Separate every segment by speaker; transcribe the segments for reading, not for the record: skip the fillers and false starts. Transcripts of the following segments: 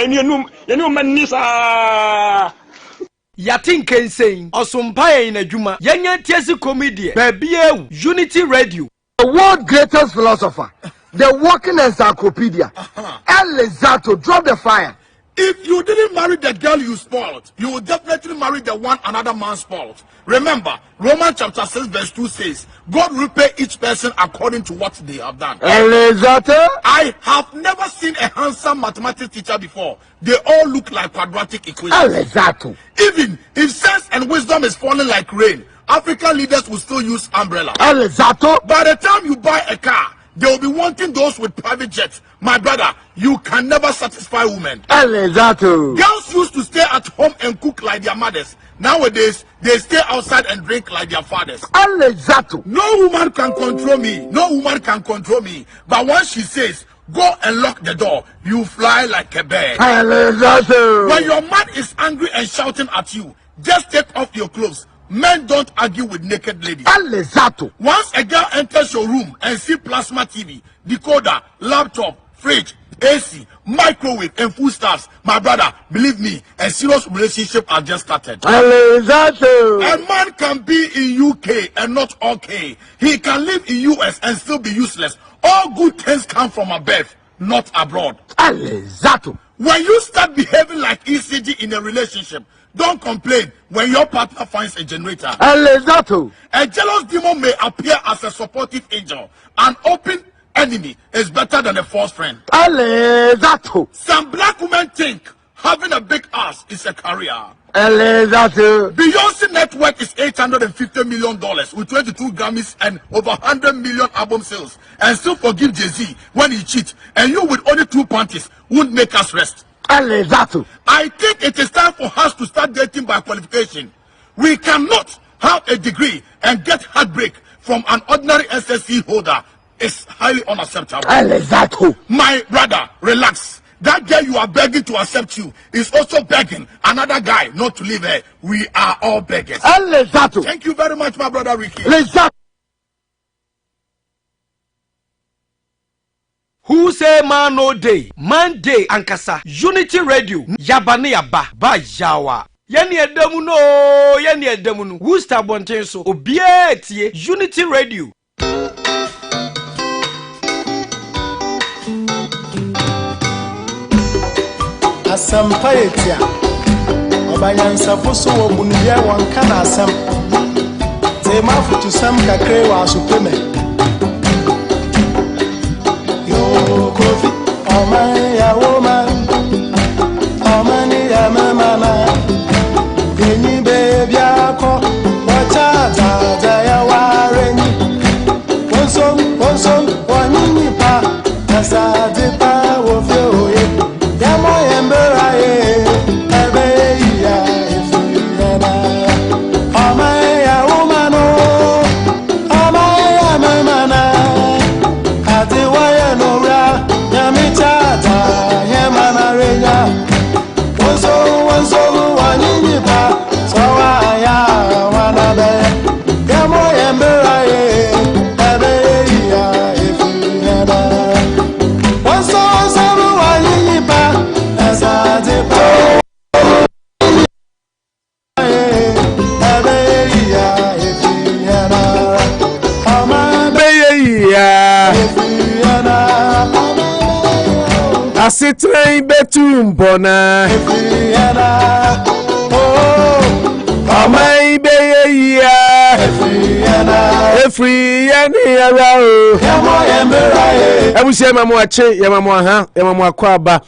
Speaker 1: Yenum manisa.
Speaker 2: Yatin Kensing, Osumpaya in a Juma, Yanya Tiesi Comedian, Baby Unity Radio.
Speaker 3: The world's greatest philosopher, the walking encyclopedia, El Lezato, drop the fire.
Speaker 4: If you didn't marry the girl you spoiled, you will definitely marry the one another man spoiled. Remember, Romans chapter 6 verse 2 says, God will pay each person according to what they have done. I have never seen a handsome mathematics teacher before. They all look like quadratic equations. Even if sense and wisdom is falling like rain, African leaders will still use umbrella. By the time you buy a car, they will be wanting those with private jets. My brother, you can never satisfy women. Girls used to stay at home and cook like their mothers. Nowadays, they stay outside and drink like their fathers. No woman can control me. No woman can control me. But once she says, go and lock the door, you fly like a bird. When your man is angry and shouting at you, just take off your clothes. Men don't argue with naked ladies. Once a girl enters your room and see plasma TV, decoder, laptop, fridge, AC, microwave, and foodstuffs, my brother, believe me, a serious relationship has just started. A man can be in UK and not okay. He can live in US and still be useless. All good things come from above, not abroad. When you start behaving like ECG in a relationship, don't complain when your partner finds a generator. A jealous demon may appear as a supportive angel. An open enemy is better than a false friend. Some black women think having a big ass is a career. Beyonce net worth is $850 million with 22 Grammys and over 100 million album sales, and still forgive Jay-Z when he cheats, and you with only 2 panties won't make us rest. I think it is time for us to start dating by qualification. We cannot have a degree and get heartbreak from an ordinary SSC holder. It's highly unacceptable. My brother, relax. That girl you are begging to accept you is also begging another guy not to leave her. We are all beggars. Thank you very much, my brother Ricky.
Speaker 2: Who say man no day? Man day ankasa. Unity Radio. Yabane yaba. Ba yawa. Yani edamu no. Yani edamu no. Who star bonten so? Obiye tie. Unity Radio.
Speaker 5: Asampa etia. Obanyansa foso wo bunye wanka na asam. Tema futu sam kakre wa supeme. Ya woman, Omani ya mama, Eni baby ako, wacha ya wareni, Wonson, wanini pa, Nasa dipa wofioye, Yamo embera ebe ya efuyana, Omani ya woman o, Omani ya mama, Atiwa ya nora,
Speaker 6: Asitrain betum bona Amai be ya Efri yani arao Ebusia mamu ache ya mamu aha ya mamu akwaba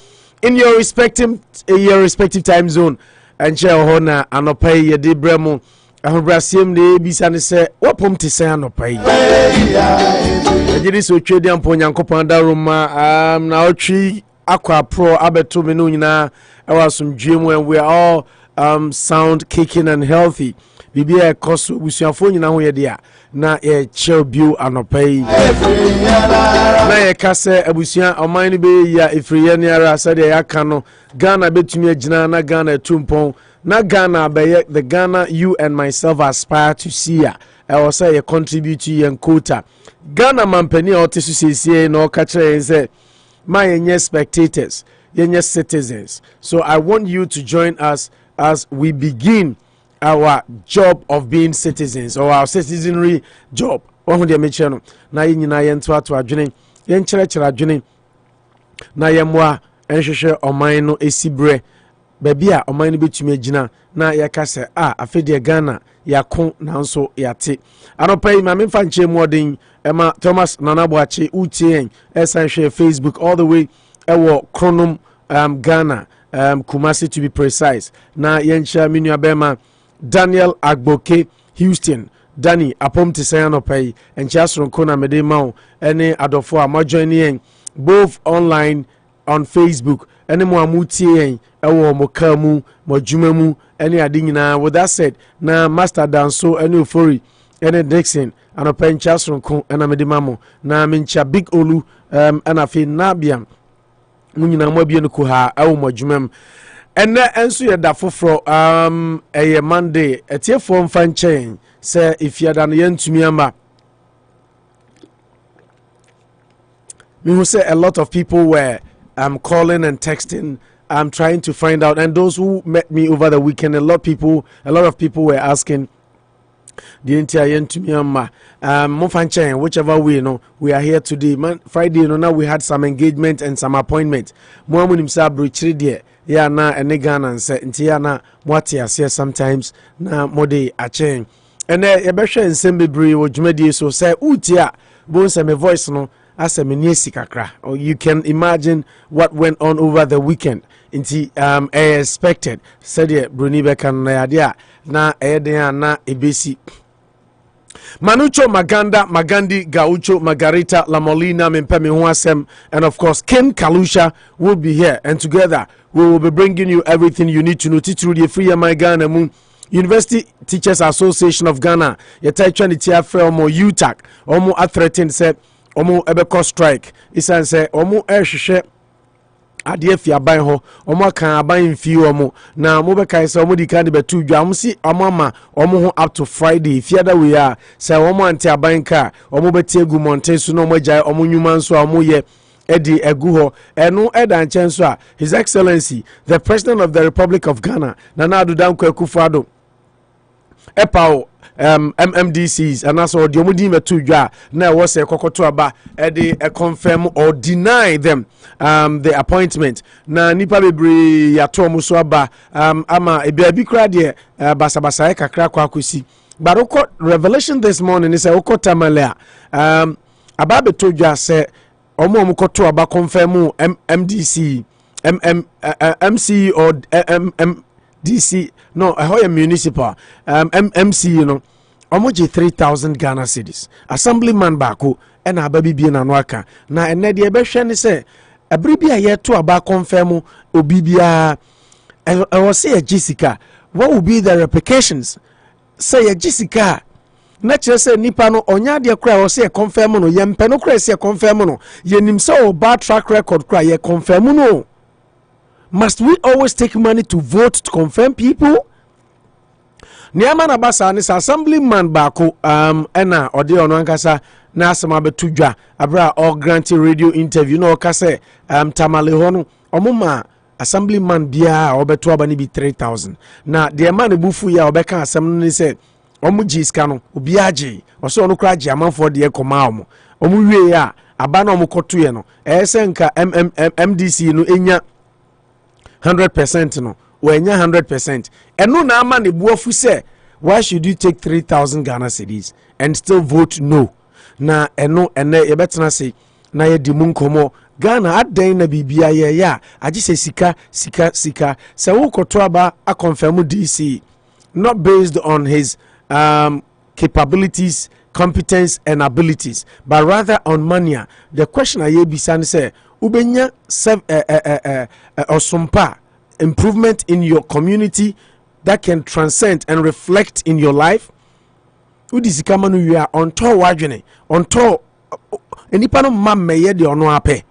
Speaker 6: in your respective time zone and share hona anopa ye de bremu ahobrasiem de bisa ne se wopom te se anopa yi ejiri so twedi ampo nyankopon daruma na otwi Aqua Pro abeto me no nyina awasomdwemu, and we are all sound, kicking and healthy. Bibia ekoso busuafo nyina ho ye dia na e chill bio anopai na ye kase abusua oman be ya efriye ne ara sade ya kano Ghana betumi agina na Ghana tumpon na Ghana be the Ghana you and myself aspire to see ya I will say a contribute to your quota Ghana mampani otisu sese na o ka kire say my nye spectators yenye citizens. So I want you to join us as we begin our job of being citizens, or our citizenry job. Ohun de meche no na yinyina yento ato adwene yen kyerɛkyerɛ adwene na yɛmmoa ɛhwehwɛ ɔman no esibre baabi a ɔman no betumi agina na yɛka sɛ afede Ghana yako nanso yate anopa yi ma memfa nkyɛ mu ɔden ɛma Thomas Nana Boakye utien ɛsan hwɛ Facebook all the way ɛwɔ Kronom Ghana Kumasi to be precise na yɛnkyɛ me nua bɛma Daniel Agboke Houston Danny apom te sɛ anopa yi ɛnkyɛ soronko na mede ma wo ɛne Attafuah ma join yɛn both online on Facebook ɛne mo amutie yɛn ɛwɔ mo ka mu mo dwuma mu ɛne ade nyinaa. With that said na Master Danso ɛne Ofori ɛne Dixon anopa nkyɛ soronko ɛna mede ma mo na menkyɛ Big Olu ɛna fe Nabiam mo nyinaa mo abie no ko ha ɛwɔ mo dwuma mu ɛnɛ ɛnso yɛ da foforɔ ɛyɛ Monday ɛtiefoɔ mfa nkyɛn sɛ ifiada no yɛntumi ama me who say a lot of people were calling and texting. I'm trying to find out, and those who met me over the weekend, a lot of people were asking the entire yentumi ama whichever way, we are here today. Friday, now we had some engagement and some appointment. Muamu nimsa brochiri die ya na enegana and say ntia na mwati ase sometimes na mode achen. And yebehwe nsem bebre wo dwumadi so say utia bo say me voice no ase me niesi kakra. Or you can imagine what went on over the weekend. Inti expected said Bruni Bekan na na eden na ebesi Manucho Magandi Gaucho Margarita La Molina Mimpemi Huasem, and of course Ken Kalusha will be here, and together we will be bringing you everything you need to know. Through the Free My Ghana Moon University Teachers Association of Ghana, Yetaichani Tiafre Omo UTAC, Omo Athretin said Omo Ebeko strike. Isan say Omo Air adeɛ fi aban ho omo kan aban fi omo na mo be kai se omo di kan de betu dwa mo si omo ama omo ho up to Friday fiada we are se omo anti aban ka omo beti egu monte so no mo gyae omo nwuma nso omo ye edi egu ho eno eda nchen so a His Excellency the President of the Republic of Ghana Nana Akufo-Addo epao MMDCs and also the omudi metu dwa na was a kokoto aba e confirm or deny them the appointment na nipa bebre yato mo so aba ama e bia kra de basabasa e kakra kwa akosi but revelation this morning is okota malea aba beto dwa se omo koto aba confirm MDC MC or DC no a municipal MC omoji 3,000 Ghana cedis assemblyman bako and ababi bi na no aka na enne de ebehwe ne se abribia ye to aba confirm obibia e was say Jessica what will be the repercussions say Jessica na kire say nipa no onya de kra was say confirm no ye mpe no kra say confirm no ye nim say o bad track record kra ye confirm no. Must we always take money to vote to confirm people? Niama na basa ni assemblyman bako ena ode ono ankasa na asema betu dwa abra all granted radio interview no kase tamale hono omuma assemblyman bia obeto abani bi 3,000 na de man bufu ya obeka asem ni se omuji ska no obi age oso ono kra age amanfo de ekoma omo wie ya aba na omukoto ye no ese nka MDC no enya 100% no wenya 100% eno na ama ne buafu se why should you take 3,000 Ghana cedis and still vote no na eno ene ye betena se na ye di munkomo Ghana adan na bibia ye ya agi se sika se wo koto aba a confirm DC not based on his capabilities, competence and abilities but rather on mania. The question I bisa say ubenya osumpa improvement in your community that can transcend and reflect in your life. Udizikama no we are on to wadwene on to enipa no mamme ye de ono ape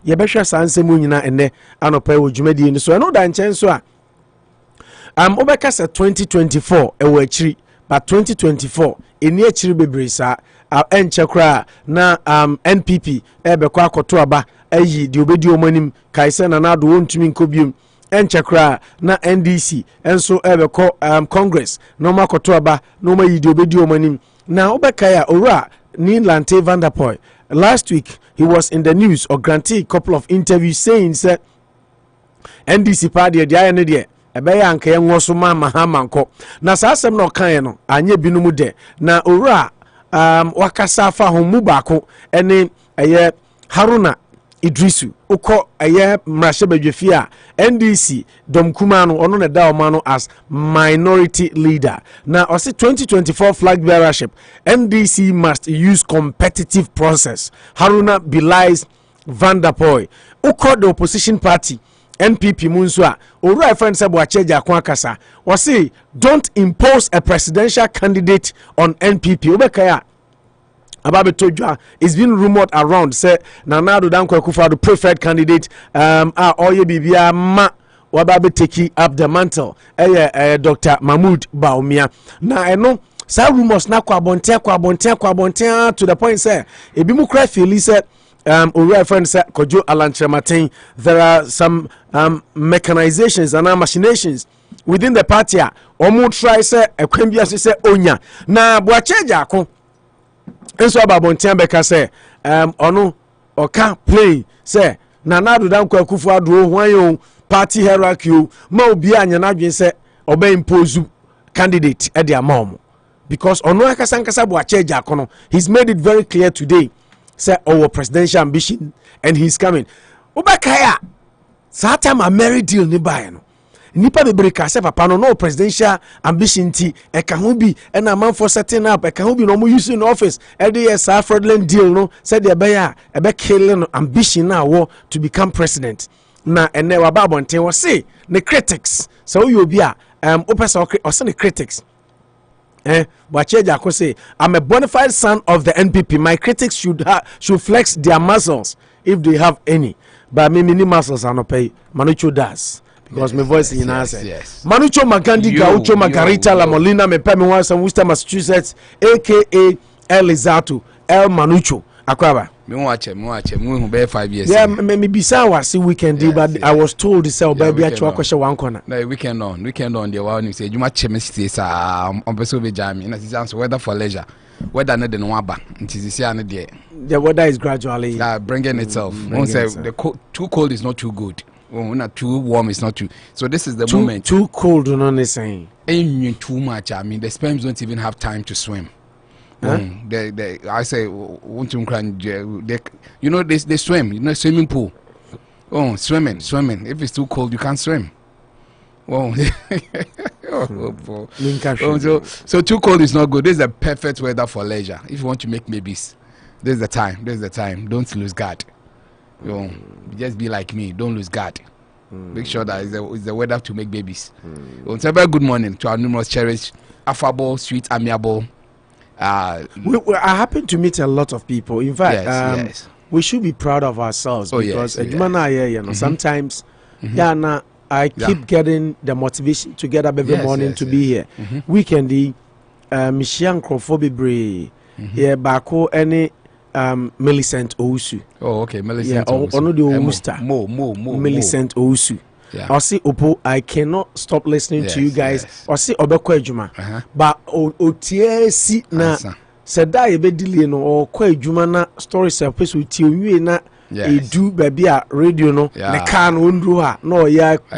Speaker 6: ye behwe sansemu nyina ene anopa wo dwumadi ni so eno da nchen so a obeka se 2024 ewo achiri but 2024 eni achiri bebre sa enche kra na NPP ebekwa akoto aba ayi de obedi omanim kaise na nado wontumi nkobium enchekra na NDC enso ebeko Congress no makoto aba no ma yi de obedi omanim na obekaya owura ni Lante Vanderpoel. Last week he was in the news or granted a couple of interviews saying say NDC party de ayene de ebeya anka yenwo so ma mahamanko na sa asem no kan no anye binumu de na owura wakasa fa homu baako ene eye Haruna Idrisu uko eye mrashe bedwefia NDC domkuma no ono ne da omano as minority leader na osi 2024 flag bearership NDC must use competitive process. Haruna belies Vanderpoel uko the opposition party NPP Munsua owura friend say Boakye Agyarko akasa wasi don't impose a presidential candidate on NPP obekaya Ababe Tojwa is being rumored around say Nanado Danko Akufo-Addo preferred candidate oye bibia ma wababe take up the mantle Dr. Mahmoud Baumia na eno sa rumors na kwa bonten to the point say ebimu cry feel say our friend say Kojo Alantrematin there are some mechanizations and machinations within the party omo try say ekwembia say onya na Boakye Agyarko enso ababontia beka say ono oka play say Nanado Danko Akufo-Addo hwan party hierarchy ma obi anya na dwen say oba impose candidate e dia mom because ono akasa Boakye Agyarko no he's made it very clear today say our presidential ambition and he's coming ubakaya sa time a merry deal ni buy no nipa bebre ka se papa no presidential ambition ti e ka ho bi e na man for setting up e ka ho bi no mo use in office e dey yes fraudulent deal no said the be ya e be killing ambition na wo to become president na ene wa ba bonten wo say the critics so you obi a opesa o say the critics Boakye Agyarko say I'm a bona fide son of the NPP. My critics should flex their muscles if they have any, but me mini muscles are not pay Manucho does. Because my voice in answer. Yes. Manucho Magandi Gaucho Margarita La Molina me pay me once in Worcester, Massachusetts, aka El Lizato, El Manucho. Akwaba.
Speaker 7: Me watch me be 5 years.
Speaker 6: Yeah, me bisa was weekend but I was told to sell baby actually question one corner.
Speaker 7: No, weekend on the one you say you match me stay on person be jam na say answer weather for leisure. Weather no dey no aba. Nti say na there.
Speaker 6: The weather is gradually
Speaker 7: bringing itself. One say the too cold is not too good. Not too warm is not too. So this is the moment.
Speaker 6: Too cold no saying.
Speaker 7: Ain't too much. I mean the sperms don't even have time to swim. I say, you know, they swim, you know, swimming pool. Oh, swimming. If it's too cold, you can't swim. Oh, so too cold is not good. This is the perfect weather for leisure. If you want to make babies, this is the time. Don't lose guard. Just be like me. Don't lose guard. Make sure that it's the weather to make babies. So very good morning to our numerous cherished, affable, sweet, amiable.
Speaker 6: I happen to meet a lot of people. In fact, yes. We should be proud of ourselves because sometimes I keep getting the motivation to get up every morning to be here. Weekend, Michian Akufo-Addo, Bako any Millicent Owusu.
Speaker 7: Oh, okay, Millicent.
Speaker 6: Ono the Owuster. Millicent Owusu. I see Opo, I cannot stop listening to you guys. I see Obeko Ejuma, but Otie si na seda ebe delay no or Ko Ejuma na story surface with you na do baby a radio no the can won't ha no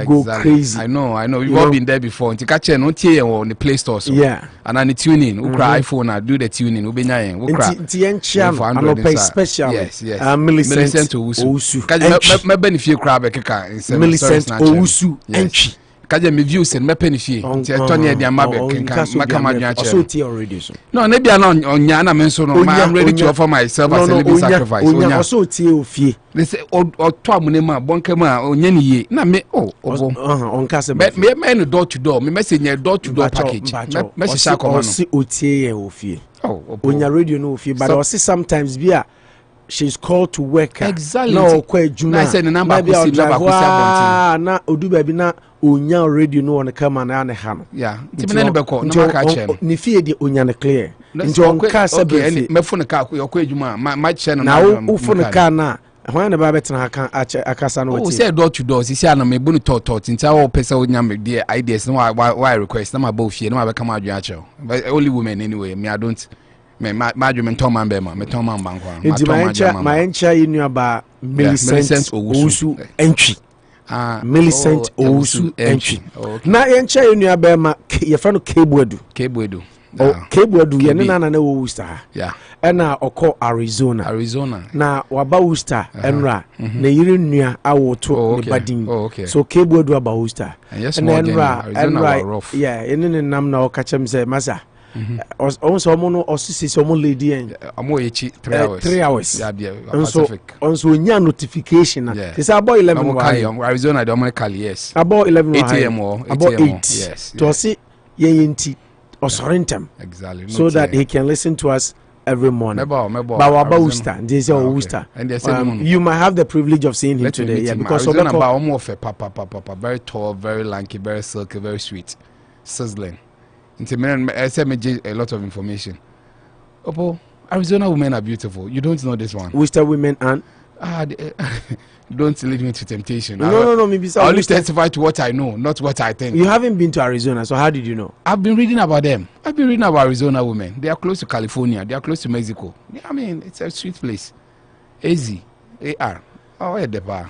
Speaker 6: go crazy.
Speaker 7: I know you've all been there before. Nti ka che no tie on the Play Store so. And then the tuning, ukra iPhone na do the tuning, ubenya yen, ukra.
Speaker 6: Nti enchiam Anopa special.
Speaker 7: Yes.
Speaker 6: Millicent Owusu.
Speaker 7: Me benefit kra be keka in
Speaker 6: Millicent Owusu entry.
Speaker 7: Kaje me views and me benefit. Nti etoni e dia ma be kenka maka madwan che.
Speaker 6: Also tie already so.
Speaker 7: No, na bia na onya na me so no. I'm ready to offer myself as a living sacrifice.
Speaker 6: Onya also tie ofie.
Speaker 7: They say to amunema bonkema onya ni ye na me
Speaker 6: onka se
Speaker 7: me no door to door me message door to door package me sha come no
Speaker 6: si otie ye ofie onya radio no ofie but also sometimes bia she's called to work
Speaker 7: exactly
Speaker 6: no kwa ejuma
Speaker 7: na say the number ko si
Speaker 6: na odu baby na onya radio no on come na ne ha no
Speaker 7: ti me ne be ko na maka che no
Speaker 6: ni fie de onya ne clear nti onka se be
Speaker 7: me phone ka ko ejuma ma che no
Speaker 6: na wo phone ka na When the Babet Akasan
Speaker 7: oh, say door to door, see, I'm a bunny tot in our person with number dear ideas. No, why request? No, my both here, no, I come out your but only women anyway. Me, I don't. My German Tom and Bema, me Tom and Banqua.
Speaker 6: My entry in your bar, Millicent Owusu entry. Millicent Owusu entry. Now, entry in your bar, your friend Boadu. Oh, Boadu, Yanana Worcester. Yeah. And now, Oko Arizona. Now, Waba Worcester, and Ra, Neirin, our two Badin. Okay. So Boadu about Worcester. And then Ra, yeah, and then Namna catch him say, Massa. Also, mono or sister, lady, and 3 hours. And so, also, your notification. It's about 11
Speaker 7: Arizona, Dominical, yes.
Speaker 6: About 11
Speaker 7: 8 a.m. or
Speaker 6: about 8. Yes. To see Yenti or Sorrentum. Exactly. So that he can listen to us every morning. Bawusta, this is Worcester. And you might have the privilege of seeing him today. Yeah, because
Speaker 7: Papa, very tall, very lanky, very silky, very sweet, sizzling. I said a lot of information. Opo, Arizona women are beautiful. You don't know this one.
Speaker 6: Worcester women and
Speaker 7: don't lead me to temptation.
Speaker 6: No. Maybe
Speaker 7: I only testify to what I know, not what I think.
Speaker 6: You haven't been to Arizona, so how did you know?
Speaker 7: I've been reading about them. I've been reading about Arizona women. They are close to California. They are close to Mexico. I mean, it's a sweet place. AZ, AR. Oh, yeah, the bar.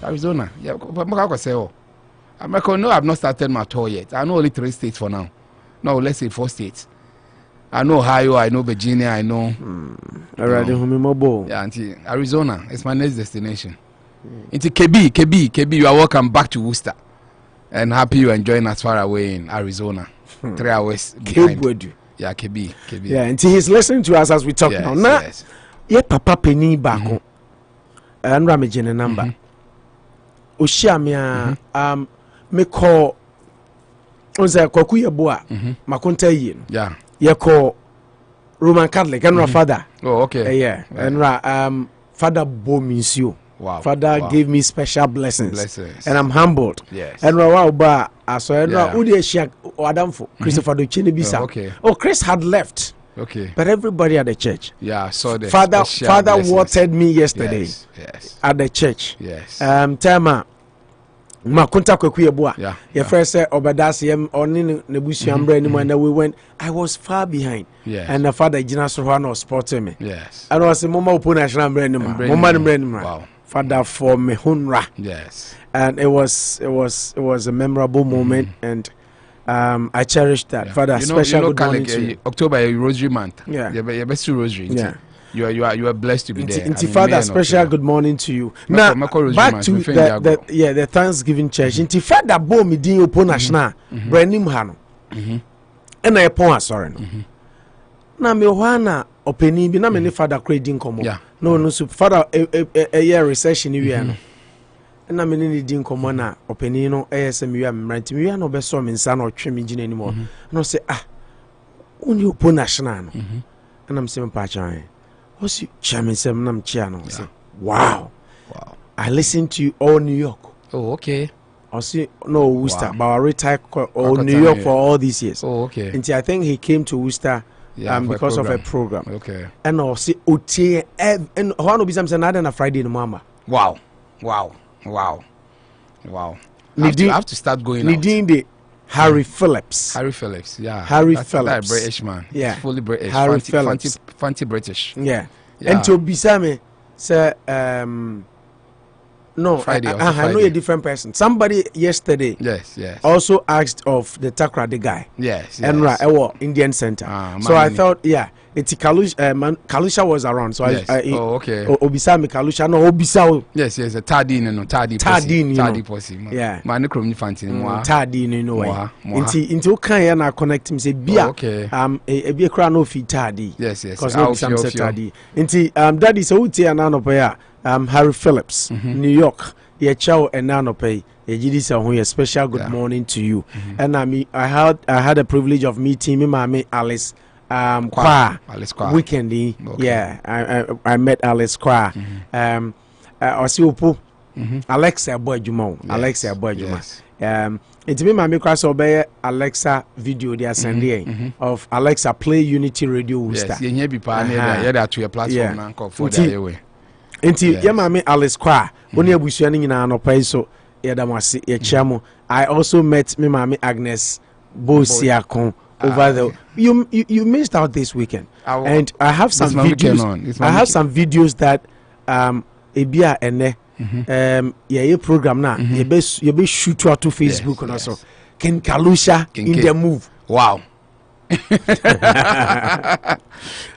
Speaker 7: Arizona. Yeah, but America, no, I've not started my tour yet. I know only 3 states for now. No, let's say 4 states. I know Ohio, I know Virginia, I know. Yeah, Arizona is my next destination. Into KB, you are welcome back to Worcester. And happy you enjoying us far away in Arizona. 3 hours behind. Yeah, KB.
Speaker 6: Yeah, and he's listening to us as we talk now. Now, yeah, Papa Penny back and Ramajin number. Oshamia, me call. Onse kwakuye boa makonta yi yeah ye call Roman Catholic and father.
Speaker 7: Oh, okay.
Speaker 6: Yeah. And father Bomisio. Wow. Father gave me special blessings. And I'm humbled. Yes. And wow ba aso and udi shia Adamfo Christopher do Chinibisa. Okay. Oh, Chris had left. Okay. But everybody at the church. Yeah, I saw that. Father watered me yesterday. Yes. At the church. Yes. Tema Makunta kwekuye boa. Your first said Obadas yem oni nebusi ambre anymore and we went. I was far behind. Yes. And the father Gina Sohano supported me. Yes. And I was a mama Opuni Frimpong anymore. Wow. Father for me hunra. Yes. And it was a memorable moment and I cherished that. Father, special good morning to you.
Speaker 7: October a rosary month. Yeah. Your best rosary. Yeah. You are blessed to be there.
Speaker 6: Father, special good morning to you. Now back to the Thanksgiving church. Father, bo me din opo national branding hano. And I pon sorry. Na me hwana openi bi na me ne father creating komo. No so father a year recession we no. Na me ne din komo na openi no ASM we am right. We no be so me nsa na otwe me gina anymore. No say oni opo national no. And I'm saying pa what's you chairman Nam Chiano? Wow. I listened to you all New York.
Speaker 7: Oh, okay.
Speaker 6: I see no Worcester, but I retired all New York for all these years.
Speaker 7: Oh, okay.
Speaker 6: Until I think he came to Worcester because of a program.
Speaker 7: Okay.
Speaker 6: And I see OTA and one of them said on a Friday in Mama.
Speaker 7: Wow. I have to start going out.
Speaker 6: Harry Phillips,
Speaker 7: yeah.
Speaker 6: Harry Phillips.
Speaker 7: That's British man.
Speaker 6: Yeah.
Speaker 7: He's fully British.
Speaker 6: Harry Phillips.
Speaker 7: Fancy British.
Speaker 6: Yeah. And to Bisame, say, no,
Speaker 7: Friday,
Speaker 6: I know a different person. Somebody yesterday also asked of the Takrade guy. Yes. And Indian Center. So I thought, it's Kalusha was around. So
Speaker 7: okay.
Speaker 6: Obisame Kalusha, no Obisao.
Speaker 7: Yes, a Tardin posse. Yeah. Manicrom Fancy.
Speaker 6: Tardin, into Kayana connect him, say, Bia, a beer crown of Tardy.
Speaker 7: Yes.
Speaker 6: Because no said Tardy. Into Daddy Sauti and Anopa. Harry Phillips, New York, chow and Anopa. A special good morning to you. And I had a privilege of meeting Mami Alice weekend. I met Alice Kwa. I see Upu Alexa Boyjuma. It's me Mami Kwa so Alexa video they are sending of Alexa play Unity Radio Worcester.
Speaker 7: Yes, to your platform for the way.
Speaker 6: Enti ye mame Alice Kwa oni abusua ni nyina no pai so ye damase ye chiamo. I also met me mame Agnes Bosiakon over the you missed out this weekend. And I have some videos. I have some videos that ebia ene ye program na ye be shoot out to Facebook and also Ken Kalusha in the move.
Speaker 7: Wow.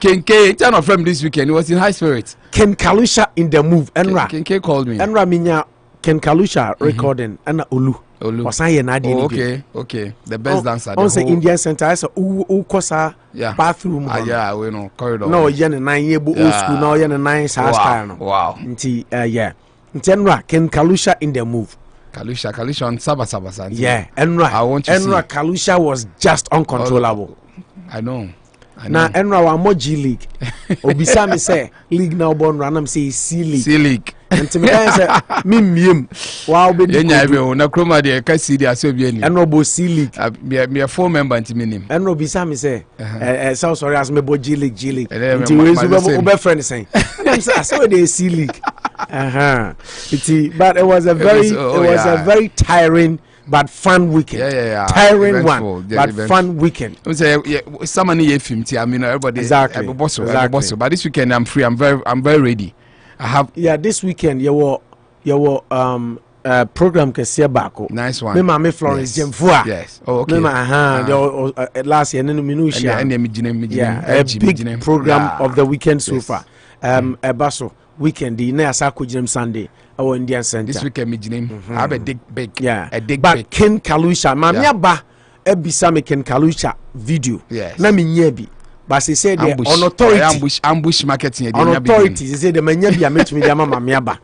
Speaker 7: Ken K turn off from this weekend. He was in high spirits.
Speaker 6: Ken Kalusha in the move. Enra
Speaker 7: Ken K called me.
Speaker 6: Enra minya Ken Kalusha recording and Olu.
Speaker 7: Okay. The best dancer.
Speaker 6: On the Indian Center, I saw Ukosa bathroom.
Speaker 7: Yeah, we know corridor.
Speaker 6: No, yen 9 year old school. No, yen 9 style.
Speaker 7: Wow.
Speaker 6: Yeah. Tenra Ken Kalusha in the move.
Speaker 7: Kalusha on Saba.
Speaker 6: Yeah, Enra Kalusha was just uncontrollable.
Speaker 7: I know.
Speaker 6: Now Enra wa more G League. Obisa me say league now born random say C League. And to me say me wow be
Speaker 7: nya be na kroma de ka C dey so bi ani.
Speaker 6: Enra bo C League.
Speaker 7: Me a 4 member nti me nim.
Speaker 6: Enra obisa me say so sorry as me bo G League. Nti we so be friend saying. And say so they C League. But it was a very tiring but fun weekend.
Speaker 7: Yeah.
Speaker 6: Tiring
Speaker 7: eventful,
Speaker 6: one, but eventful. Fun weekend.
Speaker 7: Someone here film. I mean, everybody.
Speaker 6: Exactly.
Speaker 7: But this weekend I'm free. I'm very ready. I have.
Speaker 6: Yeah, this weekend you were program kesiya bako.
Speaker 7: Nice one.
Speaker 6: Me mama Florence Jemfua.
Speaker 7: Yes. Oh, okay.
Speaker 6: Me last year nenu minusha. Yeah, a big program of the weekend so far. Baso. Weekend na asako jinem Sunday our Indian Center.
Speaker 7: This weekend me jinem I have a big
Speaker 6: but Ken Kalusha mamia ba ebisa me Ken Kalusha video na me nya bi but say the on authority
Speaker 7: ambush marketing
Speaker 6: on authority say the manya bi ametumi dia mama mamia ba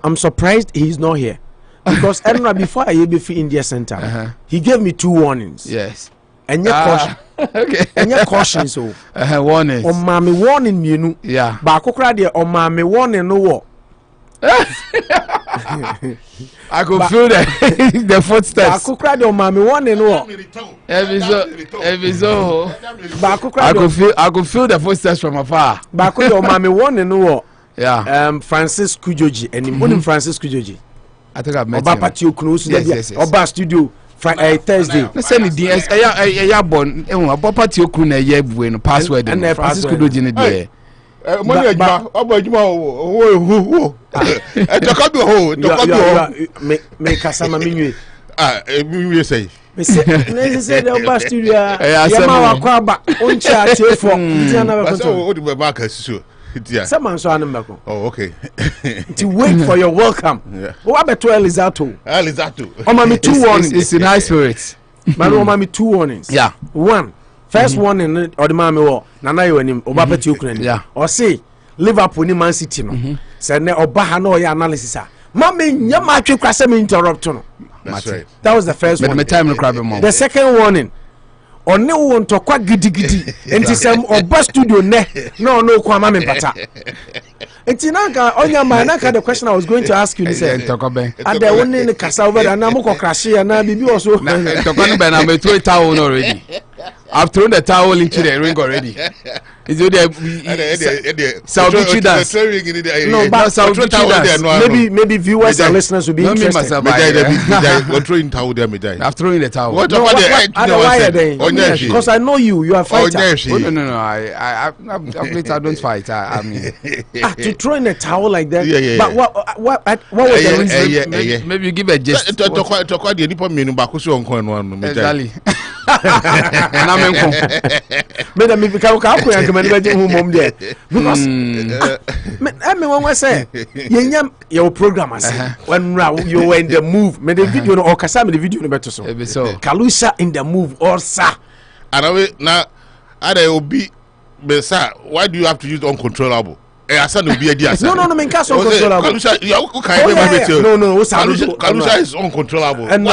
Speaker 6: I'm surprised he's not here because before I be free India Center he gave me 2 warnings.
Speaker 7: Yes.
Speaker 6: And your caution.
Speaker 7: Okay.
Speaker 6: And your caution so.
Speaker 7: Warning.
Speaker 6: On mommy warning me no.
Speaker 7: Yeah.
Speaker 6: Ba kokra de on mommy warning no wo.
Speaker 7: I could feel the footsteps.
Speaker 6: Ba kokra de on mommy warning no wo.
Speaker 7: Ebizo.
Speaker 6: Ba kokra
Speaker 7: I could feel the footsteps from afar.
Speaker 6: Ba kokra de on mommy warning no wo.
Speaker 7: Yeah.
Speaker 6: Francis Kujoji and Francis Kujoji.
Speaker 7: I think I've met
Speaker 6: Oba Patio Kunos. Yes. Oba studio. Thursday.
Speaker 7: Send the DS. Born. Party okru na ye buwe no password. And Francis Kujoji ne there.
Speaker 4: Money ejuma. Obo ejuma ho.
Speaker 6: Me kasama minwe.
Speaker 4: Minwe say.
Speaker 6: Me say the Oba studio. Yama wa kwa ba. Oncha atefo. Ntiana ba konto.
Speaker 4: Odi be back so.
Speaker 6: Someone so animako.
Speaker 4: Oh, okay.
Speaker 6: To wait for your welcome. What about Elizato? Oh, mommy, 2 warnings.
Speaker 7: It's in high spirits.
Speaker 6: Mommy, 2 warnings.
Speaker 7: Yeah.
Speaker 6: First warning, or the mommy war. Nana, you and him, Obapet Ukraine.
Speaker 7: Yeah.
Speaker 6: Or say, Liverpool, Man City. No. Said, Obahano, your analysis. Mommy, Yamachi Crasam interrupt.
Speaker 4: That's right.
Speaker 6: That was the first one. The second warning. One won to kwa gidi enti sem oba studio no kwa mama mpata enti nanka onya man nanka the question I was going to ask you is ade woni ne kasa over na mo crash ya na bibi also
Speaker 7: tokon be na me throw towel already. I've thrown the towel into the ring already. Is it
Speaker 6: maybe viewers and listeners will be interested.
Speaker 4: I've thrown
Speaker 7: the towel.
Speaker 6: Because I know you are a fighter.
Speaker 7: No. I don't fight. I mean,
Speaker 6: to throw in a towel like that. But what was the
Speaker 7: reason? Maybe you give a gist. Exactly.
Speaker 6: Madam, me because everyone was say your program when you were in the move. Me the video or kasa me the video no better so. Kalusha in the move or sa.
Speaker 4: And now I will be besa. Why do you have to use uncontrollable? No,
Speaker 6: me can't uncontrollable.
Speaker 4: Kalusha is uncontrollable.
Speaker 6: And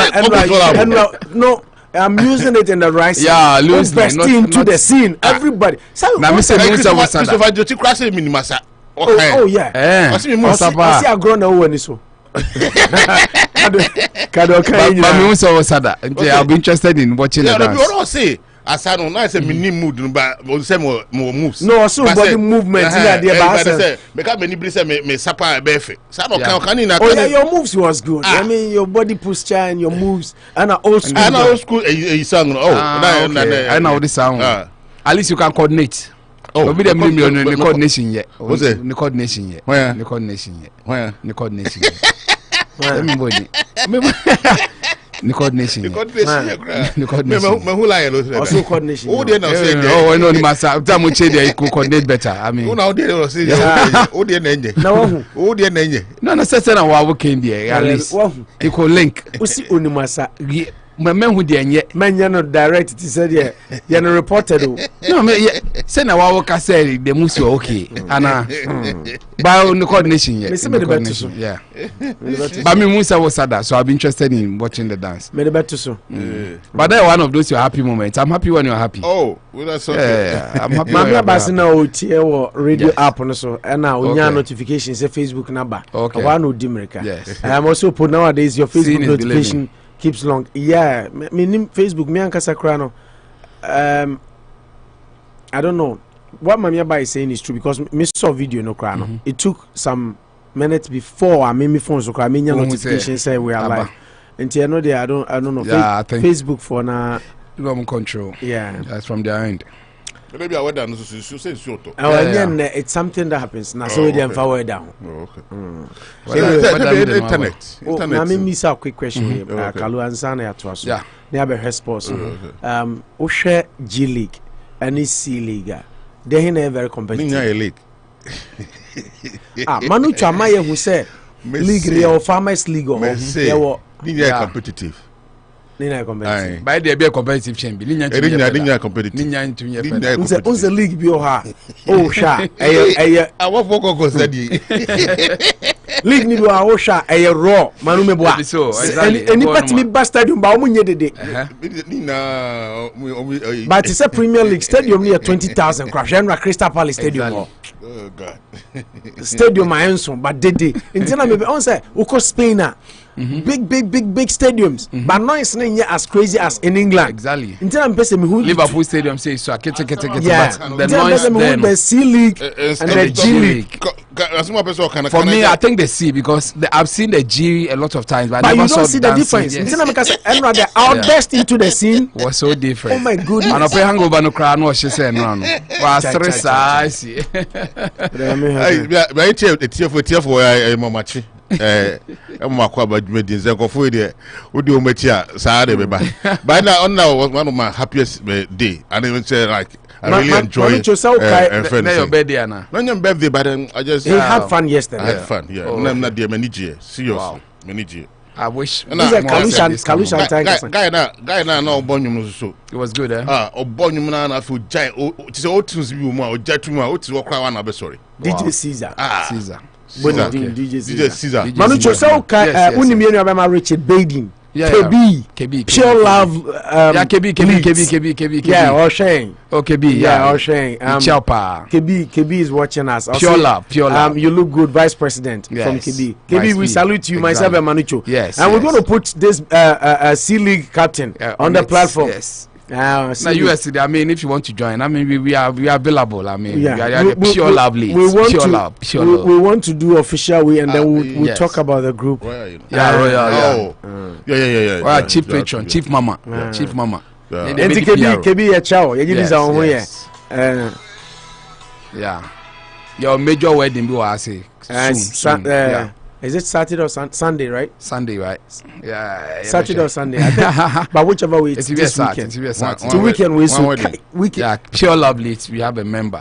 Speaker 6: no. I'm using it in the right side.
Speaker 7: Yeah, losing
Speaker 6: into the scene. Everybody. Oh yeah.
Speaker 7: I
Speaker 6: see a grown over this one.
Speaker 7: But me also sada. I'll be interested in watching the dance.
Speaker 4: You don't say Asano, I say me mood, but say more moves.
Speaker 6: No, so body movement in
Speaker 4: there. Because many people say me sapa a befe. Sano can in.
Speaker 6: Oh yeah, your moves was good. I mean, your body posture and your moves and old school.
Speaker 4: And old school, a song.
Speaker 7: I know the sound. At least you can coordinate. Oh, we didn't mean the coordination yet. What's it? The coordination yet. Where? The coordination yet. Where? The coordination yet. Let me body. The coordination. The coordination.
Speaker 4: Who lie?
Speaker 6: Also coordination.
Speaker 4: Oh, they now say.
Speaker 7: Oh, I know the master. Time we change, they could coordinate better. I mean,
Speaker 4: who now they will say? Oh, they name.
Speaker 6: No,
Speaker 4: oh, they name.
Speaker 7: No, no, certain one working there. At least you could link.
Speaker 6: We see only massa.
Speaker 7: My man who didn't yet.
Speaker 6: Man, you're not direct. He said, yeah, you're not reported.
Speaker 7: No, say now I work. I said the moves were okay. And by the coordination yet. Yeah. But me Musa was sad, so I'll be interested in watching the dance.
Speaker 6: Made better so.
Speaker 7: But that's one of those your happy moments. I'm happy when you're happy.
Speaker 4: Oh, well, that's okay.
Speaker 7: Yeah, I'm happy.
Speaker 6: My ambassador OT or radio app on so and now we have notifications. Say Facebook number.
Speaker 7: Okay.
Speaker 6: One no America.
Speaker 7: Yes.
Speaker 6: I'm also put nowadays your Facebook notification. Keeps long. Yeah, me Facebook me and Kasakrano. I don't know what Mamiaba is saying is true because me saw video no crano. It took some minutes before I made me phone so I mean notification say we are live. And I know I don't know.
Speaker 7: Yeah, I think
Speaker 6: Facebook for now.
Speaker 7: Government control.
Speaker 6: Yeah,
Speaker 7: that's from their end.
Speaker 4: Maybe I went down. You say Soto.
Speaker 6: It's something that happens now. So we didn't forward down.
Speaker 4: Okay. Internet.
Speaker 6: I mean, miss a quick question. Kalu ansana ya twaso.
Speaker 7: Yeah.
Speaker 6: Never response. Oshe G League and C League. They are very competitive.
Speaker 4: Ninya league.
Speaker 6: Manu Chamaye who say league or farmers league or
Speaker 4: Ninya competitive.
Speaker 7: By the be a competitive champion.
Speaker 4: Ninya competitive.
Speaker 7: Ninya into your
Speaker 6: Unse league bi oha. Oh sha.
Speaker 4: I want foko go study.
Speaker 6: League ni do a sha raw manu me boa. Any part me ba stadium ba omunye dede. But it's a Premier League stadium near 20,000 crash. And Crystal Palace stadium. Oh
Speaker 4: God.
Speaker 6: Stadium I answer but dede. Intina me on say uko Spain big stadiums, but not as crazy as in England.
Speaker 7: Exactly.
Speaker 6: Liverpool
Speaker 7: Stadium says so.
Speaker 6: But the noise then the C League and the G League.
Speaker 7: For me, I think the C because I've seen the G a lot of times, but I never
Speaker 6: you don't
Speaker 7: saw
Speaker 6: see the difference. Yes. Our best into the scene
Speaker 7: was so different.
Speaker 6: Oh my goodness!
Speaker 7: And I pay hangover no cry no she say no. Was stress I see.
Speaker 4: But it's for mama chi. Makwa medins go there. Udi ometia saa de beba. But now was one of my happiest day, and even say like I really enjoy it.
Speaker 7: Your birthday na.
Speaker 4: No your birthday, but I just
Speaker 6: had fun yesterday.
Speaker 4: I had fun. Yeah. No na dear manager. Seriously. Manager.
Speaker 7: I wish.
Speaker 6: Guy
Speaker 4: na no obonyum so.
Speaker 7: It was good, eh?
Speaker 4: Obonyum na feel giant. It is all tunes bi mu o jatuma o ti wo kwa wa na be sorry.
Speaker 6: DJ Caesar.
Speaker 7: Caesar.
Speaker 4: DJ Caesar.
Speaker 6: Manu Chosa unimi enu abema Richard Baden. KB. Pure love.
Speaker 7: Yeah, KB.
Speaker 6: Yeah, Osheng.
Speaker 7: Oh, KB. Yeah,
Speaker 6: Osheng.
Speaker 7: Chopper.
Speaker 6: KB is watching us.
Speaker 7: Pure love.
Speaker 6: You look good, Vice President from KB. KB, we salute you, myself and Manucho.
Speaker 7: Yes.
Speaker 6: And we're going to put this C League captain on the platform.
Speaker 7: Yes. Now US, I mean, if you want to join, I mean, we are available. I mean, we are pure love leads. We
Speaker 6: want to do official way, and then we'll talk about the group.
Speaker 7: Yeah. Chief patron, chief mama.
Speaker 6: And KB a chow.
Speaker 7: Yeah. Your major wedding, do I say?
Speaker 6: Soon. Is it Saturday or Sunday, right?
Speaker 7: Sunday, right? Yeah.
Speaker 6: Saturday or Sunday. But whichever way, it's this weekend. It's weekend. Weekend.
Speaker 7: Yeah, pure love leads. We have a member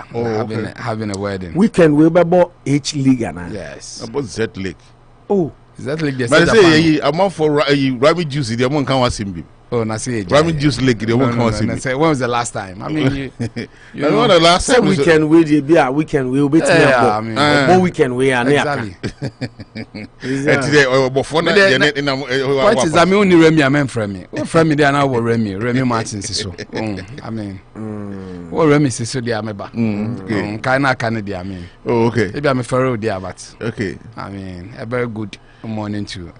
Speaker 7: having a wedding.
Speaker 6: Weekend we about H League now.
Speaker 7: Yes.
Speaker 4: About Z League.
Speaker 6: Oh,
Speaker 7: Z League.
Speaker 4: But say I'm out for Rami Juicy. The one can't watch him.
Speaker 7: Oh, na say
Speaker 4: Rami Juice League. The one can't watch him.
Speaker 7: When was the last time? I mean, you
Speaker 4: know the last time.
Speaker 6: Weekend we be a weekend we will be.
Speaker 7: Yeah, I mean,
Speaker 6: weekend we are
Speaker 7: exactly.
Speaker 4: Before that,
Speaker 7: what is I mean? Only Remy, I meant Remy. Remy, they are now Remy Martin. So, I mean, what Remy says so they are meba. Kind I mean.
Speaker 4: Oh, okay.
Speaker 7: Maybe I'm a fellow there, but
Speaker 4: okay.
Speaker 7: I mean, a very good morning to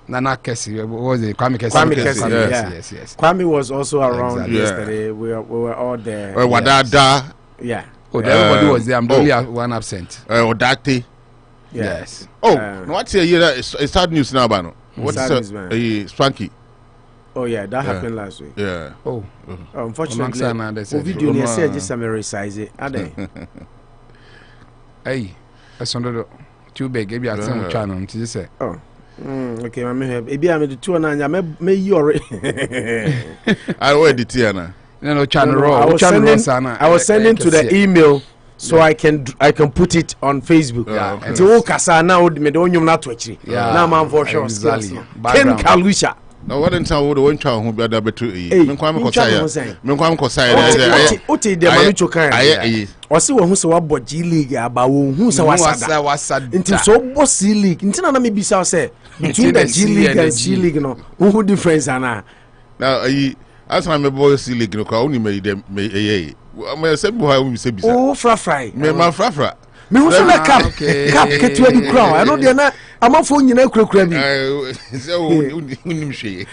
Speaker 7: Nana Kessie, what was it? Kwame Kessie.
Speaker 2: Kwame Kessie,
Speaker 7: Yes.
Speaker 2: Kwame was also around
Speaker 7: Exactly.
Speaker 2: yesterday. We were all there.
Speaker 4: Wadada.
Speaker 2: Yeah.
Speaker 7: Oh, everybody was there. I'm the only one absent.
Speaker 4: Odate.
Speaker 7: Yes.
Speaker 4: Oh, what's your year? It's sad news now, Bano. What's Spanky?
Speaker 2: Oh yeah, that happened last week.
Speaker 4: Yeah.
Speaker 7: Oh,
Speaker 2: unfortunately, video ni say just summarize it. Ade.
Speaker 7: Hey, that's under too big. Maybe I send channel to just say.
Speaker 2: Oh. Okay, I maybe I'm the two and I may you
Speaker 4: I already Tiana.
Speaker 7: No channel.
Speaker 2: I was sending to the email so I can put it on Facebook. And so kasa now me don yum na to akiri. Na man for sure. Ken Kalusha.
Speaker 4: No, what in town would one child who be other better. Menkwam Kosai.
Speaker 2: Oti de Manucho kan. O se wo hu se wa bo G League aba wo hu se wasada. Nti so bo C League. Nti na me bisa say between the G League and C League no, who difference ana?
Speaker 4: Now as I me boy C League no ka only me dem me me say bo ha we say bisa.
Speaker 2: Oh fry.
Speaker 4: Me ma fra.
Speaker 2: Me who say cap ketua di crown. I know dey na amafo nyina kura bi.
Speaker 4: Say unim hwe.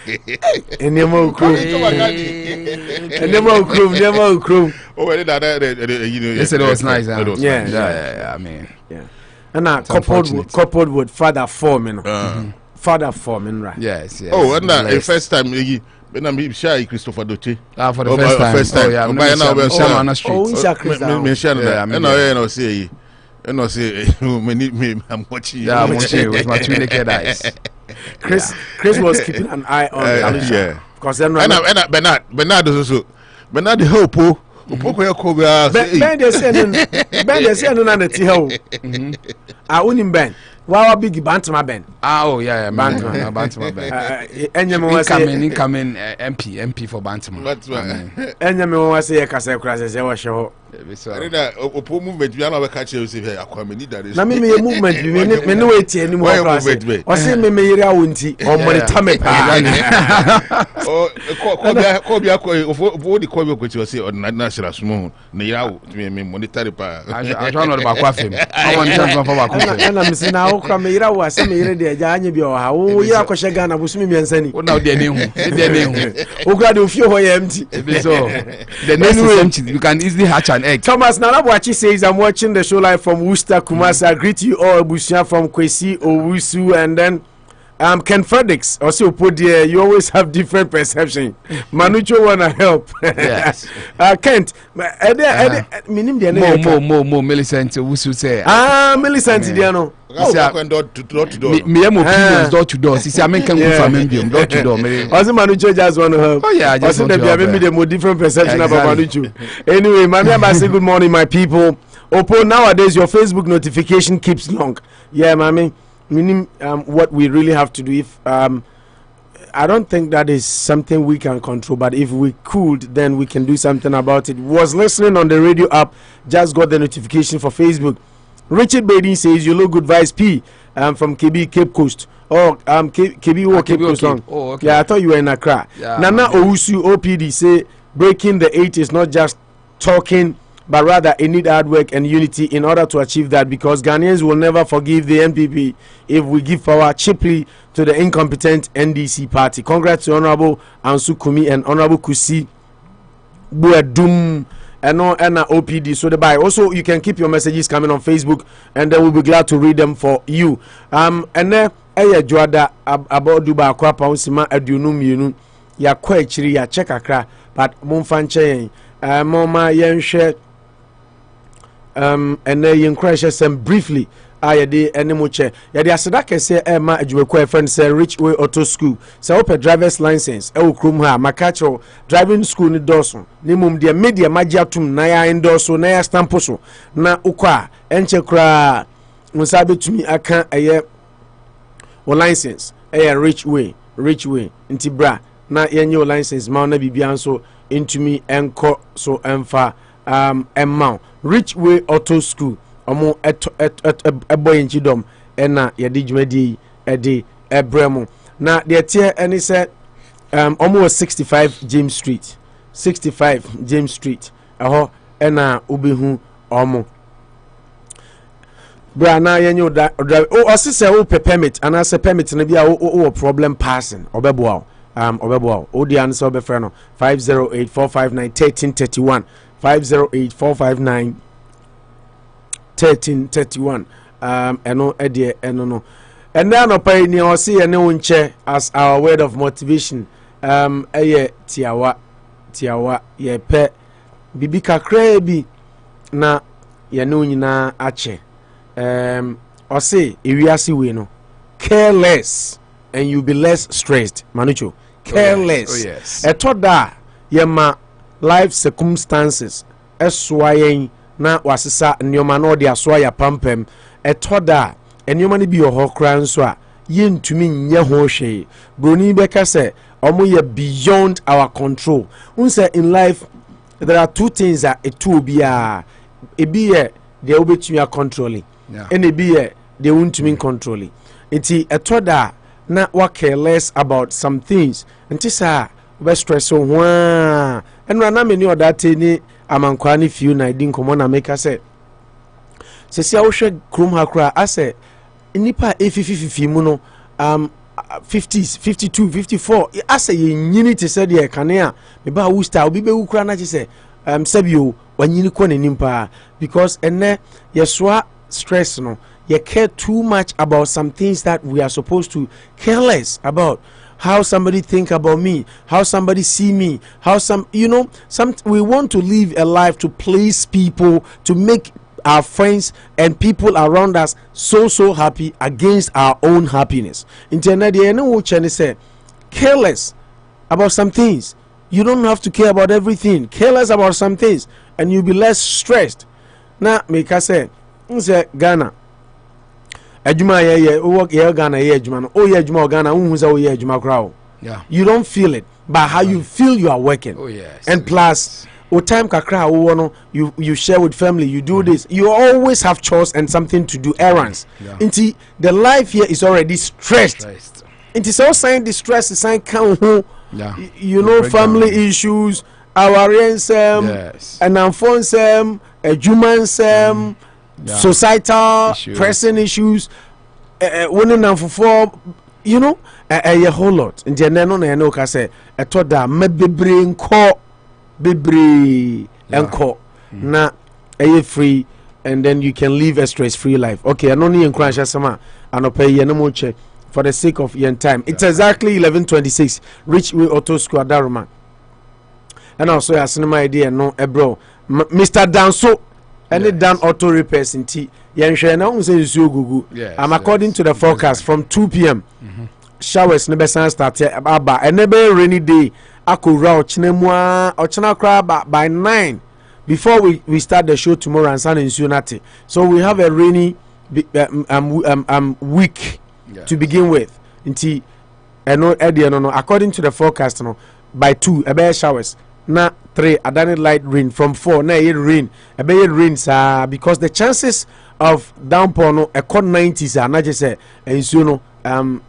Speaker 2: Enema okrom.
Speaker 4: Oh, you know.
Speaker 7: Yes, it was nice.
Speaker 2: Yeah.
Speaker 7: I mean,
Speaker 2: yeah. And coupled with father forming. Father forming, right?
Speaker 7: Yes.
Speaker 4: Oh, and the first time when I'm shy Christopher Doche.
Speaker 7: For the first time. Oh, yeah.
Speaker 4: By now we're on the street. And I say, I'm watching.
Speaker 7: Yeah, I'm watching with my 2 naked eyes.
Speaker 2: Chris was keeping an eye on Alicia.
Speaker 4: Yeah.
Speaker 2: Because then
Speaker 4: Bernard also. Bernard help. Ben
Speaker 2: they say no na ti help. I unim Ben. Wow, big Bantama Ben.
Speaker 7: Oh yeah, Bantama Ben. Incoming MP for Bantama.
Speaker 4: That's right.
Speaker 2: Enyame wa say kasa kura say wa show.
Speaker 4: Opo movement we na we catch you say akwame need that.
Speaker 2: Na me movement me no wait any more class. O say me yiri awonti o monitor me pa.
Speaker 4: Oh, ko bia ofo di ko bia ko ti o say national sumo na yira me monitor pa.
Speaker 7: I don't know about kwafem. I want chance for kwafem.
Speaker 2: Na me say na o kra me yira wa say me yire de ja anye bi o ha. O yira ko she Ghana busumi miensani.
Speaker 7: O na o de ne hu.
Speaker 2: O gra de ofie ho ye empty.
Speaker 7: So the next is empty. You can easily hatch an egg.
Speaker 2: Thomas Nanabuachi says, I'm watching the show live from Worcester, Kumasi. I greet you all, Busia from Kwesi, Owusu, and then Ken Fredericks. Also, you always have different perception. Manucho wanna help.
Speaker 7: Yes.
Speaker 2: Kent,
Speaker 7: Mo Millicent Owusu say.
Speaker 2: Millicent Diano.
Speaker 4: Door to door.
Speaker 7: Me opinions door to door. See, I mean, can go from Indian door to door.
Speaker 2: Also, Manucho just want to help.
Speaker 7: Oh yeah, I just want to help.
Speaker 2: Me the more different perception about Manucho. Anyway, Mami, say good morning, my people. Opo, nowadays your Facebook notification keeps long. Yeah, Mami. Meaning, what we really have to do, if I don't think that is something we can control, but if we could, then we can do something about it. Was listening on the radio app, just got the notification for Facebook. Richard Badin says, you look good, Vice P, from KB Cape Coast. Oh, KB Cape Coast.
Speaker 7: Oh, okay.
Speaker 2: Yeah, I thought you were in Accra. Yeah, Nana Owusu OPD say, breaking the 8 is not just talking, but rather it need hard work and unity in order to achieve that, because Ghanaians will never forgive the NPP if we give power cheaply to the incompetent NDC party. Congrats to Honorable Ansu Kumi and Honorable Kusi Boadu and OPD. So the buy. Also, you can keep your messages coming on Facebook, and then we'll be glad to read them for you. And then Juada about Duba Kwapa Usima Adunum Yunu ya kwechiri ya check akra, but Mumfanche Moma Yenshe. And then you crash some briefly. I de animuche. Ya de aseda kese ma adwumako friend say Richway Auto School. Say open driver's license. E okrum ha makacho driving school ni doso. Ni mum de media magiatum na ya endorso na ya stamp so. Na ukwa enche kra musabe tumi aka eye o license. Richway nti bra na yenye o license ma na bibia nso intumi enko so emfa amount. Richway Auto School omo boy nchidom ena yedi dwumadi ede ebremu na de tie eni se omo 65 James Street eho ena obehu omo
Speaker 6: bra na yenyo drive o osise o permit and as a permit na bia o problem passing obeboa o di answer obefre no 508-459-1331 508-459-1331 eno edie eno no and then opai ni o se ene wonche as our word of motivation eye tiawa ye pe bibi kakra bi na ye no nyina ache or say ewiase we no careless and you be less stressed manucho careless.
Speaker 7: Oh yes.
Speaker 6: Etoda yema life circumstances eswayen na wasisa nyoma na odi asoa ya pampem etoda enyoma ni bi ho kra nso a yentumi nye ho hwe broni beka se omo ye beyond our control. Unse in life there are two things that it will be ebi ye they will be controlling. And it be they won't mean controlling. It's a toda na wa careless about some things. And this we stress so and rana many of that any amankwani few na din come on make us say see I wish krum hakra I say nipa 50 mu no 50s 52 54 I say nyini te say dey kanea me ba wu star obi be wu kra na say sabio wanyini ko nanim pa because ene yeswa stress no you care too much about some things that we are supposed to care less about. How somebody think about me, how somebody see me, how some we want to live a life to please people, to make our friends and people around us so happy against our own happiness. Internet say careless about some things. You don't have to care about everything. Careless about some things and you'll be less stressed. Now make us say Ghana adwuma ye work ye Ghana ye adwuma no ye adwuma Ghana unhu say ye adwuma kra.
Speaker 7: Yeah,
Speaker 6: you don't feel it but how you feel you are working.
Speaker 7: Oh yes.
Speaker 6: And plus o time kakra wo no you share with family, you do this, you always have chores and something to do, errands. Inti the life here is already stressed. Inti so saying the stress is saying count family issues, our yes. And unfortunately adwuma societal pressing issues winning and for a whole lot in the no na ka say etoda mebebre nko bebre enko na free and then you can live a stress free life. Okay, I no need encourage asama anopa ye no mo che for the sake of your time. It's exactly 11:26 reach we auto school Daruma and also ya cinema idea no bro Mr. Danso any done auto repairs in tea. I'm according to the forecast from 2 p.m. Showers never start about and never rainy day. I could route Chinemwa or Chinakra by 9 before we start the show tomorrow and San Unati. So we have a rainy week to begin with. Inti no according to the forecast by 2 a showers. Na 3 adani light rain from 4 na it rain rain because the chances of downpour no eco 90s na je say ensuo no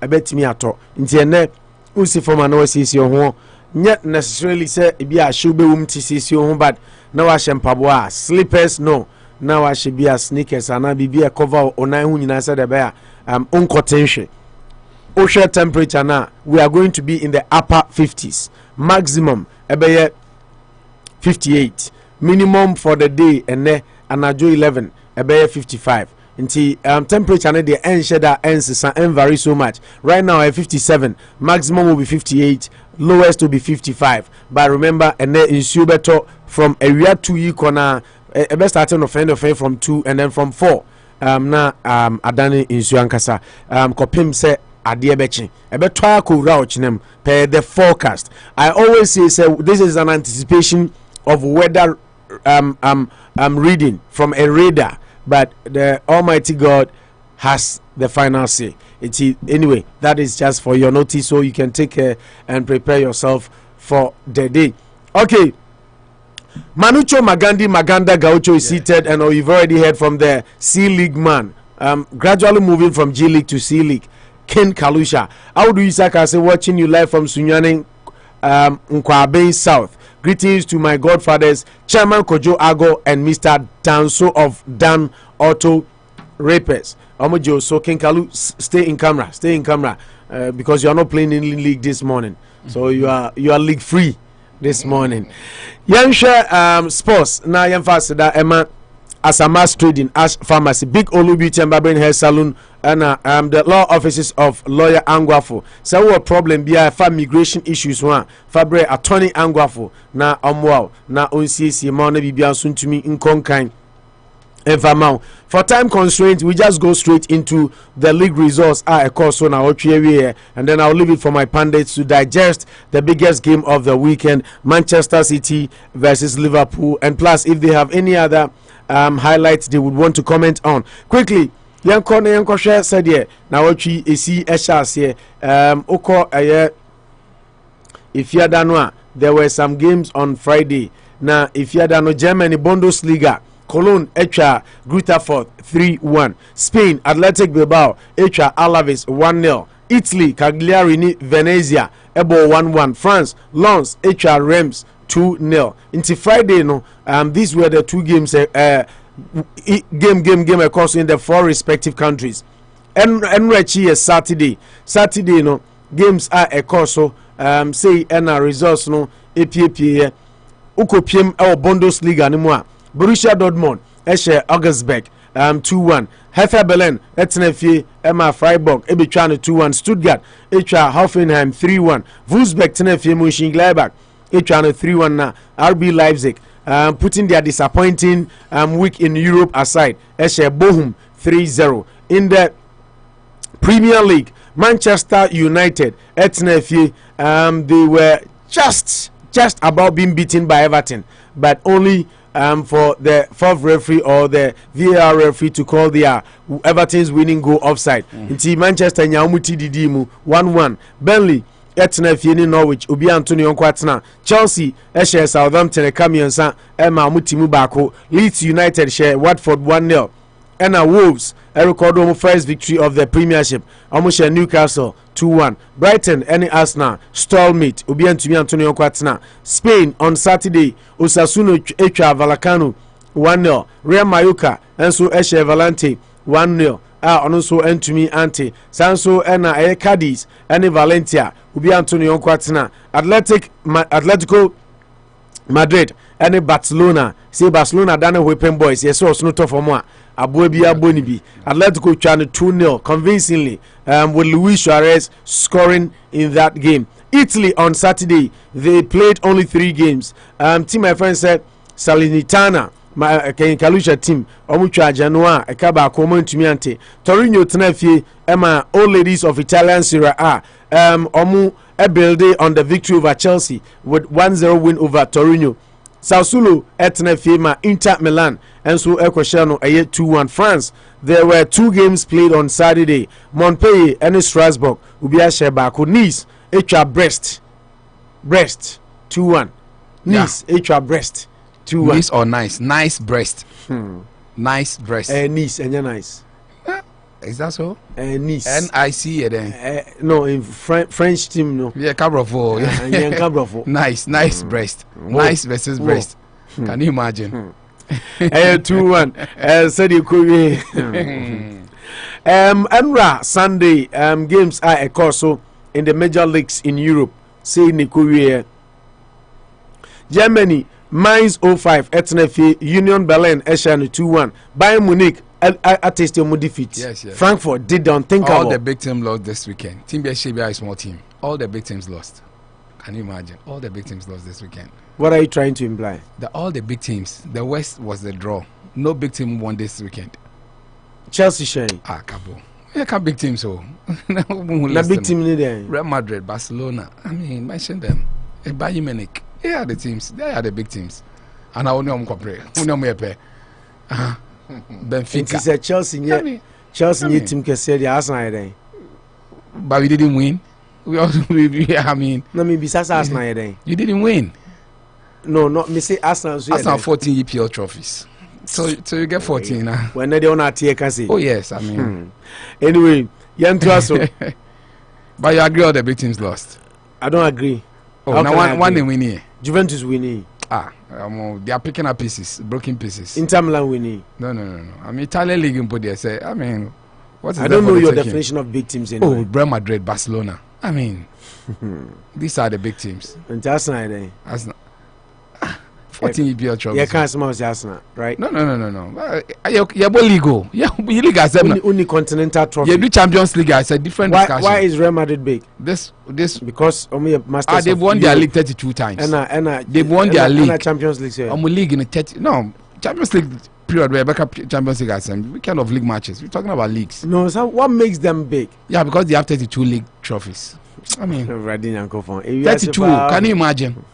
Speaker 6: abetimi ato nti ene usi form na wasisi ho nyet necessarily say e bia show be wum tisisi ho but na wa shempabo a slippers no na wa she bia sneakers ana bibia cover onan hu nyina say de be uncotenhwe ocean temperature na we are going to be in the upper 50s maximum ebeye 58 minimum for the day and anajo 11 about 55 nti temperature na the end vary so much. Right now at 57, maximum will be 58, lowest will be 55. But remember and then insuo beto from area 2 corner best starting of from 2 and then from 4 na adani insuo ankasa kopim say adie bechi ebeto akowura ochinem per the forecast. I always say this is an anticipation of weather reading from a radar, but the Almighty God has the final say. Anyway, that is just for your notice, so you can take care and prepare yourself for the day. Okay, Manucho Maganda Gaucho is seated, and you've already heard from the C League man, gradually moving from G League to C League. Ken Kalusha, how do you say watching you live from Sunyane, Nkwabe South? Greetings to my godfathers, Chairman Kojo Ago and Mr. Danso of Dan Auto Rapers. Omojo, so Kenkalu, stay in camera, because you are not playing in league this morning. So you are league free this morning. Yansha sports now fast that Emma Asamas Trading Ash Pharmacy Big Olu Beauty and Barbering Hair Salon and the law offices of lawyer Angwafo. So what problem be for migration issues one fabre attorney Angwafo na omwao na onsiesi ma na bibia so ntumi nkonkan. For time constraint, we just go straight into the league results. Of course, so now and then I'll leave it for my pundits to digest the biggest game of the weekend: Manchester City versus Liverpool. And plus, if they have any other highlights they would want to comment on quickly. Yanko share said here now esi eshas here if you don't know, there were some games on Friday. Now if you don't know, Germany Bundesliga Cologne HR Grutterford 3-1. Spain Athletic Bilbao HR Alaves 1-0. Italy Cagliari Venezia Ebo 1-1. France Lens HR Reims 2-0. Into Friday no these were the two games game across in the four respective countries. And Rechi is Saturday no games are a course so say and results no APA Ukopiem our Bundesliga ni mo Borussia Dortmund Esche Augsburg 2-1. Hertha Berlin Etnefie Emma Freiburg Ebitwane 2-1. Stuttgart HR Hoffenheim 3-1. Wolfsburg Tenefie Mönchengladbach HR 3-1 na. RB Leipzig putting their disappointing week in Europe aside. Esche Bochum 3-0. In the Premier League, Manchester United Etnefie they were just about being beaten by Everton, but only for the fourth referee or the VAR referee to call their Everton's winning goal offside. Until Manchester Nyamuti Didimu 1-1. Burnley Etna Fieni Norwich Obi Antonio Nkwatna. Chelsea Eshe Southampton Kamiansa Emma Mutimu Bako. Leeds United share Watford 1-0. Enna Wolves record first victory of the Premiership. Amusha Newcastle 2-1. Brighton any Arsenal stalemate Obi Antonio Nkwatna. Spain on Saturday Osasuna Echa Vallecano 1-0. Real Mallorca Enso Eshe Valente 1-0. Also Entumi Ante Sanso Enna Cadiz any Valencia Obi Antonio Nkwatna. Atletico Madrid any Barcelona say Barcelona done weapon boys yes so no tough for more Abuebi Abonibi. Atletico trying 2-0 convincingly with Luis Suarez scoring in that game. Italy on Saturday they played only 3 games. Team my friend said Salernitana my Kalusha team Omucha Genoa Ekaba Komo Ntumiante Torino Tenefie Emma Old Ladies of Italian Serie A Omu build on the victory over Chelsea with 1-0 win over Torino. Sassuolo Etnefie Inter Milan and so Equashano 2-1. France there were 2 games played on Saturday. Montpellier and Strasbourg Ubia Shebako. Nice HR Brest 2-1. Nice HR Brest 2-1.
Speaker 7: Nice or nice breast. Nice breast.
Speaker 6: Nice and you're nice.
Speaker 7: Is that so?
Speaker 6: Nice.
Speaker 7: NIC then.
Speaker 6: No, in French team no.
Speaker 7: Yeah, Cabrofo.
Speaker 6: Yeah, Cabrofo.
Speaker 7: Nice breast. Nice versus breast. Can you imagine?
Speaker 6: 2-1. Said you could. Emra Sunday games are a course so in the major leagues in Europe. Say Nikuye. Germany Mainz 05 Etnefie Union Berlin Eschan 2-1. Bayern Munich at defeat.
Speaker 7: Yes.
Speaker 6: Frankfurt did the unthinkable.
Speaker 7: All the big teams lost this weekend. Team Beshibia is small team. All the big teams lost. Can you imagine? All the big teams lost this weekend.
Speaker 6: What are you trying to imply?
Speaker 7: All the big teams. The West was the draw. No big team won this weekend.
Speaker 6: Chelsea Shay.
Speaker 7: Cabo. Yeah, can big teams so.
Speaker 6: The big team in there.
Speaker 7: Real Madrid, Barcelona. I mean, mention them. Bayern Munich. They are the teams. They are the big teams. And I only compare. Benfica.
Speaker 6: It is Chelsea. Chelsea team can say the Arsenal.
Speaker 7: But we didn't win. I mean.
Speaker 6: No, maybe that's Arsenal.
Speaker 7: You didn't win.
Speaker 6: No, not me say Arsenal.
Speaker 7: Arsenal 14 EPL trophies. So you get 14 now.
Speaker 6: When they on our tier can say.
Speaker 7: Oh yes, I mean.
Speaker 6: Anyway, Yantuaso.
Speaker 7: But you agree all the big teams lost?
Speaker 6: I don't agree.
Speaker 7: Oh, now one they win here.
Speaker 6: Juventus winning.
Speaker 7: They are picking up pieces, broken pieces.
Speaker 6: Inter Milan winning.
Speaker 7: No. I mean, Italian league in Podia say. I mean, what is?
Speaker 6: I don't know your definition of big teams anyway.
Speaker 7: Oh, Real Madrid, Barcelona. I mean, these are the big teams.
Speaker 6: And Arsenal,
Speaker 7: Arsenal. 14 EPL trophies.
Speaker 6: Yeah, can't smell Arsenal, right?
Speaker 7: No. Yeah, league. Yeah, league as
Speaker 6: only continental trophy.
Speaker 7: Yeah, do Champions League as a different discussion.
Speaker 6: Why is Real Madrid big?
Speaker 7: This
Speaker 6: because only masters.
Speaker 7: They've won their league 32 times.
Speaker 6: And
Speaker 7: they've won their league.
Speaker 6: Champions League.
Speaker 7: League in a 30. No, Champions League period where back up Champions League as we kind of league matches. We're talking about leagues.
Speaker 6: No, so what makes them big?
Speaker 7: Yeah, because they have 32 league trophies. I mean, 32. Can you imagine?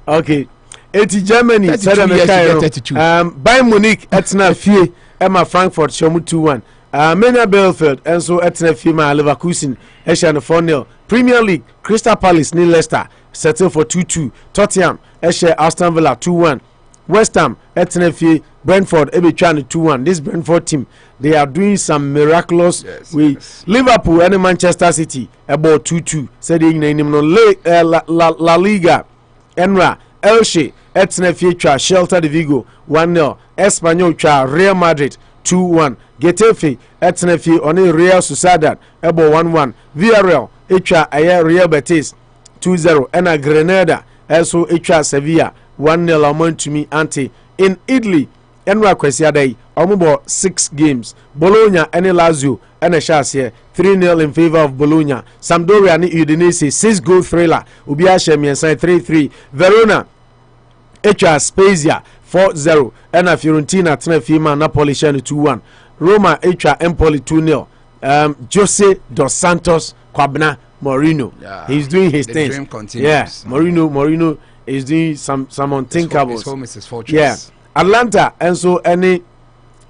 Speaker 6: Okay. 80 Germany, Bayern Munich, Etna Fie, Emma Frankfurt, Shomu 2-1. Mena Belfeld, and so Etna Fie, Leverkusen, Eshan 4-0. Premier League, Crystal Palace, Neil Leicester, settle for 2-2. Tottenham, Eshe Aston Villa 2-1. West Ham, Etna Fie, Brentford, Ebichan 2-1. This Brentford team, they are doing some miraculous way. Yes. Liverpool and Manchester City, about 2-2. Said La Liga, Enra, Elche, Etna Fie Shelter de Vigo 1-0. Espanyol cha Real Madrid 2-1. Getafe Etna Fie on Real Sociedad ebo 1-1. Villarreal echa aye Real Betis 2-0. Ena Granada also echa Sevilla 1-0 amount to me anti. In Italy Enra Kwesiadai omubo 6 games. Bologna and Lazio and a chance here 3-0 in favor of Bologna. Sampdoria and Udinese 6-goal thriller. Ubiashe Miensai 3-3. Verona Echa Spezia 4-0. And Fiorentina Tenefima Napoli Shani 2-1. Roma Echa Empoli 2-0. Jose dos Santos Kwabna Mourinho. Yeah. He's doing his thing. Yeah, Mourinho is doing some unthinkables.
Speaker 7: His home is his fortress.
Speaker 6: Yeah. Atlanta and so any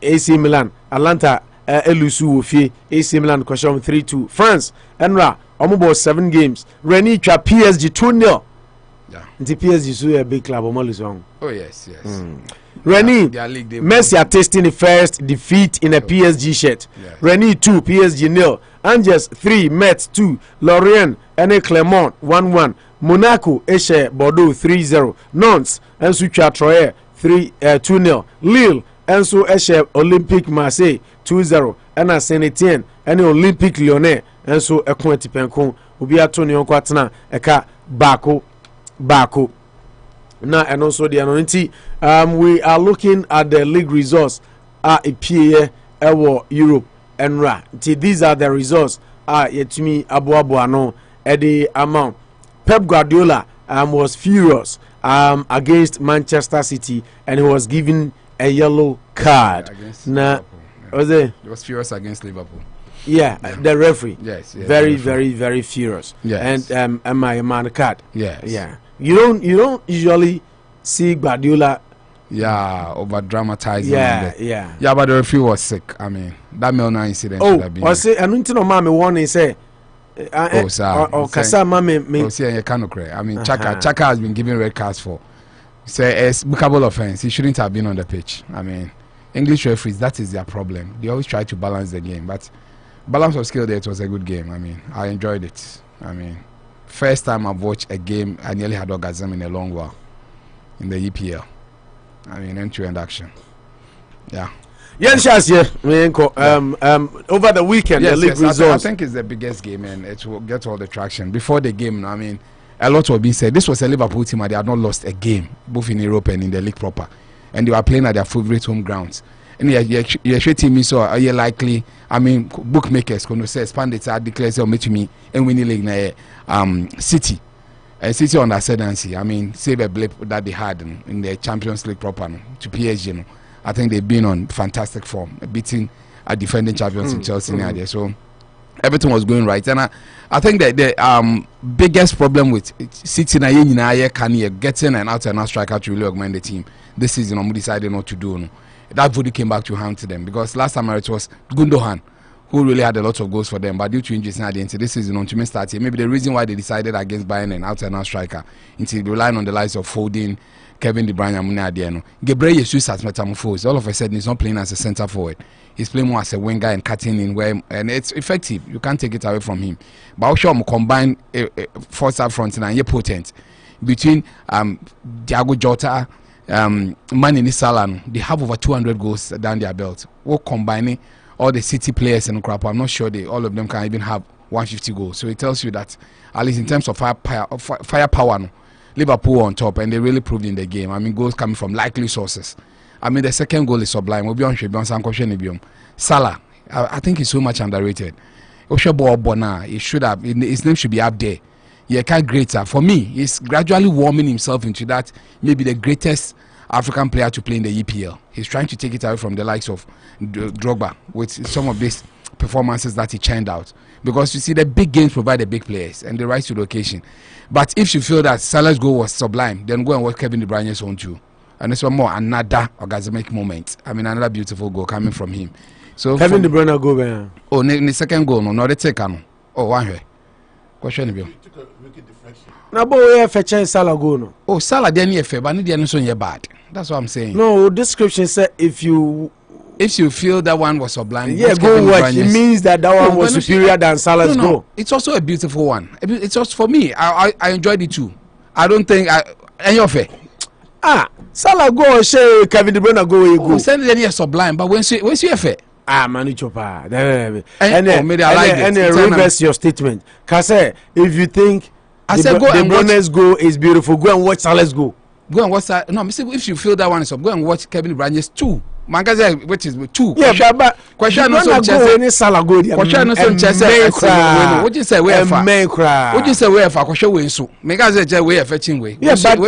Speaker 6: AC Milan. Atlanta Owusu-Bempah AC Milan question 3-2. France Enra omubo 7 games. Rennes PSG 2-0.
Speaker 7: Yeah.
Speaker 6: The PSG so a big club song.
Speaker 7: Oh yes.
Speaker 6: Rennes Messi are tasting the first defeat in a PSG shirt. Yes. Rennes 2 PSG 0. Angers 3 Metz 2. Lorient and Clermont 1-1. Monaco Eshe Boadu 3-0. Nantes and Sucha Troyes 2-0. Lille and so Eshe Olympique Marseille 2-0. And Saint Etienne and Olympique Lyonnais and so Ekwenti Penkon Ubi Antonio Kwatna Eka Bako. Now and also the anonymity. We are looking at the league results at EPA Europe and Ra. These are the results. Yet to me Abu at the amount. Pep Guardiola was furious against Manchester City and he was given a yellow card. Now was it?
Speaker 7: He was furious against Liverpool.
Speaker 6: Yeah, the referee.
Speaker 7: Yes,
Speaker 6: very furious.
Speaker 7: Yes.
Speaker 6: And my man card.
Speaker 7: Yes.
Speaker 6: Yeah. You don't usually see Guardiola.
Speaker 7: Yeah, over dramatizing.
Speaker 6: Yeah.
Speaker 7: But the referee was sick. I mean, that Milner incident should have been.
Speaker 6: I say, I don't know, mommy warning say.
Speaker 7: Kasa mame me. I mean, Chaka has been given red cards for. Say it's bookable offense. He shouldn't have been on the pitch. I mean, English referees, that is their problem. They always try to balance the game, but balance of skill there, it was a good game. I mean, I enjoyed it. I mean, first time I've watched a game, I nearly had orgasm in a long while in the EPL. I mean, end-to-end action. Yeah.
Speaker 6: Yes, over the weekend, the league results.
Speaker 7: I think it's the biggest game and it will get all the traction. Before the game, I mean, a lot was being said. This was a Liverpool team and they had not lost a game, both in Europe and in the league proper. And they were playing at their favorite home grounds. And your team so are you likely? I mean, bookmakers can say expand it. I declare say to me and winning league City. And City on the ascendancy. I mean, save a blip that they had in the Champions League proper to PSG. I think they've been on fantastic form, beating a defending champions in Chelsea there. So everything was going right. And I think that the biggest problem with City getting an out-and-out striker to really augment the team this season, we decided not to do. That volley came back to harm to them because last time it was Gundogan who really had a lot of goals for them, but due to injuries at the end this season on to start here. Maybe the reason why they decided against Bayern and out-and-out striker until relying on the likes of Foden, Kevin De Bruyne, and Adiano. Gabriel Jesus has metamorphosed. All of a sudden, he's not playing as a centre forward. He's playing more as a winger and cutting in where, and it's effective. You can't take it away from him. But also, combine force up front and you're potent. between Thiago Jota, Mane Salah, they have over 200 goals down their belt. We're combining all the City players and crap. I'm not sure all of them can even have 150 goals. So it tells you that, at least in terms of firepower, Liverpool on top, and they really proved in the game. I mean, goals coming from likely sources. I mean, the second goal is sublime. Salah, I think he's so much underrated. He should have, his name should be up there. Yeah, quite greater. For me, he's gradually warming himself into that, maybe the greatest African player to play in the EPL. He's trying to take it away from the likes of Drogba with some of these performances that he churned out. Because you see, the big games provide the big players and the rise to the occasion. But if you feel that Salah's goal was sublime, then go and watch Kevin De Bruyne's own too. And this one more, another orgasmic moment. I mean, another beautiful goal coming from him. So
Speaker 6: Kevin De Bruyne go there.
Speaker 7: Oh, the second goal, no, the second. Oh, one here. Question of you.
Speaker 6: Now, boy, fetch Salah go no.
Speaker 7: Oh, Salah then you fair, but the other one bad. That's what I'm saying.
Speaker 6: No, description said if you
Speaker 7: feel that one was sublime,
Speaker 6: yeah, go watch. It means that one was superior than Salah's goal.
Speaker 7: It's also a beautiful one. It's also for me. I enjoyed it too. I don't think any of it.
Speaker 6: Salah go say Kevin De Bruyne go.
Speaker 7: Send it any sublime, but when you fair.
Speaker 6: Manu Chopa. And reverse your statement. Cause if you think
Speaker 7: I said
Speaker 6: De Bruyne's goal is beautiful, go and watch Salah's goal.
Speaker 7: Go and watch that. No, if you feel that one is up, go and watch Kevin De Bruyne's 2. Mangaze, which is 2.
Speaker 6: Yeah, but
Speaker 7: question no so
Speaker 6: chess. Salah go.
Speaker 7: Question no so chess. What you say where for? What you say where for? Question win so. Mangaze je where fetching way.
Speaker 6: Yeah, but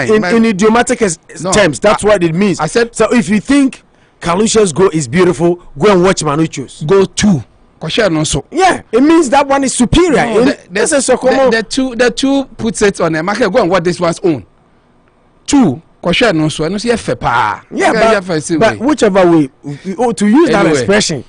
Speaker 6: in idiomatic terms, that's what it means.
Speaker 7: I said
Speaker 6: so. If you think Kalusha's goal is beautiful, go and watch Manucho's.
Speaker 7: Go 2. So.
Speaker 6: Yeah, it means that one is superior. No,
Speaker 7: the two puts it on the market. Go and watch this one's own. 2. So I don't see
Speaker 6: but whichever way, to use that expression,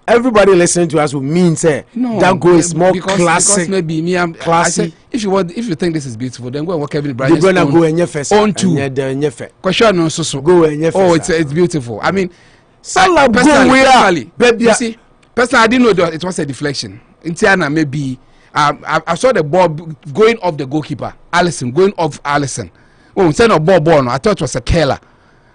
Speaker 6: everybody listening to us will mean say that goal is more classic.
Speaker 7: Because maybe I'm classy. If you think this is beautiful, then go and watch Kevin De Bruyne's
Speaker 6: own. Go and first
Speaker 7: on 2. So
Speaker 6: go and
Speaker 7: it's beautiful. I mean,
Speaker 6: Salah
Speaker 7: personally, you see, personally, I didn't know that it was a deflection. In Tiana, maybe I saw the ball going off the goalkeeper, going off Alisson. Oh, instead of ball, no, I thought it was a killer.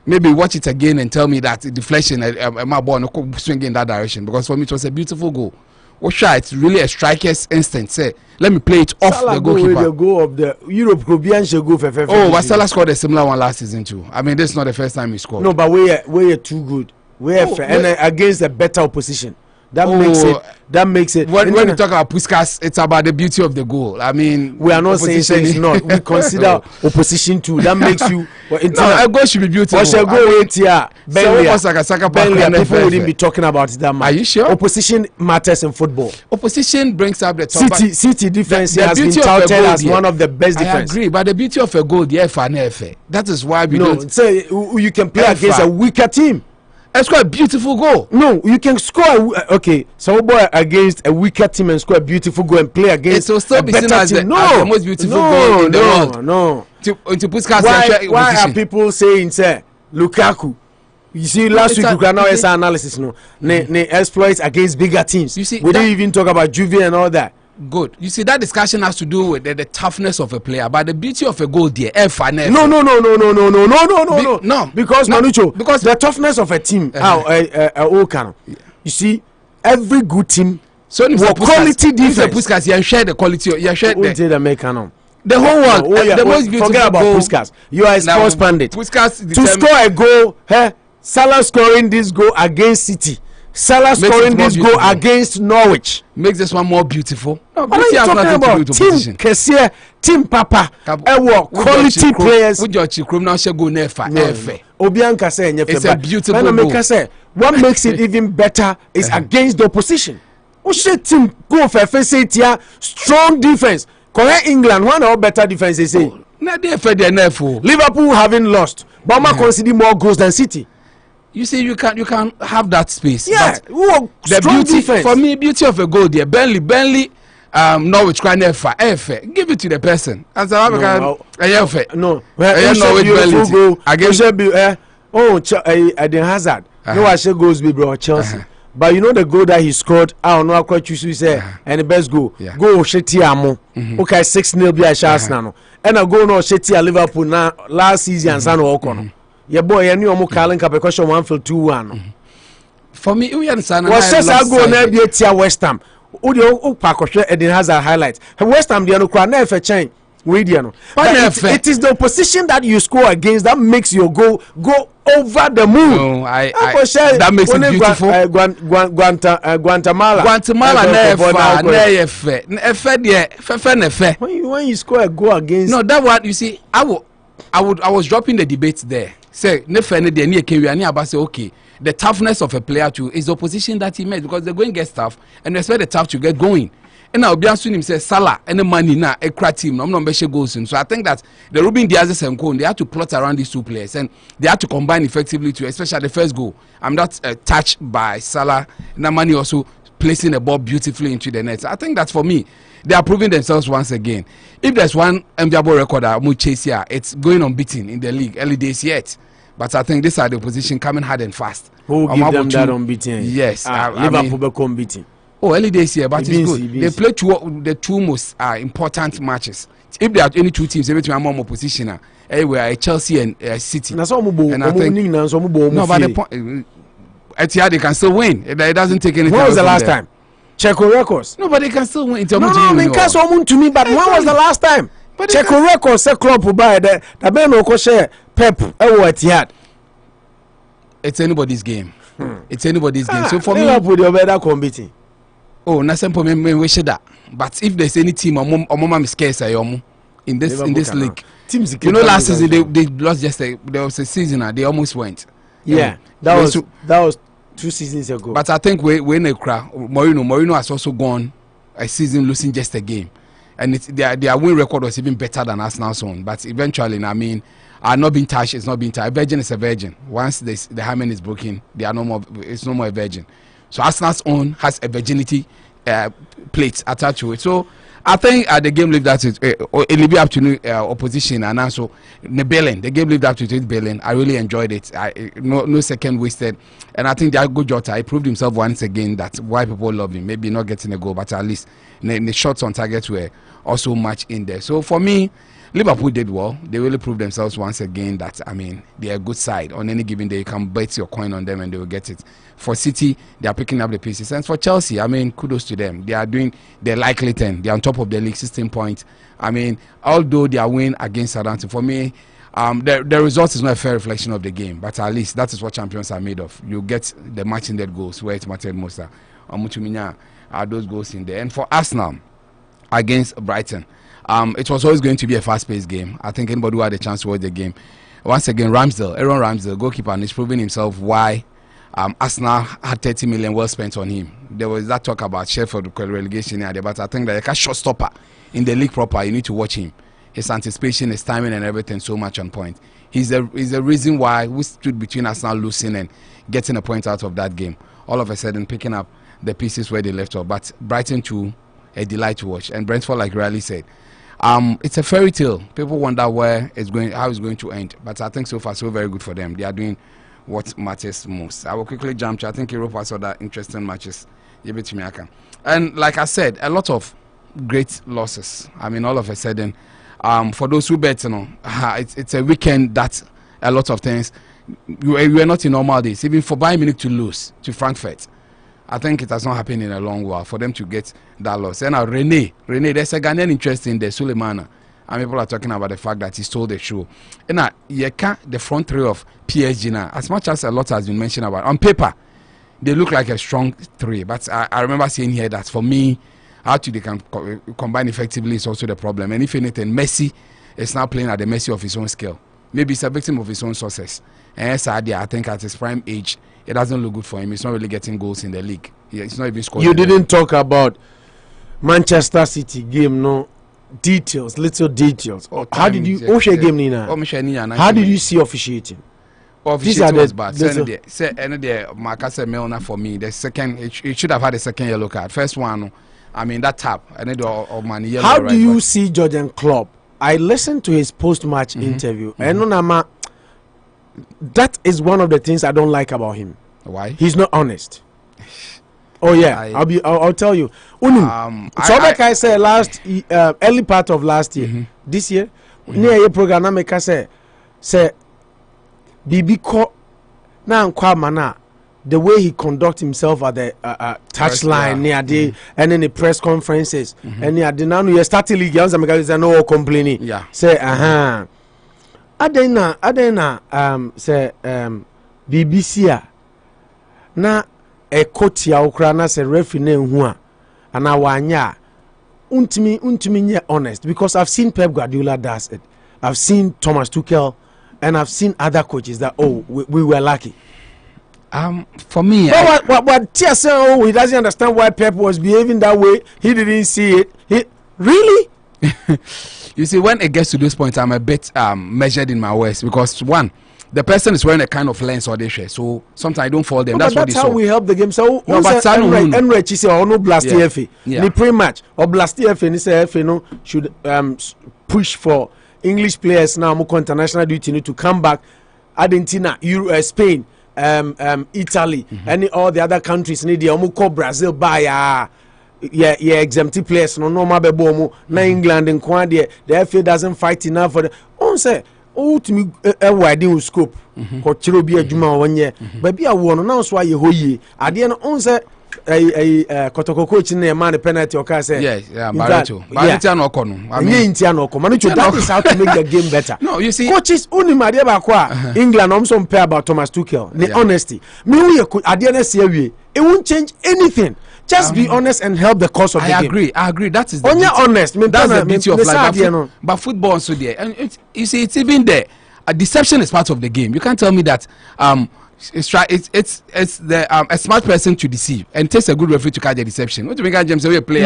Speaker 7: Maybe watch it again and tell me that the deflection, my ball no swing in that direction. Because for me, it was a beautiful goal. It's really a striker's instinct. Say, let me play it off
Speaker 6: Salah
Speaker 7: the goalkeeper.
Speaker 6: The goal of the European should go for.
Speaker 7: But Salah scored a similar one last season too. I mean, this is not the first time he scored.
Speaker 6: No, but we're too good. And against a better opposition. That makes it.
Speaker 7: When you talk about Puskas, it's about the beauty of the goal. I mean,
Speaker 6: we are not saying it's not. We consider opposition too. That makes you.
Speaker 7: A goal should be beautiful.
Speaker 6: Or shall go wait here. People wouldn't be talking about it that much.
Speaker 7: Are you sure?
Speaker 6: Opposition matters in football.
Speaker 7: Opposition brings up the top.
Speaker 6: City defense has been touted as one of the best defense.
Speaker 7: I agree, but the beauty of a goal, that is why we don't
Speaker 6: say you can play against a weaker team.
Speaker 7: And score a beautiful goal.
Speaker 6: No, you can score. Some boy against a weaker team and score a beautiful goal and play against
Speaker 7: a better team. The most beautiful goal in the world.
Speaker 6: No.
Speaker 7: Why
Speaker 6: are people saying say Lukaku? You see, last week you can now say analysis. Ne exploits against bigger teams. You see, we didn't even talk about Juve and all that.
Speaker 7: Good. You see, that discussion has to do with the toughness of a player, but the beauty of a goal, dear.
Speaker 6: No. Because Manucho, because the toughness of a team, you see, every good team.
Speaker 7: So
Speaker 6: quality defense.
Speaker 7: Puskas, you share the quality. You share
Speaker 6: the
Speaker 7: whole world. The most beautiful.
Speaker 6: Forget about Puskas. You are a sports pundit.
Speaker 7: Puskas
Speaker 6: to score a goal. Salah scoring this goal against City. Salah scoring this goal against Norwich
Speaker 7: makes this one more beautiful.
Speaker 6: No, what are you talking about? Team Kessie, Team Papa, quality players.
Speaker 7: It's a beautiful goal.
Speaker 6: What makes it even better is against the opposition. Team go for strong defense. Correct England, one or better defense they say. Liverpool having lost, but consider more goals than City.
Speaker 7: You see, you can have that space.
Speaker 6: Yeah,
Speaker 7: but the beauty defense. For me, beauty of a goal there. Burnley, Norwich crying give it to the person. As
Speaker 6: Eden Hazard. No, I should goes be bro Chelsea. But you know the goal that he scored, I don't know how quite you say, and the best goal. Go Shetiamo. Okay, 6-0 be a chance now. And I go no Shetia Liverpool now last season and San Okono. Your boy, and you are more calling up because 1-2-1. For me, we understand. Was just I go now be a West Ham. Udio Pakoshe and it has a highlight. West Ham, the Anukra never change. It is the opposition that you score against that makes your goal go over the moon.
Speaker 7: No, that makes it beautiful.
Speaker 6: Guatemala. When you score a goal against,
Speaker 7: no, that what you see. I was dropping the debate there. Say, okay. The toughness of a player too is the opposition that he made because they're going to get tough and they expect the tough to get going. And now Biansun him says Salah and the money now a crack team. I'm not goals in. So I think that the Ruben Diaz and Cone, they have to plot around these two players and they have to combine effectively too, especially the first goal. I'm not touched by Salah. Namani also placing the ball beautifully into the net. So I think that for me, they are proving themselves once again. If there's one MBA record I'm going to chase here, it's going unbeaten in the league early days yet. But I think this are the opposition coming hard and fast.
Speaker 6: Who give them that unbeaten?
Speaker 7: Yes,
Speaker 6: Liverpool become beaten.
Speaker 7: Oh, early days here, but it's good. They play the two most important matches. If there are any two teams, every time I'm opposition, anywhere Chelsea and City. And I think no, but the point, Etihad they can still win. It doesn't take anything.
Speaker 6: When was the last time? Checo records.
Speaker 7: No, but they can still win.
Speaker 6: No, because someone to me. But when was the last time? Checo records. Say club will buy the Ben Oko share Pep. Etihad.
Speaker 7: It's anybody's game. It's anybody's game. So for me,
Speaker 6: Liverpool they better competing.
Speaker 7: Oh, Nasempo me wish that. But if there's any team or mama is scarce in this league, teams, you know, last season they lost just there was a season they almost went.
Speaker 6: Yeah, that was 2 seasons ago.
Speaker 7: But I think when they cry, Mourinho has also gone a season losing just a game, and their win record was even better than Arsenal's own. But eventually, I mean, are not being touched. It's not being touched. A virgin is a virgin. Once the hymen is broken, they are no more. It's no more a virgin. So Arsenal's own has a virginity plate attached to it. So I think the game lived up to it. It'll be up to opposition and also the game lived up to it. Berlin. I really enjoyed it. No second wasted. And I think the good Jota, he proved himself once again that why people love him. Maybe not getting a goal, but at least the shots on target were also much in there. So for me, Liverpool did well. They really proved themselves once again that, I mean, they're a good side. On any given day, you can bet your coin on them and they will get it. For City, they are picking up the pieces. And for Chelsea, I mean, kudos to them. They are doing their likely 10. They are on top of the league, 16 points. I mean, although they are winning against Southampton, for me, the result is not a fair reflection of the game. But at least that is what champions are made of. You get the match in that goals where it mattered most. Those goals in there. And for Arsenal, against Brighton, it was always going to be a fast-paced game. I think anybody who had a chance to watch the game. Once again, Aaron Ramsdale, goalkeeper, and he's proving himself why Arsenal had 30 million well spent on him. There was that talk about Sheffield relegation here, but I think that a shot stopper in the league proper, you need to watch him. His anticipation, his timing, and everything so much on point. He's the reason why we stood between Arsenal losing and getting a point out of that game. All of a sudden, picking up the pieces where they left off. But Brighton too, a delight to watch. And Brentford, like Riley said, it's a fairy tale. People wonder how it's going to end. But I think so far so very good for them. They are doing what matters most. I will quickly jump to, I think Europe has other interesting matches. And like I said, a lot of great losses. I mean, all of a sudden, for those who bet, it's a weekend that a lot of things, you are not in normal days. Even for Bayern Munich to lose to Frankfurt, I think it has not happened in a long while for them to get that loss. And now Rene, there's a Ghanaian interest in the Suleimana. And people are talking about the fact that he stole the show. And now, the front three of PSG now, as much as a lot has been mentioned about, on paper, they look like a strong three. But I remember saying here that for me, how they can combine effectively is also the problem. And if anything, Messi is now playing at the mercy of his own skill. Maybe he's a victim of his own success. And Sadia, I think at his prime age, it doesn't look good for him. He's not really getting goals in the league. He's not even scoring.
Speaker 6: You didn't talk about Manchester City game, no details, little details. How did you? How did you see officiating?
Speaker 7: Officiating was bad. Marcus Milner for me. The second, it should have had a second yellow card. First one, I mean that tap.
Speaker 6: How do you see Jurgen Klopp? I listened to his post-match interview, and that is one of the things I don't like about him.
Speaker 7: Why?
Speaker 6: He's not honest. Oh yeah, I'll tell you. Unu. So like I said last early part of last year, this year, near your program, I make say Bibi ko na nkwa mana the way he conduct himself at the touchline near the and in the press conferences and near the now you start league young Americans are no complaining. Yeah. Say Adena say BBC na a coach ya ukrana se referee na hu a ana wanya untimi honest because I've seen Pep Guardiola does it. I've seen Thomas Tuchel and I've seen other coaches that we were lucky.
Speaker 7: For me,
Speaker 6: but TSL he doesn't understand why Pep was behaving that way. He didn't see it. He really.
Speaker 7: You see, when it gets to this point, I'm a bit measured in my words because one, the person is wearing a kind of lens or they share, so sometimes I don't follow them.
Speaker 6: That's how we help the game. So no, but Enrich is no blast TFA. The pre-match or blast TFA. Ni say FA no should push for English players now more international duty to come back. Argentina, Spain, Italy, and all the other countries need the Brazil by exempted players no normal bebo na England and Kwande. The FA doesn't fight enough for the say. Oh, to me, a widening scope. Kochiro be a juma 1 year. But be a one, now so you hoye. At the end, on say a Kotoko coach in a man penalty or say,
Speaker 7: yes, Barato. Barato no kono. I mean, Tiano Comanito, that is how to make the game better. No, you see, coaches only my dear Bakwa, England, I'm some pair about Thomas Tuchel. The honesty. Me, we could at the end of the year, it won't change anything. Just be honest and help the cause of the game. I agree. That is the beauty. Honest. That's the beauty of life. But football also there. And you see, it's even there. Deception is part of the game. You can't tell me that it's the a smart person to deceive and takes a good referee to catch the deception. What do you mean, James? We player?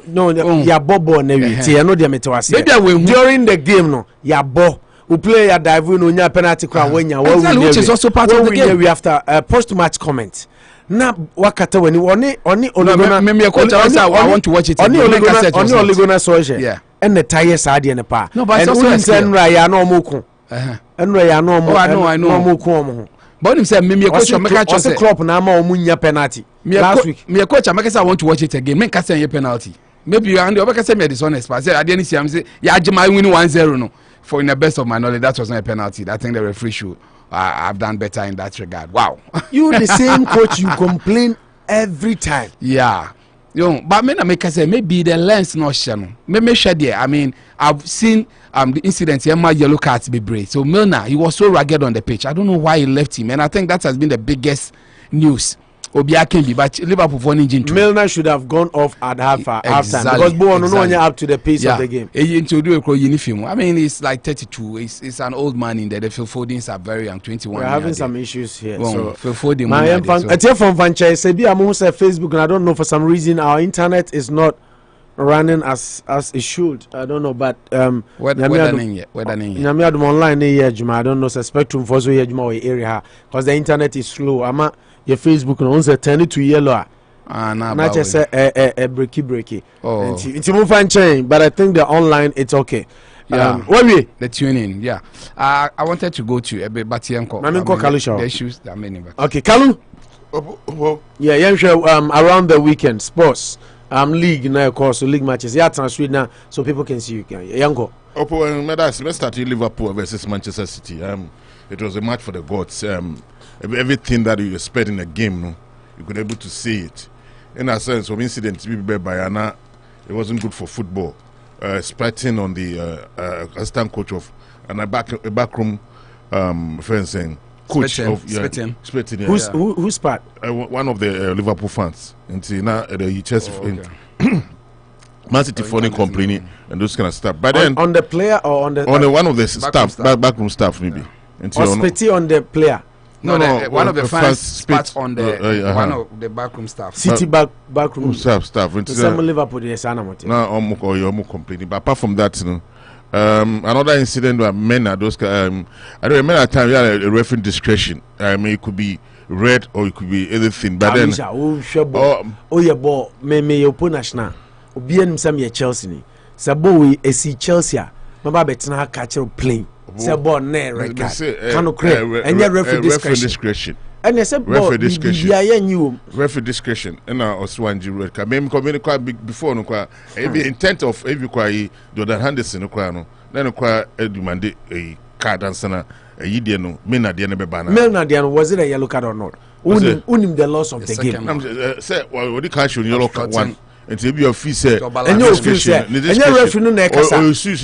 Speaker 7: No. Yeah, bobo nevi. You know the metawasi. During the game, no. Yeah, bo. We play a dive. We know penalty crowd when you which is also part of the game. We after post-match comment. Na wakata when oni oligona me coach I want to watch it oni oligona soje yeah and the tires are the pa no but also enra ya no moku enra ya no mo I know moku mo but him say me coach make catch say club na ma omunya penalty last week me coach make say I want to watch it again make say penalty maybe you and the make say me dishonest but say at the end see am say ya agema win 1-0 no for in the best of my knowledge that was not a penalty. I think the referee should I've done better in that regard. Wow.
Speaker 6: You the same coach, you complain every time.
Speaker 7: Yeah. But me na make say maybe the lens not channel. Me share there. I mean, I've seen the incident here, my yellow cards be brave. So Milner, he was so rugged on the pitch. I don't know why he left him, and I think that has been the biggest news. Obiakenbi, but Liverpool for engine.
Speaker 6: Milner should have gone off at halftime because Boadu no up to the pace of the game.
Speaker 7: I mean, he's like 32. He's an old man in there. The Phil Fodens are very young, 21.
Speaker 6: We're having some issues here.
Speaker 7: Well, so Phil Foden.
Speaker 6: I from franchise. I'm on Facebook, and I don't know for some reason our internet is not running as it should. I don't know, but
Speaker 7: whether online
Speaker 6: I don't know. Spectrum for so area because the internet is slow. Your Facebook no say turn it to yellow. Not just a breaky. Oh, it's move change, but I think the online it's okay.
Speaker 7: Yeah, the tuning. Yeah, I wanted to go to a bit, but
Speaker 6: the
Speaker 7: issues that many.
Speaker 6: Okay, Kalu. Yeah, around the weekend sports. League now, of course, so league matches. Yeah, transfer now, so people can see you. Yanko.
Speaker 4: Let's start with Liverpool versus Manchester City. It was a match for the gods. Everything that you expect in a game, no, you could be able to see it. In a sense, of incidents by Bayana, it wasn't good for football. Splitting on the assistant coach of and a backroom fencing coach of splitting.
Speaker 6: Who's part?
Speaker 4: One of the Liverpool fans. And now he just Man City phoning complaining and those kind of stuff. But then
Speaker 6: on the player or on the
Speaker 4: one of the staff, backroom staff maybe.
Speaker 6: Or spitty on the player.
Speaker 7: No, one of the fans spat on the one of the backroom staff.
Speaker 6: City backroom
Speaker 4: staff.
Speaker 6: Some Liverpool they say
Speaker 4: no, complaining. But apart from that, another incident where men are those. I don't remember at time we had a referee discretion. I mean, it could be red or it could be anything. But then,
Speaker 6: me Opuni national. Obian some Chelsea ni. Sabo we see Chelsea. Mama betina catch a plane. Say ball ne record. Cano create and your referee discretion. And I said,
Speaker 4: referee discretion.
Speaker 6: Referee
Speaker 4: discretion. And I also want to read. Maybe quite before no qua. Every intent of every quite Jordan Henderson no qua no. Then quite demand a card and sana a yidiano. Mena diana bebana.
Speaker 6: Mena diana was it a yellow card or not? Unim the loss of the game.
Speaker 4: Say what the cash on yellow card one. And to be your fee say,
Speaker 6: and your discretion,
Speaker 4: or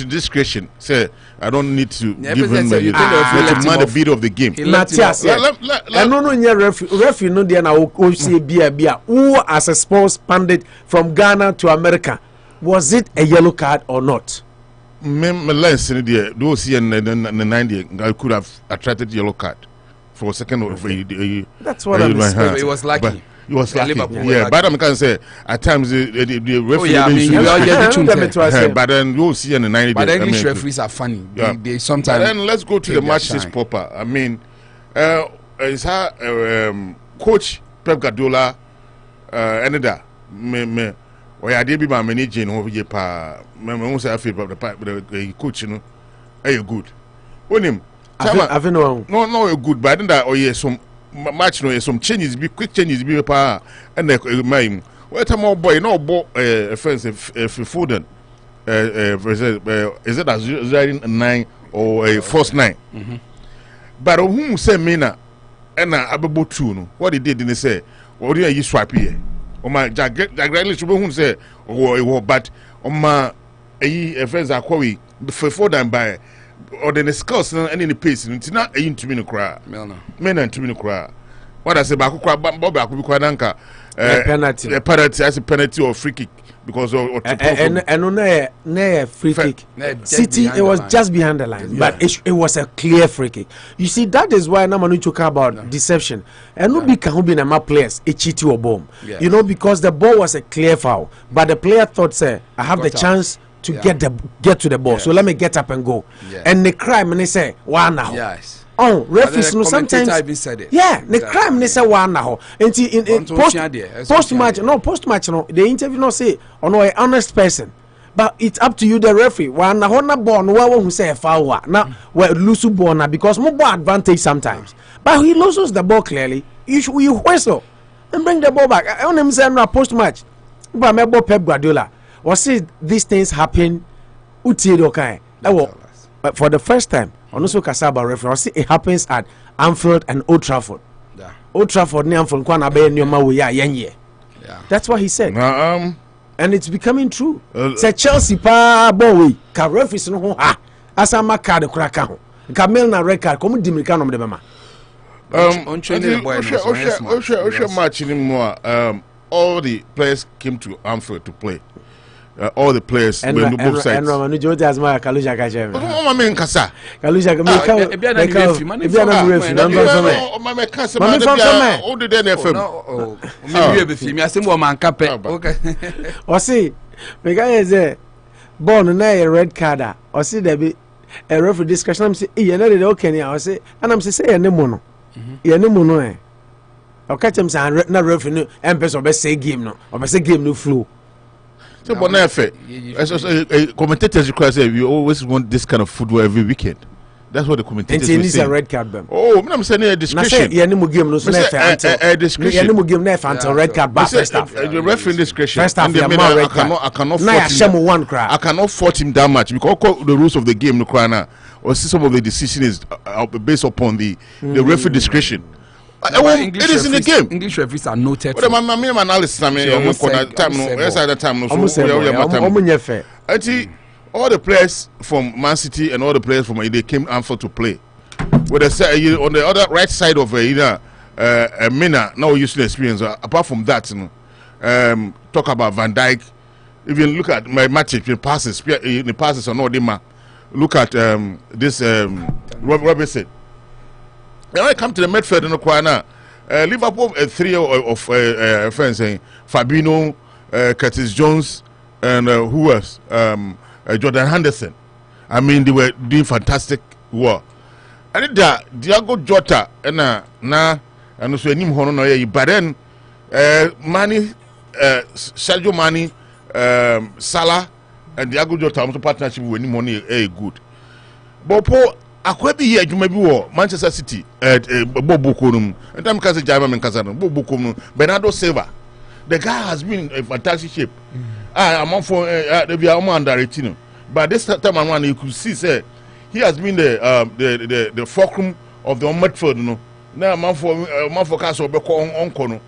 Speaker 4: discretion. Say, I don't need to give him the beat of the game.
Speaker 6: I don't know referee no there now. Who as a sports pundit from Ghana to America, was it a yellow card or not?
Speaker 4: My lens in the those here in the 90s, I could have attracted yellow card for a second.
Speaker 6: That's what I'm saying.
Speaker 7: It was lucky.
Speaker 4: It was lucky. Yeah, but I can say at times the referee. But then you see in the 90s.
Speaker 7: But English referees are funny. They sometimes.
Speaker 4: But then let's go to the matches proper. I mean, is her coach Pep Guardiola ended that me. Or I did be my manager over here. Pa, me say I feel the coach, you know, are good? On him. No, good. But then that some. Match no some changes be quick changes be pa and my what more boy no bo offensive Foden is it as 9 or a first 9 but whom say mena and abebo 2 no what he did in say what do you swap here o ma jagrally who say oh but o ma offense akwawi Foden by or the skills and in the pace it's not a to me no cry men and to me no cry what I say back Bob Akufo-Addo penalty as a penalty or free kick because of
Speaker 6: and no free kick City it was just behind the line but it was a clear free kick. You see that is why now we talk about deception and no be can be na players a cheat or bomb you know because the ball was a clear foul but the player thought say I have the chance to get to the ball so let me get up and go and the crime and they say wow now oh referees no sometimes the crime they say wow now and in post match no the interview no say oh no an honest person but it's up to you the referee wow now na ball no one who say foul now we lose ball now because more advantage sometimes but he loses the ball clearly you whistle and bring the ball back I want him say no post match but me ball Pep Guardiola was see these things happen okay for the first time on also Kasaba referee see it happens at Anfield and Old Trafford Old Trafford near Anfield that's what he said and it's becoming true say Chelsea pa boy ka referees no ha asa maka de kura ka ho ka mel na record come dimika no de bema
Speaker 7: on training boy no
Speaker 4: match anymore all the players came to Anfield to play. All the players
Speaker 6: and
Speaker 4: were both sides.
Speaker 6: And Romanu Jote as my Kalusha Kajem.
Speaker 4: Oh, my Kasa.
Speaker 6: Kalusha Kajem. Born a red card. Or see there be a referee discussion. I'm saying, you know, okay, I say, and I'm saying, no, you know, eh. Or catch him saying, no referee, and person best say game no, or best say game no flow.
Speaker 4: So, commentators require say we always want this kind of football every weekend. That's what the commentators
Speaker 6: say. It's a red card, bam.
Speaker 4: Oh, I'm saying a discretion.
Speaker 6: Yeah, no game no discretion. No game until red card back first half.
Speaker 4: The referee discretion.
Speaker 6: First half, I cannot
Speaker 4: fault him that much because the rules of the game no cry or see some of the decision is based upon the referee discretion. It is in the game.
Speaker 7: English referees are noted.
Speaker 4: But my analysis, all the players from Man City and all the players from they came Anfield to play. With on the other right side of Mina, now using experience. Apart from that, talk about Van Dijk. Even look at my match in passes. The passes are not Dima. Look at this Robertson. When I come to the midfield in the corner, Liverpool three of friends saying Fabinho, Curtis Jones, and who else? Jordan Henderson. I mean, they were doing fantastic work. And then Diego Jota and and also Nim Hono, but then Mane, Sergio Mane, Salah, and Diego Jota also partnership with Nim Hono good. But
Speaker 8: akwa bi ye adwuma bi wo Manchester City Bobuko no and time kase jama men kasa no Bobuko no Bernardo Silva. The guy has been in fantastic shape. I'm on for they are under 18. But this time around you could see say he has been the fulcrum of the midfield no. Now man for castle be ko onko no.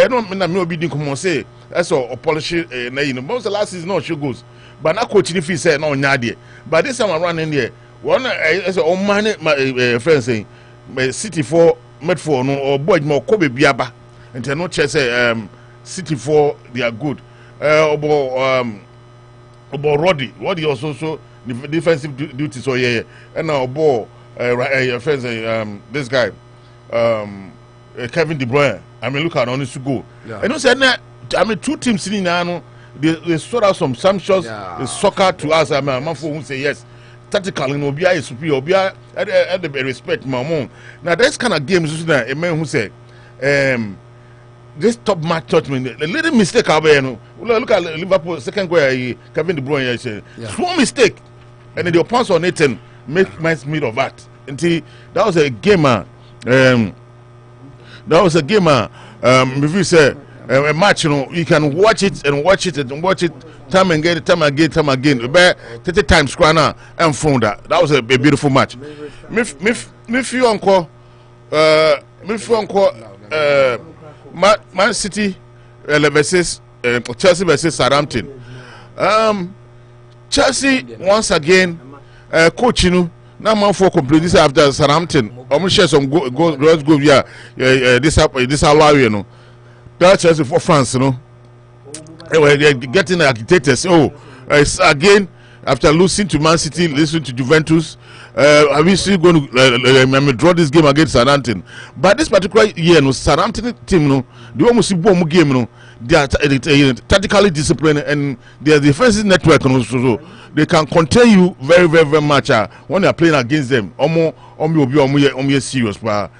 Speaker 8: No me na me obi din komo say that's all polish na you know. Most the last season no show goes. But na coach ni feel say no nya there. But this time around in there one as on man my friend saying City for midfield no or boy mo ko be biaba. And no chance say City for they are good. About Roddy also defensive duties. So yeah, and now about friends, this guy, Kevin De Bruyne. I mean, look at on this to go. Yeah. And you said, I mean, two teams sitting now. They sort out some shots. Yeah. Soccer to us. I mean, who say yes. Tactically, no be is superior. Be at the respect, my mom. Now, that's kind of games. A man who say, this top match judgment, a little mistake out there. Look at Liverpool second goal. Kevin De Bruyne said, small mistake, and then the opponents on it and make minds meet of that. Until that was a game, that was a game. If you say a match, you know, you can watch it and watch it and watch it time and again. About 30 times, Scrana and from that. That was a beautiful match. Me feel encore. Man City versus Chelsea versus Southampton. Chelsea once again coach you know now man for complete this after Southampton. I'm share some go yeah this allow you know that Chelsea for France you know they're getting agitators. Again after losing to Man City, losing to Juventus. Are we still going to draw this game against Southampton? But this particular year, no Southampton team, no, they almost see bomb game, no. They are tactically disciplined and their defensive network, no, so they can contain you very, very, very much when they are playing against them. Almost serious, but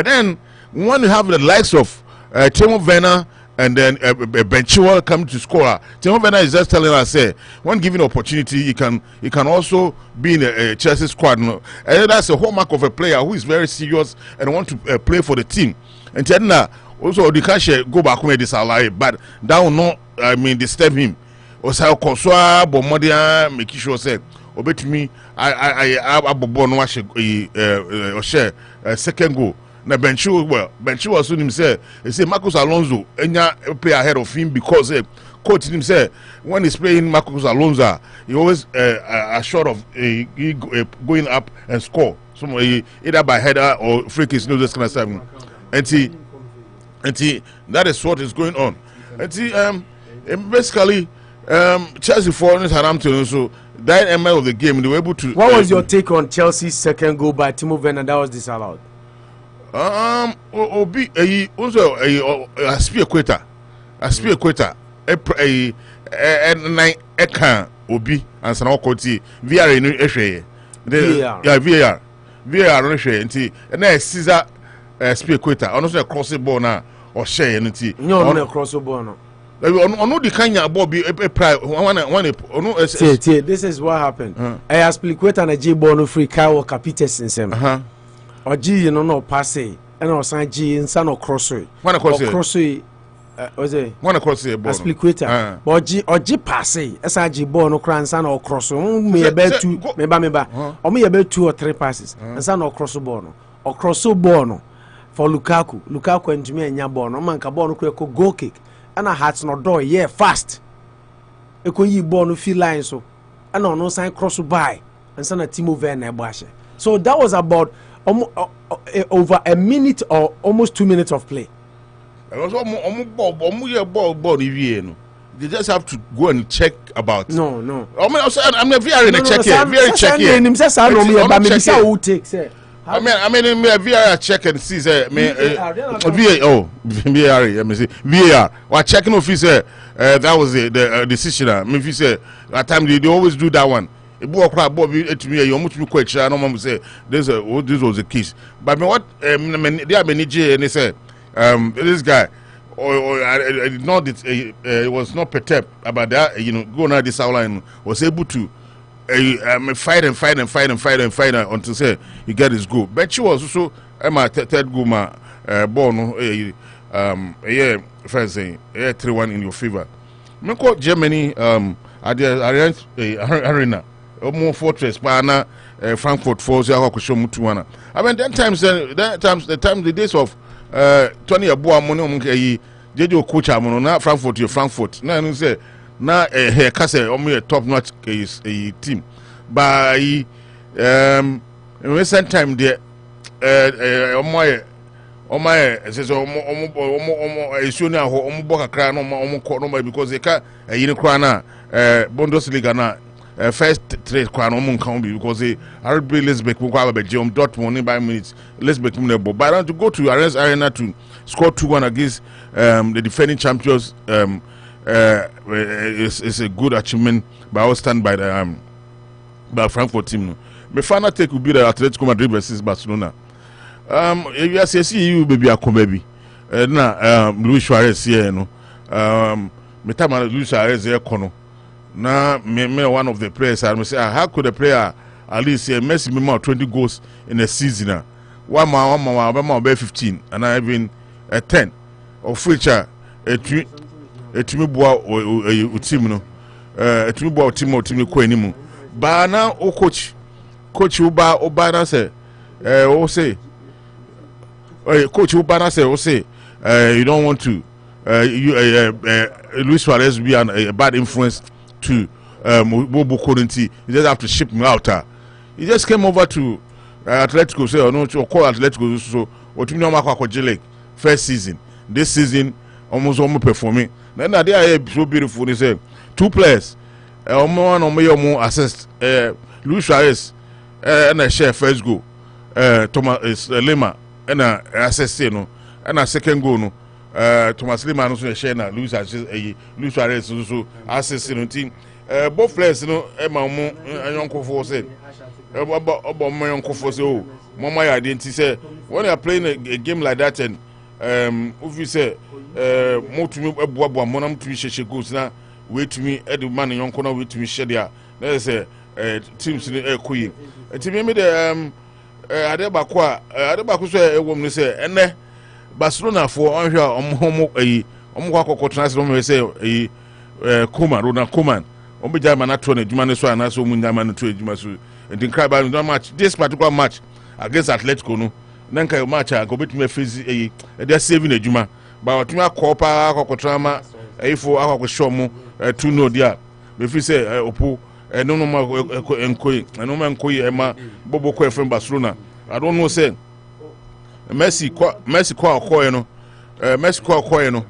Speaker 8: then when you have the likes of Timo Werner and then Benchua come to score. Timo Werner is just telling us, say, when given opportunity, he can also be in a Chelsea squad. No? And that's a hallmark of a player who is very serious and want to play for the team. And then also the cash go back home this alive, but that will not, I mean, disturb him. Osai Koswa, Bomodia, make sure say, obey me. I born watch share second goal. Na Benchua also himself. He say Marcos Alonso play ahead of him because coach himself when he's playing Marcos Alonso, he always assured of going up and score. So either by header or free kick, you know, this kind of stuff. And that is what is going on. And basically, Chelsea for Southampton. So that element of the game, they were able to.
Speaker 6: What was your take on Chelsea's second goal by Timo Werner that was disallowed?
Speaker 8: Obi also a spear quitter nine eka obi and sana okoti VR no ehwe VAR no ehwe nti na Caesar spear quitter ono so cross ball na o share nti
Speaker 6: no cross ball no
Speaker 8: ono di kanya ball bi
Speaker 6: this is what happened. I spear quitter na J ball no free Kyle Capites nsem Oji you no pass and osan G insa no cross it. Cross it was it?
Speaker 8: One cross it ball.
Speaker 6: Explicator. But Oji pass esa G ball no cross and no cross. Me about two member. Or me about 2 or 3 passes. And sa no cross ball no. Or cross ball no for Lukaku. Lukaku and me nya ball no man ka ball no ko goal kick. And a hat no door yeah fast. E ko yi ball no feel line so. And no sign cross by. And sa na Timo Werner bash. So that was about over a minute or almost 2 minutes of play.
Speaker 8: They just have to go and check about.
Speaker 6: No.
Speaker 8: I'm a VR in a check here. VR check here. I mean, VR check and see. VAR. While checking officer, that was the decision. I mean, if you say at time they always do that one. To me, you almost quite sure. I don't say this was the case. But what they are many and they say this guy it was not perturbed about that. You know, going out this outline was able to fight until say he get his goal. But she was also my third goal ball no first saying 3-1 in your favor. Me call Germany at the arena more fortress pana Frankfurt for I mean the days of Tony Abua Mono Jejo coach amono na Frankfurt na no say na he ka say omo top notch team by in recent time there omo say so omo issue na ho omo boka kra no omo because they ka yin kra na Bundesliga na first trade kra no omo nkan bi because they RB Leipzig ko kwa be Jom Dortmund by minutes Leipzig no but to go to Allianz Arena to score 2-1 against the defending champions is a good achievement by all stand by the by Frankfurt team. My final take will be the Atletico Madrid versus Barcelona. If you see you baby baby na Luis Suarez here no me time Luis Suarez here kono na me one of the players I say how could a player at least Messi me 20 goals in a season one man 15 and I even 10 of which etumi boa team no etumi boa team ko animu ba na o coach uba na say o say coach uba na say o say you don't want to Luis Suarez be a bad influence to Bobo Corinthi. You just have to ship him out. He just came over to Atletico say no to call Atletico so otumi no makwa J-League first season. This season almost performing. Then that they are so beautiful. They say 2 players. Omo assist. Luis Suarez and a share first goal. Thomas Lima and a assist no. And a second goal no. Thomas Lima also share na Luis Suarez also assist no team. Both players no Emma Omo Anyonko for say. About my uncle for say oh Mama identity say when you are playing a game like that and if you say more to me boa monam to share goals na wait to me the man young corner wait to me share there let's say teams in koyi team me the Adebako so e wom no say ene Barcelona for onhwa omo kwakọ transfer omo say Koeman Ronald Koeman omo jama na to na djuma ne so ana so omo jama na to djuma so the crab no match this particular match against Atletico no nanka match go betime face they saving adjuma but otumi akopa akokotrama ifo akokosho mu 2-0 dia me fi say opo no ma enkoyi ema bobo ko efem Barcelona I don't know say Messi ko akoye no Messi ko akoye no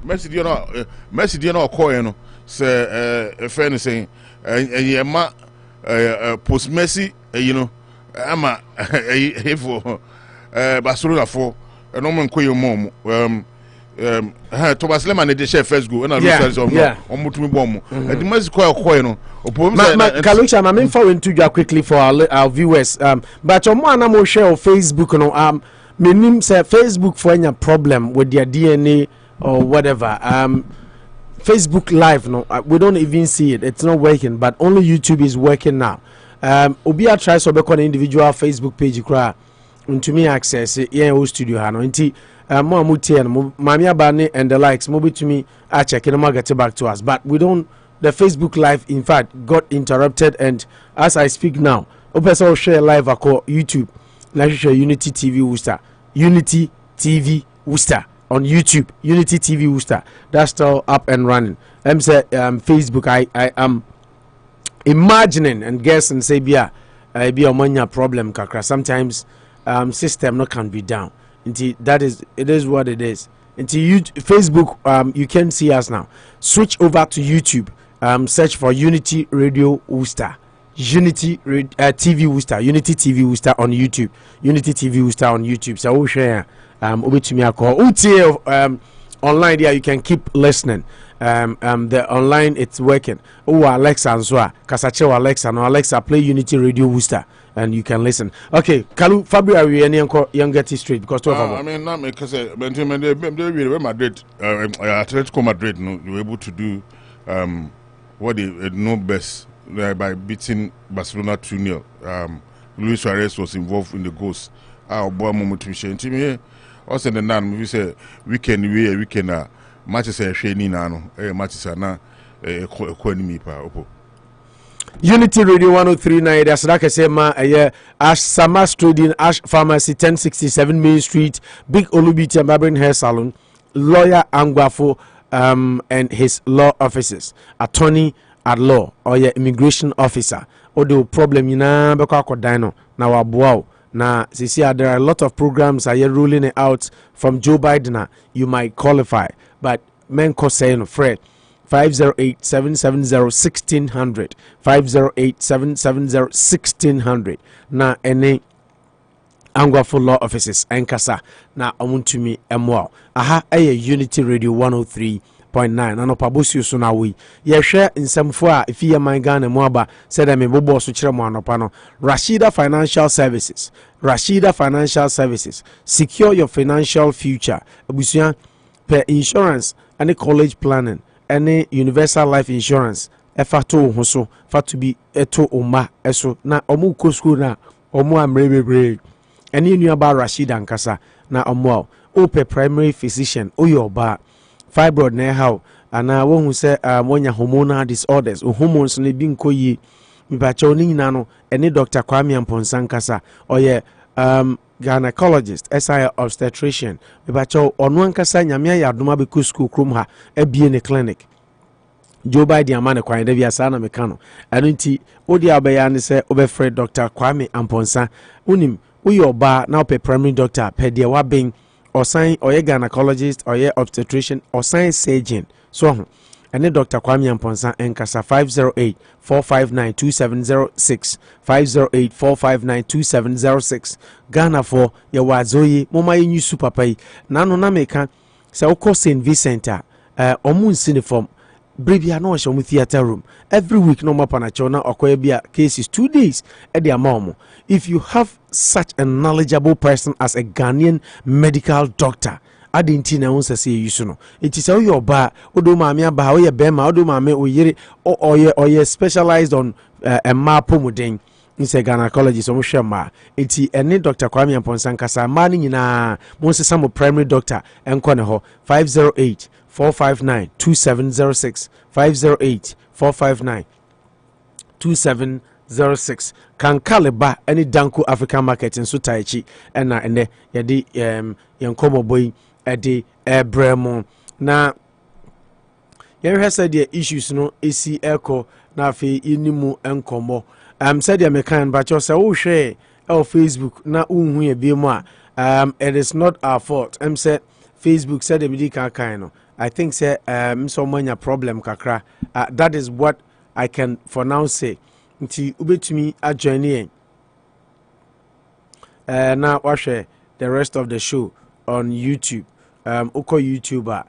Speaker 8: Messi di no akoye no say a friend saying ema post Messi you know ama for Barcelona for no man koyo mom Thomas Lemon dey share first goal and I lose on mutumi bomb the Messi koyo no
Speaker 6: Kalusha na me for into you quickly for our viewers but your man am share on Facebook no menim say Facebook for any problem with their DNA or whatever Facebook Live no we don't even see it, it's not working, but only YouTube is working now. Obia try so be on individual Facebook page kra to me access here studio ha no nti mo amutie no mami abane and the likes mo to me a check no ma get back to us, but we don't the Facebook Live in fact got interrupted, and as I speak now open share live across YouTube na share Unity TV Worcester on YouTube, Unity TV Worcester. That's still up and running. I'm say Facebook. I am imagining and guessing say be a mania problem kakra. Sometimes system no can be down. That is it is what it is. Facebook you can see us now. Switch over to YouTube. Search for Unity Radio Worcester. Unity TV Worcester. Unity TV Worcester on YouTube. Unity TV Worcester on YouTube. So we'll share. Online there you can keep listening. The online it's working. Alexa and so Kasache Alexa no Alexa play Unity Radio Worcester and you can listen. Okay, Kalu February any young get it straight because
Speaker 8: I mean not because Madrid Atletico Madrid no you were able to do what they know best by beating Barcelona 2-0. Luis Suarez was involved in the goals. Our boy moment to share. Team also the nan we say weekend matches are training now. Matches are now economy pa opo.
Speaker 6: Unity Radio 103.9. That's like I say, Ash Samas Trading, Ash Pharmacy, 1067 Main Street, Big Olubiti and Barbering Hair Salon, Lawyer Angwafo, and his law officers, attorney at law or your immigration officer. Or the problem you know, because dino now abuao. Now, see, there are a lot of programs are you ruling it out from Joe Biden. You might qualify, but men cost saying Fred. 508-770-1600 508-770-1600 na any Angwafo law offices enkasa na omuntumi emwa aha Unity Radio 103.9 Anopa Bosuo so na we ye hwe nsamfo a ifiye man Ghana mu aba said me bobo so kire mu anopa no Rashida Financial Services secure your financial future abusua per insurance and college planning any universal life insurance efato ho so fa to be eto oma eso na omu ko school na omu amrebebre any new about Rashida nkasa na omu ope primary physician oyoba fibroid na how ana wo hu se wonya hormonal disorders hormones na bi nkoyi mi ba cha oni nyina no any Dr. Kwame Amponsa nkasa oye gynecologist SI obstetrician bibacho onu ankasa nyame ya adoma be ku school krom ha abie ne clinic Joe Biden amane kwan da bia sa na meka no anu nti odi abaya ne se obefre Dr. Kwame Amponsa unim uyi oba na ope primary doctor pe de waben osan oye gynecologist oye obstetrician osan surgeon so and Dr. Kwame Amponsa enkasa 508-459-2706 508-459-2706 Ghana for ya wazoyi moma yenyu super pay nano na meka se okọ St. Vincent omu uniform bribia no show theater room every week no mapana chona okoye bia cases 2 days e dia mom. If you have such a knowledgeable person as a Ghanaian medical doctor adinti na wonsa say you no it is how your ba odo maame aba o ye bema odo maame oyire oye specialized on a mapomuden in gynecology so mo hwema enti ene Dr. Kwame Amponsa nkasa ma ni nyina mo se samo primary doctor enko ne ho 508-459-2706 508-459-2706 kan kaleba any danko African market in so taichi ena ene yedi yenkomo boy ede ebremo na yehwe said the issues no esi eko na afi inimu enkomo said the mekan but you say wo hwe on Facebook na unhu ye bi mu a it is not our fault say Facebook said the medical kind no I think say so many problem kakra that is what I can for now say nti ubetumi adjoin na wahwe the rest of the show on YouTube uko YouTuber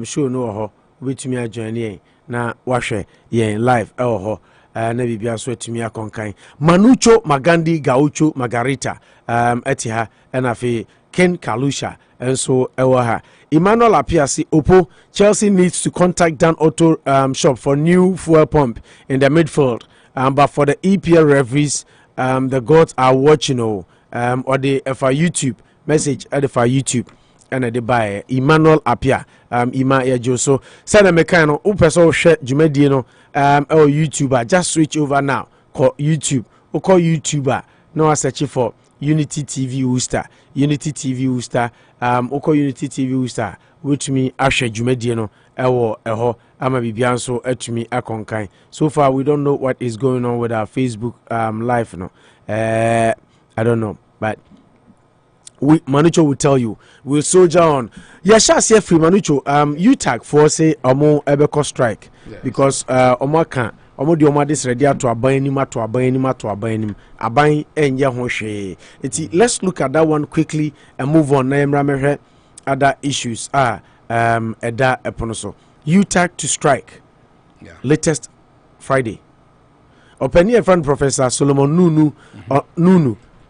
Speaker 6: show no ho ubetumi adjoin na wahwe yen live ho na bibia so atumi akonkan Manucho Magandi Gaucho Margarita etiha na fe Ken Kalusha and so ewaha Emmanuel Apiasi Opo Chelsea needs to contact Dan Auto shop for new fuel pump in the midfield but for the EPL referees the gods are watching or the for YouTube message at the for YouTube and the buy Emmanuel Apia Ima Yajo so send a mechano upeso share Jumedi no or YouTuber just switch over now call YouTube or call YouTuber no search for Unity TV Worcester oko Unity TV Worcester which me ashe Jumedi no eho ama bibia nso atumi akonkan. So far we don't know what is going on with our Facebook live no I don't know but Manucho will tell you we'll soldier on yasha say free Manucho UTAG for say omo ebeko strike because omo kan omo di omo this ready to aban aban enye ho hwe eti let's look at that one quickly and move on na emra mehwe other issues eda epono so UTAG to strike latest Friday Opuni friend Professor Solomon Nunu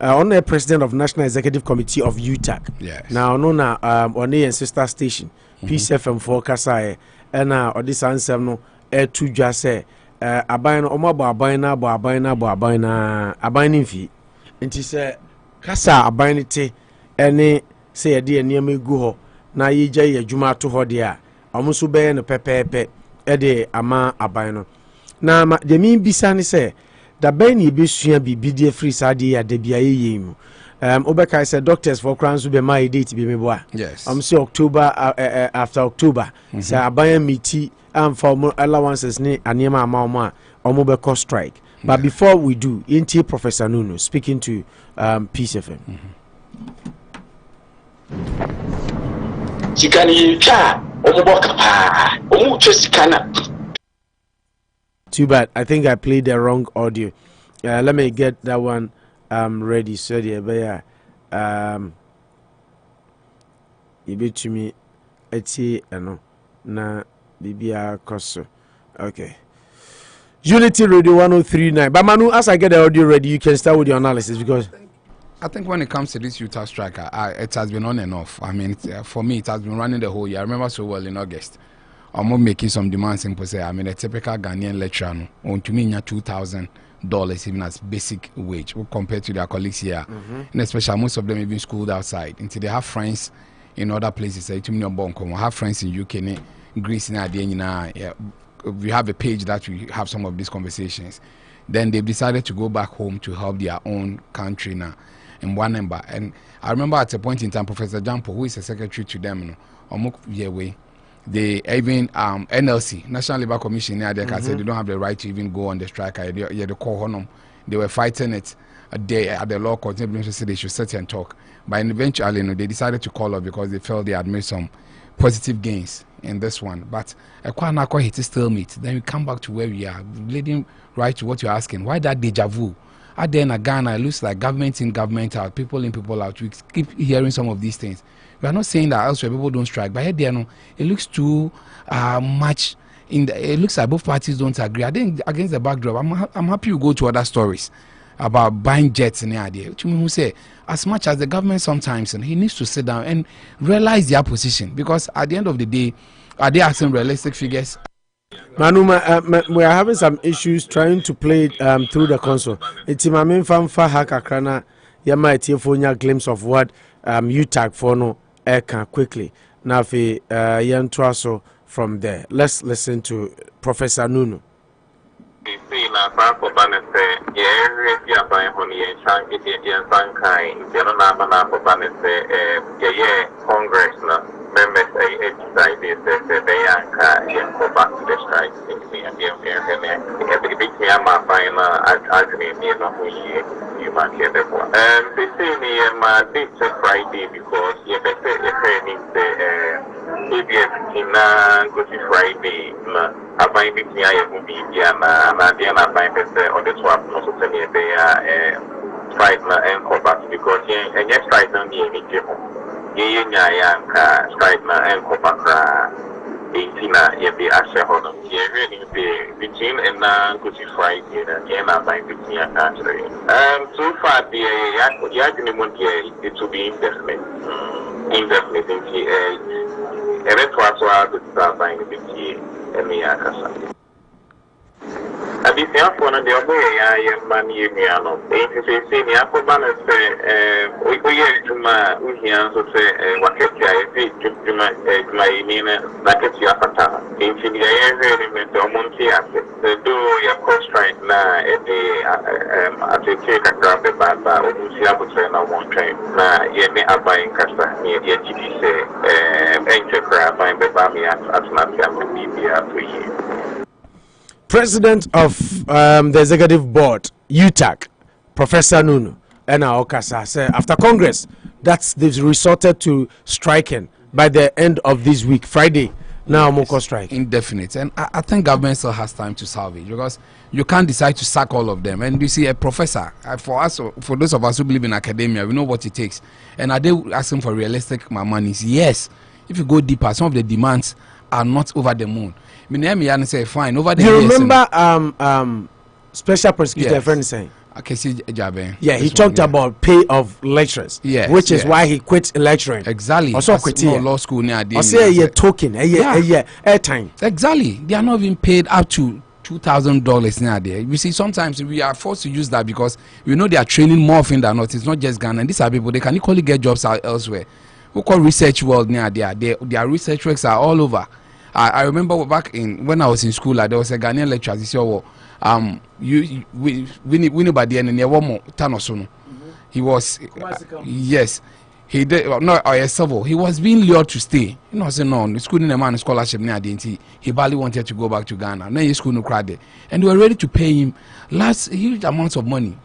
Speaker 6: on the president of National Executive Committee of UTAG.
Speaker 7: Yes. Now,
Speaker 6: no, on the sister station, Peace FM for Kasai, and this answer no, to just say, aban no omo abo aban na aban ni mfi nti se kasa aban ni te ene se ye de enema egu ho na yegya ye adwuma to ho de a omo so be no pepepe e de ama aban no na ma de mi bisa ni se da ban ni besua bibi de free sade ya da bia ye mu obeka say doctors for crowns be my date be me boa
Speaker 7: yes
Speaker 6: say October after October say aban meeti for allowances ni anema ama omo be cause strike but before we do inti Professor Nuno speaking to Peace FM.
Speaker 1: Sikani cha omo boka pa omo chesikana.
Speaker 6: Too bad. I think I played the wrong audio. Let me get that one ready. So the you bet to me eti na bibia koso. Okay. Unity Radio 1039. But Manu, as I get the audio ready, you can start with your analysis because
Speaker 7: I think when it comes to this Utah strike, it has been on and off. I mean, for me, it has been running the whole year. I remember so well in August. I'm making some demands in Pose. I mean, a typical Ghanaian lecturer on to me $2,000 even as basic wage compared to their colleagues here. And especially most of them even schooled outside. Until they have friends in other places. Have friends in UK, Greece, we have a page that we have some of these conversations. Then they've decided to go back home to help their own country now in one number. And I remember at a point in time, Professor Jampo, who is a secretary to them, they even NLC, National Labour Commission, said they don't have the right to even go on the strike. They were fighting it a day at the law court. They said they should sit and talk. But eventually, they decided to call up because they felt they had made some positive gains in this one. But hit stalemate. Then we come back to where we are, leading right to what you're asking. Why that deja vu? At the end of Ghana, it looks like government in, government out, people in, people out. We keep hearing some of these things. We are not saying that elsewhere people don't strike, but here it looks too much. It looks like both parties don't agree. I think against the backdrop, I'm happy you go to other stories about buying jets in the idea. To me, who say as much as the government sometimes, and he needs to sit down and realize their position, because at the end of the day, are they asking realistic figures?
Speaker 6: Manuma, we are having some issues trying to play it through the console. It's my main fan for Hakakrana. You might hear for a glimpse of what you tag for no air quickly. Now, Yantraso from there. Let's listen to Professor Nuno.
Speaker 9: Members decided that they are go back to the strike and Friday because Friday I find it strike and go back because yes strike on the strike and Copacra 18 year be Asha Honor. Between and Good Friday and Yena by 15 country. So far, the argument here it will be indefinite. Indefinite in the eventual to start by the BT and the Akasa. At this one of the other money, if you see the Aquaban, we hear to my Uhian to say, what can I to my Nina, like it's your Fata. In the area, the Monte, do your cost right now at the take a grab the bad, I won't train. Now, yet me are buying Casa near the GT, enter crab, buying the Bami at Natia with BBR 3 years.
Speaker 6: President of the Executive Board, UTAC, Professor Nuno, and Okasa said after Congress, they've resorted to striking by the end of this week, Friday. Now, Moko strike.
Speaker 7: Indefinite. And I think government still has time to salvage because you can't decide to sack all of them. And you see, a professor, for us, for those of us who believe in academia, we know what it takes. And are they asking for realistic money? Yes. If you go deeper, some of the demands are not over the moon. Say fine over the
Speaker 6: you remember special prosecutor friend saying yeah, he talked about pay of lecturers, which is why he quit lecturing.
Speaker 7: Exactly.
Speaker 6: Also quit
Speaker 7: law school near
Speaker 6: say token airtime.
Speaker 7: Exactly. They are not even paid up to $2,000 now there. You see, sometimes we are forced to use that because we know they are training more often than not. It's not just Ghana. And these are people, they can equally get jobs elsewhere. We call research world now there. Their research works are all over. I remember back when I was in school, there was a Ghanaian lecturer. He said, we need by the end and one more Tanosono. He was yes. He did he was being lured to stay. You know, say no, the school in a man scholarship near the he barely wanted to go back to Ghana. Now his school no crowd, and they were ready to pay him huge amounts of money.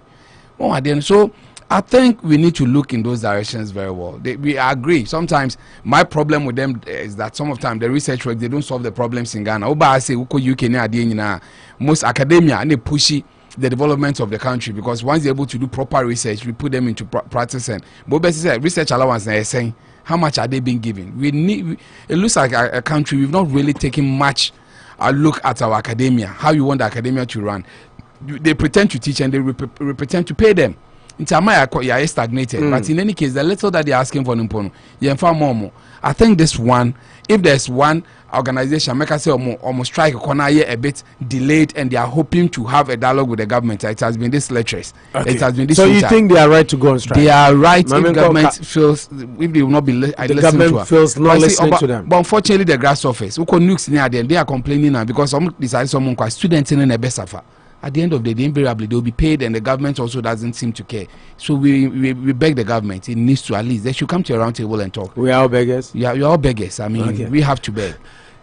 Speaker 7: So I think we need to look in those directions very well. We agree. Sometimes my problem with them is that some of the time the research work, they don't solve the problems in Ghana. I say UK most academia and they pushy the development of the country, because once they're able to do proper research, we put them into practice. And but said research allowance is saying how much are they being given? It looks like a country we've not really taken much a look at our academia, how you want the academia to run. They pretend to teach and they pretend to pay them. In Tamaya, stagnated. But in any case, the little that they're asking for Nimpono, I think this one, if there's one organization, make us say almost strike a bit delayed, and they are hoping to have a dialogue with the government. It has been this lecturers.
Speaker 6: Okay.
Speaker 7: It has been this.
Speaker 6: So you think they are right to go on strike?
Speaker 7: They are right if government feels, if they will not be
Speaker 6: the government feels not listening to them.
Speaker 7: But unfortunately, the grass office, they are complaining now because some decide someone students in a best suffer. At the end of the day, invariably they will be paid, and the government also doesn't seem to care. So we beg the government, it needs to, at least they should come to a round table and talk.
Speaker 6: We are all beggars.
Speaker 7: Yeah, we are all beggars. I mean, we have to beg.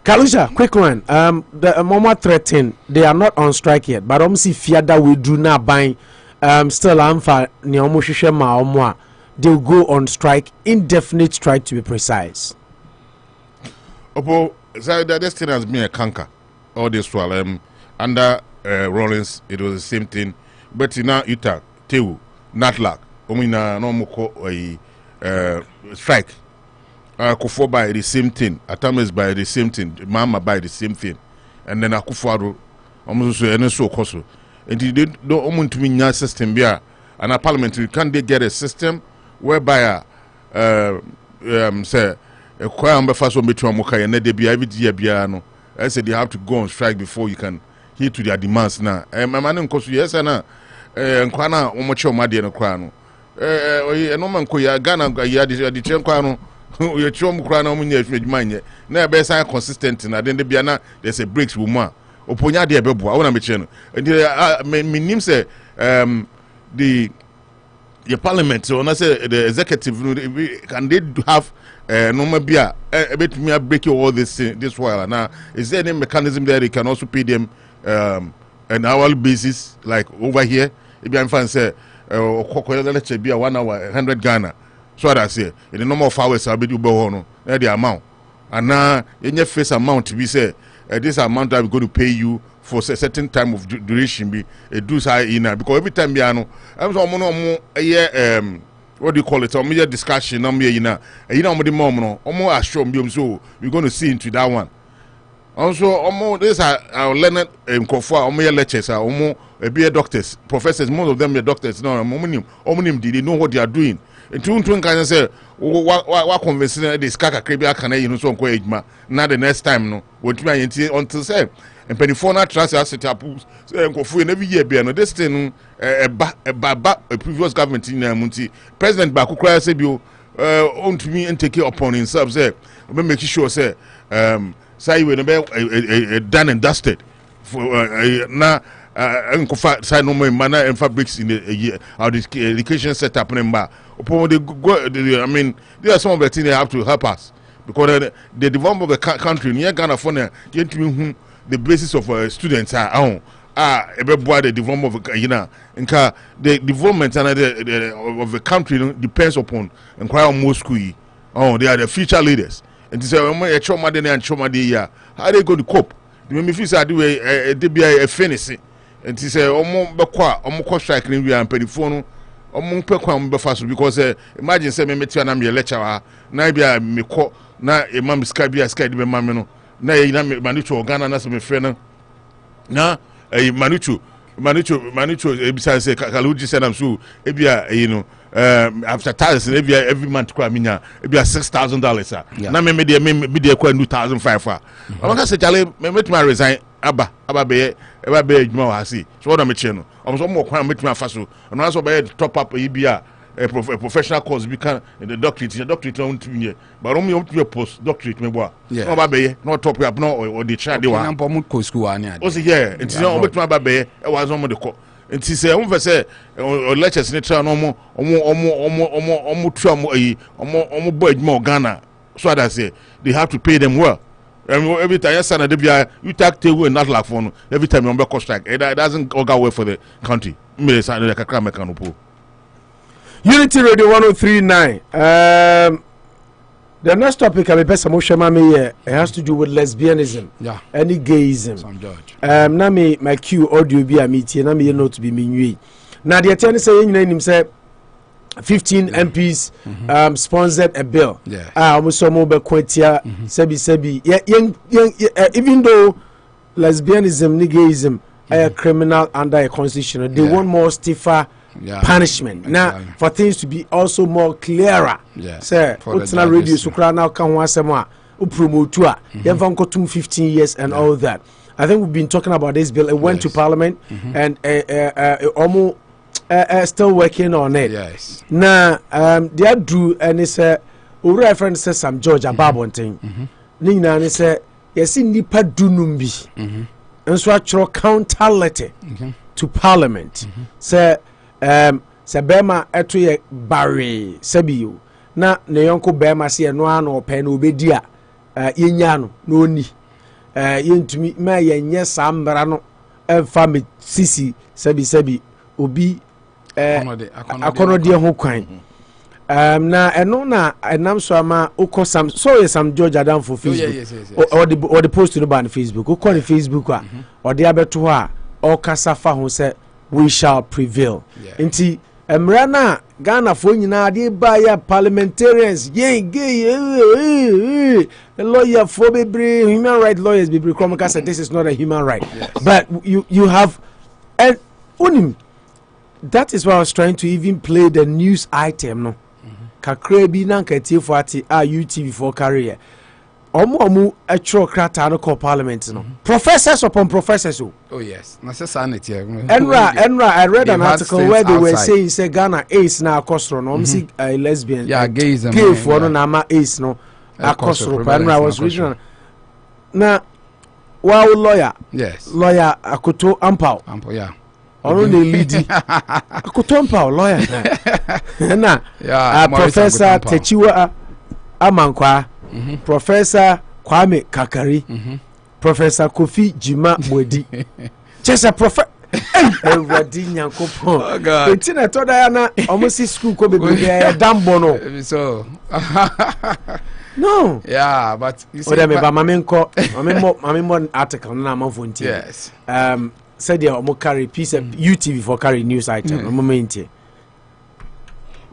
Speaker 6: Kalusha, quick one. The Mama threatened, they are not on strike yet, but see fear that we do not buy. Still, they'll go on strike, indefinite strike to be precise.
Speaker 8: Opo, this thing has been a canker all this while. Under Rollins, it was the same thing. But now Utah, Tewu, Natlac, Omina, no more strike. Akufo by the same thing, Atames by the same thing, Mama by the same thing, and then Akufo-Addo, almost any so coso. And they don't want to mean your system here. And a parliamentary can they get a system whereby say a choir first one between Moka and they be every year piano. I said they have to go on strike before you can hear to their demands now. My man cost yes and Kwana Omocho Madi and Krano. No man Koya Ghana the Chenquano. Your chum crown with mine. Never best I consistent and then the Biana there's a breaks woman. Oponya de Bebu, I want to mention. And name say the parliament, so I say the executive can they have no beer a bit me break all this while now. Is there any mechanism there they can also pay them an hourly basis like over here? If I'm fine say let's be a 1 hour 100 Ghana. So what I say, in the number of hours I'll be do bohono, the amount. And now in your face amount we say this amount I'm going to pay you for a certain time of duration be a do high in because every time you know I'm what do you call it? A major discussion on me, you know the mom almost assure me so we're going to see into that one. Also, almost this our learned Kofa, Omo lectures are almost be doctors, professors, most of them are doctors now, Omnium did they know what they are doing. And two can say, what convincing this Kaka Crabia can you know so quick, not the next time, no, what me until say, and Penifona trust us set up and go for every year, be no this thing a previous government in Munti. President Bakukra said you own to me and take it upon himself, say, make sure, say, say we done and dusted for now. Side no more manner and fabrics in the year how the education setup number. I mean, there are some of the things they have to help us because the development of the country near Ghana for the basis of students are on. The development of the development of the country depends upon and quite almost school. Oh, they are the future leaders. And to say, a trauma and trauma day, how they going to cope? The me feel say do a fantasy. And he said, Omo striking we are penifone, Omo Pekwa Befaso, because imagine say me metia na me lecturer, na bia me call na a mam sky sky be mameno, na Manucho Ghana na me friend na a Manucho besides say Kaluji said I'm so ebia you know after taxes every month kwa minya ebia $6,000 na me dey kwa $2,500 I want to say Charlie me met my resign aba be adwuma wa see so what am che no so mo kwan metumi afa so no so be top up e bia a professional course be can the doctorate no ntumi but me ntumi post doctorate me bo no ba be no top up no or the child dey wa
Speaker 7: na mo ko school ani ade
Speaker 8: o say yeah nti no metumi aba be e wa zo mo de ko nti say won fa say lectures ni tra no mo tu omo boy adwuma Ghana so that say they have to pay them well. Every time you take table and not like phone. Every time you make strike, it doesn't go well for the country.
Speaker 6: Unity Radio 103.9. The next topic I best it has to do with lesbianism.
Speaker 7: Yeah.
Speaker 6: Any gayism.
Speaker 7: Some judge.
Speaker 6: Na me my Q audio be a meeting. Na me you know to be me. Now the attorney say him say 15 MPs sponsored a bill.
Speaker 7: Yeah.
Speaker 6: Almost some over sebi. Even though lesbianism, gayism are criminal under a constitution, they want more stiffer punishment. Now for things to be also more clearer.
Speaker 7: Yeah.
Speaker 6: Sir, what's na radio so now can one sema promote to 15 years and all that. I think we've been talking about this bill. It went to Parliament and almost still working on it.
Speaker 7: Yes.
Speaker 6: Now, they drew and it's a reference says some George Ababonting. Nina and say yes in Nipa Dunumbi. And so I counter letter to Parliament. Say Bema etuye Barry Sebiu. Na ne yonko Bema si no ano pen obedia yenyano no ni. Yentumi ma yenye sambra no emfa me sisi sebi obi akono de ho kwan na eno na enam so ama ukọ sam so some George Adam for Facebook or the post no ban Facebook ukọ the Facebook a or the abeto a o kasa fa ho say we shall prevail nti emra na Ghana fo nyina de ba ya parliamentarians gay the lawyer for bebre human right lawyers bebre come say this is not a human right but you have and unim. That is why I was trying to even play the news item no. Kakra bi na Attafuah ati UTV for career. Omo etro krata no call parliament no. Professors upon professors.
Speaker 7: Oh yes. Na say sanity.
Speaker 6: Enra I read an article where they were saying say Ghana ace na akosro no. See lesbian.
Speaker 7: Yeah, gayism.
Speaker 6: Gay for no na ma ace no. Akosro. Enra was reading. Na wow lawyer.
Speaker 7: Yes.
Speaker 6: Lawyer Akoto Ampao.
Speaker 7: Ampao yeah.
Speaker 6: Ono ne lead Akutompa lawyer na Professor Techiwa Amankwa Professor Kwame Kakari Professor Kofi Jima Boadi just a professor everybody nyankopon etina to da na almost school ko bebe dambo no
Speaker 7: so
Speaker 6: no
Speaker 7: yeah but you see
Speaker 6: mamenko article na amfo nti
Speaker 7: yes
Speaker 6: said they are carry piece of UTV for carry news item moment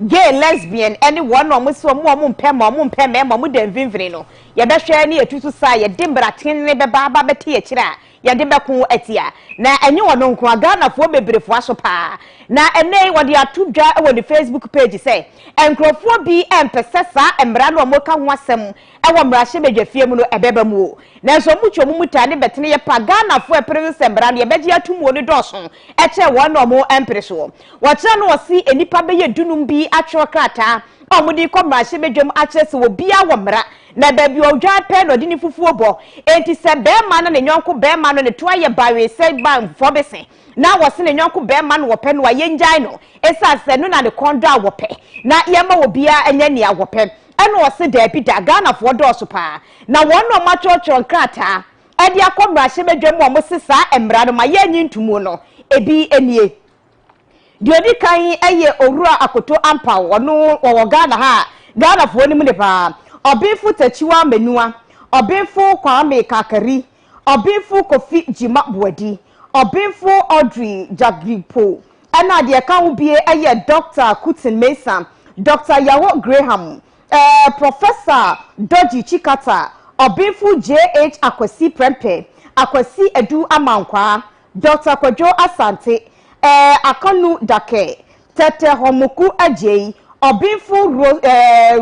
Speaker 10: gay lesbian anyone almost so more mpem mo dem vinvini no ye be hwe na etutu sa ye dimbraten ne be baba beti e kira ye de be ko atia na enye wono nko Ghana fo bebrefo aso pa na enei wo de atudwa e wo the Facebook page say enkrofo bi empesesa embra no mo ka ho asem e wo mrahye bedwafie mu no ebeba mu na so mu twomu mutane betene ye pa Ghana fo e president embra no ye beji atum wo ne doso e che wo no mo empreso wo kira no wosi enipa be ye dunum bi atwo krata omudi ko mrahye bedwam akyese wo bia wo mra na da bi odwa pe no de ni fufuo bo enti se be ma no ne nyonko be ma no ne to aye bawe se ba fo bese na wose ne nyonko be ma no wo pe no aye njai no esa se no na de kondo a wo pe na ye ma wo bia anya ni a wo pe eno wose da bi da Ghana fo do so pa na wono ma chocho krata e dia ko mrahye bedwam wo mo sesa emra no ma ye nyi ntumu no ebi enie diodi kan eye Owura Akoto Ampa wono wo Ghana ha Ghana fo ni mu ne pa Obifu Techiwa Menua, Obifu Kwame Kakari, Obifu Kofi Jima Boadi, Obifu Audrey Jagripo, Ena de account be a Dr. Kutin Mason, Dr. Yawo Graham, Professor Doji Chikata, Obifu JH Akwesi Prempe, Akwesi Edu Amankwa, Dr. Kojo Asante, Akonu Dake, Tete Homuku Ajay, Obifu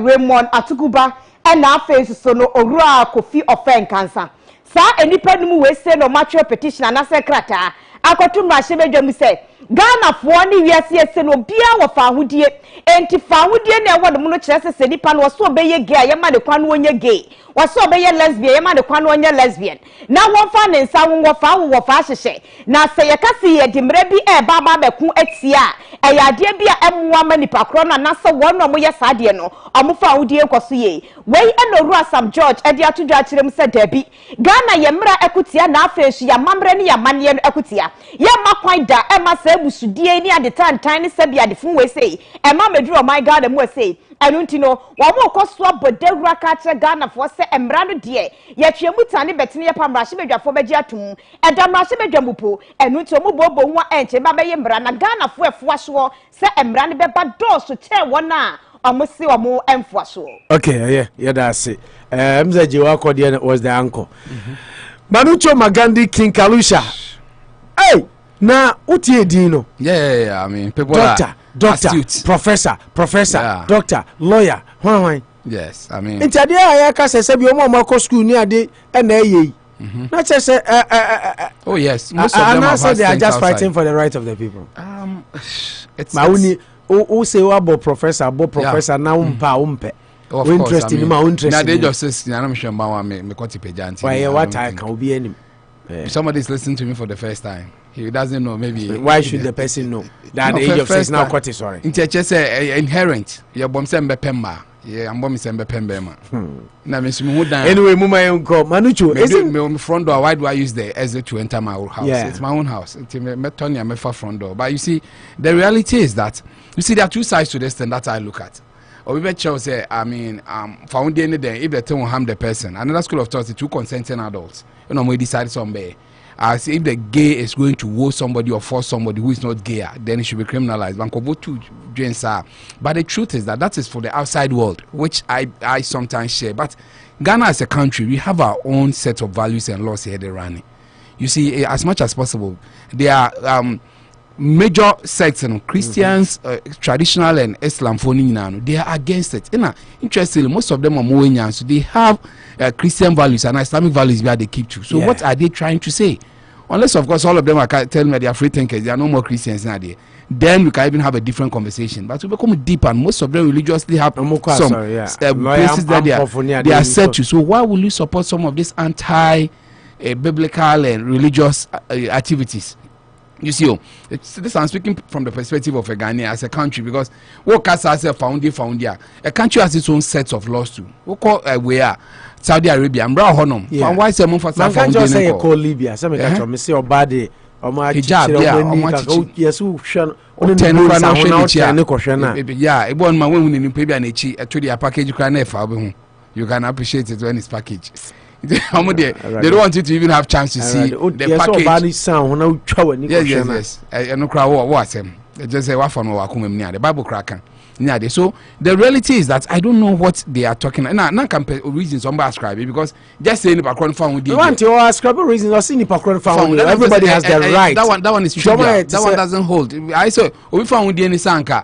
Speaker 10: Raymond Atuguba, and now face so no Owura Kofi Ofen cancer. sa enipa numu we say no match petition anase krata akotu mrahye say Ghana for ni wiase ese no bia wo fa ahudie enti fa ahudie na ewo no kyerese se nipa no so obeye gay yema de kwan onye gay waso obeye lesbian yema de kwan onye lesbian na won fa ne nsa wo fa hyehye na se ye kase ye dimre bi e ba beku atia e yade bia emwa ma nipa kro na se won no mo ye sade no omo fa ahudie koso ye wei eno ru Sam George e dia tudwa kyerem se dabi Ghana ye mra ekutia na afresh ya mamre ne ya mane no ekutia ye makwan da e ma busudie ni ade tantan ne sabi ade fun we say e ma medru my God em we say anu ntino wo mo koso abodawura ka kire Ghana fo se emra no de ye twemu tane betene ye pamra hye bedwafo beji atum e damra hye bedwamupo anu nti mo bobo ho enche ba be ye mra na Ghana fo efo ahwo se emra ne beba doso che wona omo si omo emfo ahwo.
Speaker 6: Okay, yeah that's it. Mzaji wako dia was the uncle. Manucho Magandi King Kalusha. Hey, na utie dino.
Speaker 7: Yeah, I mean people
Speaker 6: doctor,
Speaker 7: astute.
Speaker 6: professor, yeah. Doctor, lawyer. Why?
Speaker 7: Yes, I mean.
Speaker 6: Inti ade aya ka se bi omo ma school ni ade na ye. Na che se
Speaker 7: oh yes, most of them are
Speaker 6: they are just fighting for the right of the people.
Speaker 7: It's
Speaker 6: Mauni o say abo professor na umpe.
Speaker 7: Of
Speaker 6: interest in my interest.
Speaker 7: Now they just say I'm sure me kwati pejanti.
Speaker 6: Why what I can be any.
Speaker 7: If somebody is listening to me for the first time, he doesn't know maybe
Speaker 6: why should the person know that the age of 6 now kwati sorry.
Speaker 7: Inche say inherent. Your bom se mbepemba. Yeah, I'm bombing some pembema. Now, Miss Mudan.
Speaker 6: Anyway, Muma go Manucho.
Speaker 7: My front door. Why do I use the exit to enter my own house? Yeah. It's my own house. It's my front door. But you see, the reality is that there are two sides to this thing that I look at. Or we bet you say, I mean, found any day if the thing will harm the person. Another school of thought, the two consenting adults. You know, we decide somebody. As if the gay is going to woo somebody or force somebody who is not gay, then it should be criminalized. But the truth is that is for the outside world, which I sometimes share. But Ghana as a country, we have our own set of values and laws here running. You see, as much as possible, there are major sects, Christians, traditional and Islam, they are against it. Interestingly, most of them are Moenians, so they have Christian values and Islamic values where they keep to. So what are they trying to say? Unless, of course, all of them are telling me they are free thinkers, there are no more Christians now there. Then we can even have a different conversation. But we become deep, and most of them religiously have some places that they are set to. So why will you support some of these anti-biblical and religious activities? You see, this I'm speaking from the perspective of a Ghana as a country, because what has a found here. A country has its own sets of laws too. We call where Saudi Arabia and Brown Honum. Why say more for South
Speaker 6: Africa? Can't just say call Libya. Some can't say or bad.
Speaker 7: Hijab,
Speaker 6: yes, who shall
Speaker 7: yeah, it won't my women in Pebby and a package you can you can appreciate it when it's packaged. They don't want you to even have chance to see the package. Yes. And no crowd what him. Just say what for no wakum the Bible cracker. So the reality is that I don't know what they are talking. Now compare reasons somebody ascribe because just saying background found. You want to ascribe reasons or see background found. Everybody has their right. That one is true. That one doesn't hold. I say we found any sanka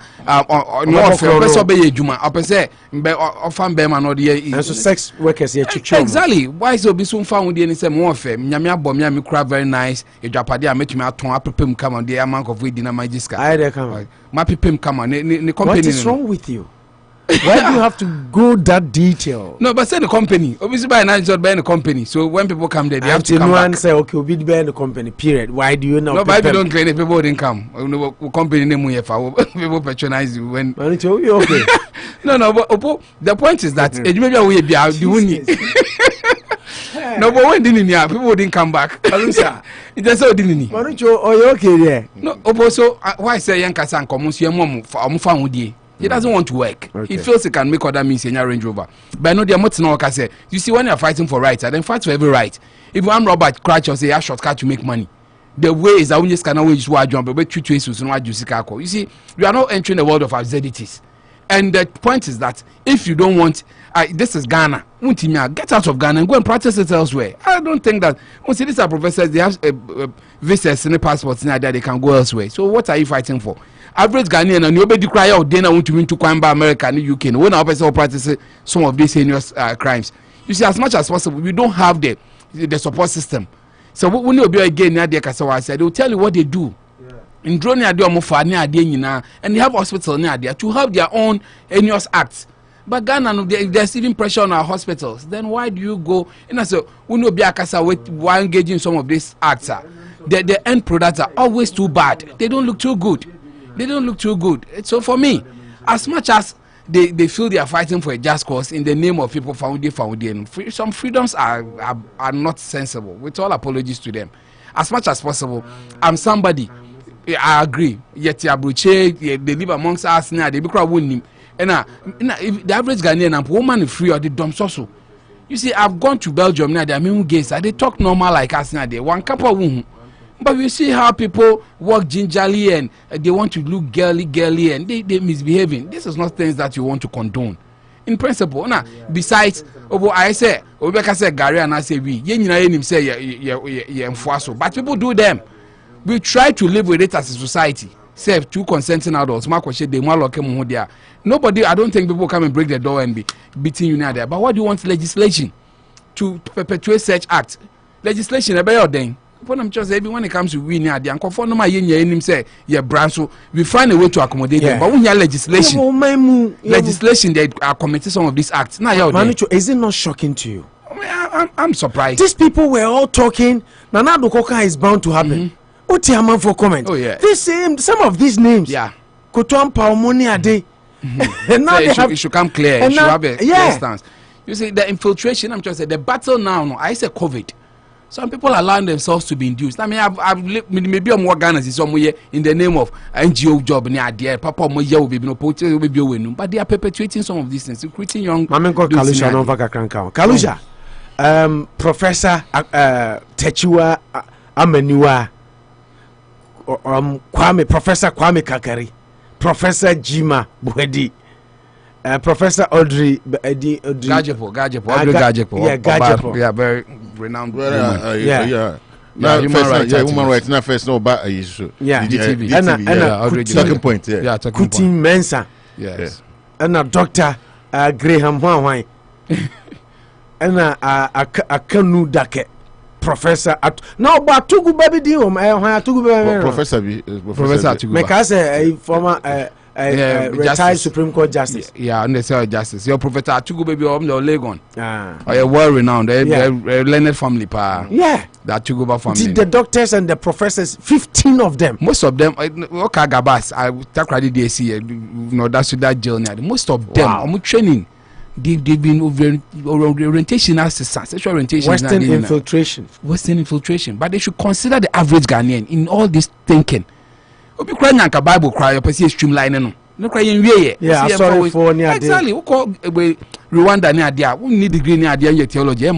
Speaker 7: no for be juma. I say ofan be man or the sex workers here. Exactly. Why so be soon found any say more fair. Nyame abom nyame kra very nice. E japade a metumi aton apepem come on the amount of we dinner magiska. I dey come. My people come on. What is wrong with you? Why do you have to go that detail? No, but say the company. Obviously, by now it's not by the company. So when people come there, they have to come back. Say, okay, we'll be by the company. Period. Why do you know? No, but if you don't claim it, people didn't come. Company name we people patronize you when. Okay. No, but the point is that maybe we be out doing it. No, but when didn't people didn't come back. It just so didn't. Marucho, are you okay there? No, also why say young Kasan come on he doesn't want to work. Okay. He feels he can make other means in your Range Rover. But no, they are not no say. You see, when you are fighting for rights, then fight for every right. If one Robert Crouch or say a shortcut to make money, the way is that we just cannot wage war jump, but two choices no you see, we are not entering the world of absurdities. And the point is that if you don't want, this is Ghana. Get out of Ghana and go and practice it elsewhere. I don't think that. See, these are professors. They have visas and passports now that they can go elsewhere. So what are you fighting for? Average Ghanaian and nobody cry out. Then I want to win to climb by America and the UK. When our person practice some of these heinous crimes, you see, as much as possible, we don't have the the support system. So when you be again near the Kasawa said, they will tell you what they do. In drone near the Omofa near the and they have hospital near there to have their own heinous acts. But Ghana, if there's even pressure on our hospitals, then why do you go? So when you be while engaging some of these acts, the end products are always too bad. They don't look too good. They don't look too good. So for me, as much as they feel they are fighting for a just cause in the name of people founding, some freedoms are not sensible. With all apologies to them, as much as possible, I'm somebody. I agree. Yet they live amongst us now. They become winning. And the average Ghanaian and woman free or the dumb so. You see, I've gone to Belgium now. They are mean gays. They talk normal like us now. They one couple of women. But we see how people walk gingerly and they want to look girly and they misbehaving. This is not things that you want to condone. In principle, now besides, I say, Obeka say Gary and I say we. But people do them. We try to live with it as a society. Say two consenting adults, nobody, I don't think people come and break the door and be beating you there. But what do you want legislation to perpetuate such acts? Legislation about your thing. When it comes to we near the uncle say branch, we find a way to accommodate them. But when you legislation, they are committing some of these acts. Now,
Speaker 6: is it not shocking to you?
Speaker 7: I'm surprised.
Speaker 6: These people were all talking. Nana Dokoka is bound to happen. Otiaman for comment.
Speaker 7: Oh yeah.
Speaker 6: This some of these names.
Speaker 7: Yeah.
Speaker 6: Kotuampa Omoni Ade.
Speaker 7: And now it should come clear. It should have a clear stance. You see, the infiltration. I'm just saying the battle now. No, I say COVID. Some people allowing themselves to be induced. I mean, I've maybe I'm more Ghana somewhere in the name of NGO job near there. Papa Moya will be no potential will be winning, but they are perpetuating some of these things, recruiting young.
Speaker 6: Mamenko Kalusha no vaka kranka. Kalusha, Professor Techua Ameniwa, Professor Kwame Kakari, Professor Jima Buedi. Professor Audrey
Speaker 7: Gajepo.
Speaker 6: Yeah, Gajepo.
Speaker 7: Yeah, very renowned woman.
Speaker 8: Woman rights. Now first, no, but issue.
Speaker 6: Yeah,
Speaker 8: DTV. Second point.
Speaker 6: Yeah, Kuti Mensa.
Speaker 7: Yes.
Speaker 6: And Dr. Graham Hwai. And Akanu Dake. Professor now, but Tugu baby deal.
Speaker 8: Professor
Speaker 6: Tugu. Mekase former. Retired Supreme Court Justice.
Speaker 7: Yeah, and they say justice. Your Professor Atugu baby of the Legon. Or a well-renowned, learned family pa.
Speaker 6: Yeah.
Speaker 7: The Atuguba family.
Speaker 6: The doctors and the professors, 15 of them.
Speaker 7: Most of them, okay, Gabas, I take credit DSC, no, that's that journey. Most of them, I'm training. They've been orientation assistance, sexual orientation.
Speaker 6: Western infiltration. But they should consider the average Ghanaian in all this thinking. Obi kura nyanka Bible kura your person streamline no kura yen wie
Speaker 8: yeah
Speaker 6: sorry for near
Speaker 7: exactly we call Rwanda near there we need degree near there in theology yeah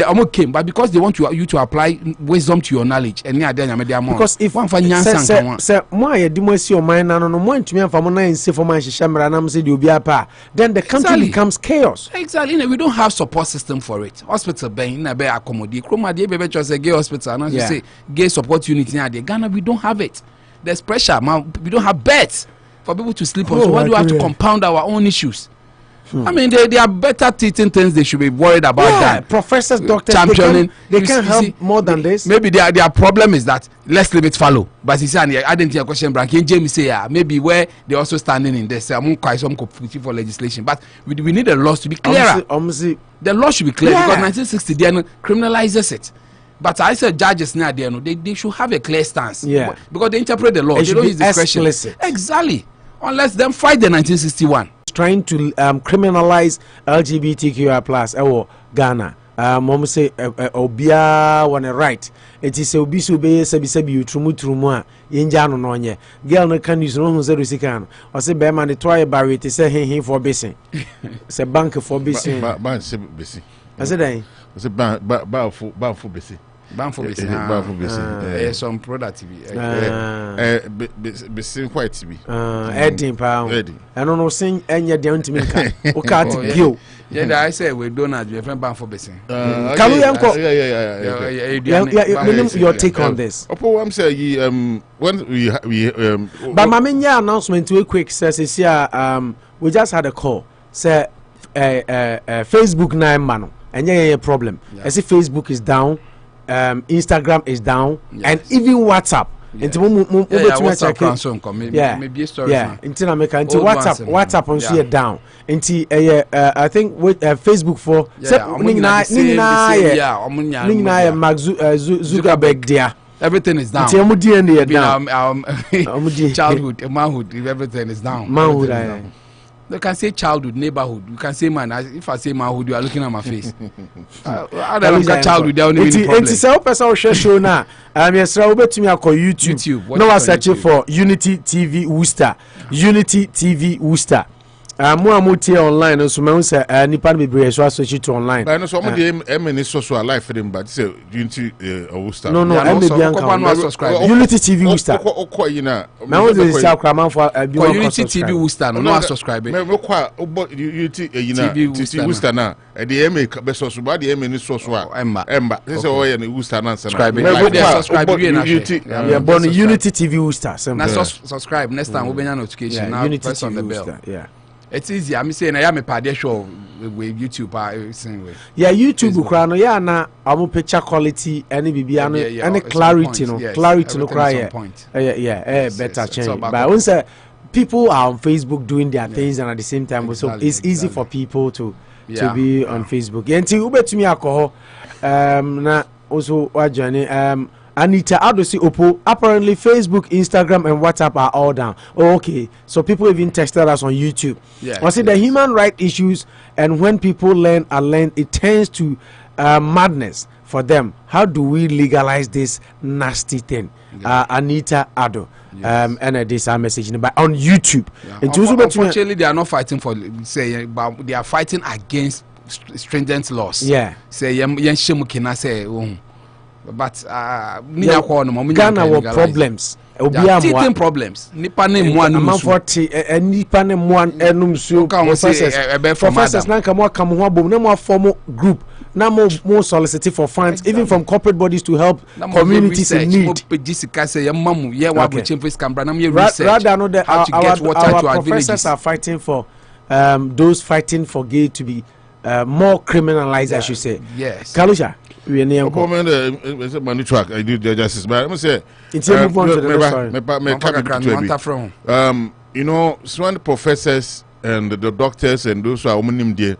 Speaker 7: I'm okay but because they want you to apply wisdom to your knowledge and near there nyame
Speaker 6: because if one for nyansa say mo aye di mo si o man na no mo ntumi amfa mo na nse for man hihye na mo say di obi apa then the country becomes chaos.
Speaker 7: Exactly. We don't have support system for it. Hospital ben na be accommodate kroma dey be just a gay hospital and you say gay support unit near there Ghana we don't have it. There's pressure, man. We don't have beds for people to sleep on. So why do we have to compound our own issues? I mean, they are better teaching things. They should be worried about that.
Speaker 6: Professors, doctors,
Speaker 7: championing.
Speaker 6: They can help more than this.
Speaker 7: Maybe their problem is that let's leave it follow. But you see, I didn't hear a question. Brankin James say, maybe where they also standing in this. I'm quite some for legislation, but we need the laws to be clearer. The law should be clear because 1960 then criminalizes it. But I said judges now they should have a clear stance.
Speaker 6: Yeah.
Speaker 7: Because they interpret the law. They don't use discretion. Exactly. Unless them fight the 1961.
Speaker 6: Trying to criminalize LGBTQI plus Ghana. Mom say obia want a right. It is obi so be sabi trumu a yenja no no nye. Girl no can use no zero sikan. O say be man the try barrier it say he for basin. Say bank for basin.
Speaker 8: Bank say basin.
Speaker 6: I said I
Speaker 8: say bank for basin.
Speaker 7: Banfo some product
Speaker 8: be quite to be
Speaker 6: Edding pound. I don't know sing any down to me. Okay,
Speaker 7: yeah, I say we don't have your friend Banfo Bessin.
Speaker 6: Can we your take on this?
Speaker 8: I'm saying when we
Speaker 6: but my main announcement too quick says we just had a call say Facebook 9 man and yeah problem. I see Facebook is down, Instagram is down, and even WhatsApp. Maybe WhatsApp on see down. I think with Facebook for Mark Zuckerberg there.
Speaker 7: Everything is down. Childhood, manhood, everything is down.
Speaker 6: Manhood.
Speaker 7: You can say childhood, neighborhood. You can say man. If I say manhood, you are looking at my face. I don't got childhood. There only problem.
Speaker 6: It's a person show now. Yes, I will to me call YouTube. No, I searching for Unity TV Worcester. Unity TV Worcester. More online. So me say nipa be brave so switch to online.
Speaker 8: But no, so mo dey MN social life for them, but say Unity Worcester.
Speaker 6: No, subscribe. Unity TV Worcester. Now we say Kraman for
Speaker 7: Unity TV Worcester. No subscribe.
Speaker 8: Me kwa Unity TV Worcester na. The MA be subscribe. The MN social. Emba. This say oye Worcester na
Speaker 7: subscribe.
Speaker 8: Unity.
Speaker 6: We are born Unity TV Worcester.
Speaker 7: Now subscribe next time we be notification. Now press on the bell.
Speaker 6: Yeah.
Speaker 7: It's easy. I'm saying I am a party show with YouTube.
Speaker 6: Yeah, YouTube ukrano yeah na amu picture quality any bibiano any clarity no clarity no cry better change. But once people are on Facebook doing their things and at the same time so it's easy for people to be on Facebook. Yenti ubetumi alcohol na also wajani Anita, how do you see Oppo? Apparently, Facebook, Instagram, and WhatsApp are all down. Oh, okay. So people even texted us on YouTube. Yeah. I see the human rights issues, and when people learn, it turns to madness for them. How do we legalize this nasty thing? Anita Addo. Yes. And this our message but on YouTube.
Speaker 7: Yeah. Unfortunately, they are not fighting for say, but they are fighting against stringent laws.
Speaker 6: Yeah.
Speaker 7: Say, say. But
Speaker 6: Ghana were problems.
Speaker 7: Teething problems. Nipa ne
Speaker 6: professors nanka mo come ho abom na mo form group na mo solicit for funds even from corporate bodies to help communities in need. Rather know that our professors are fighting for those fighting for gay to be more criminalized, I should say.
Speaker 7: Yes.
Speaker 6: Kalusha. We are
Speaker 8: money track. I do the justice, but I'm say. You know, some professors and the doctors and those who are women there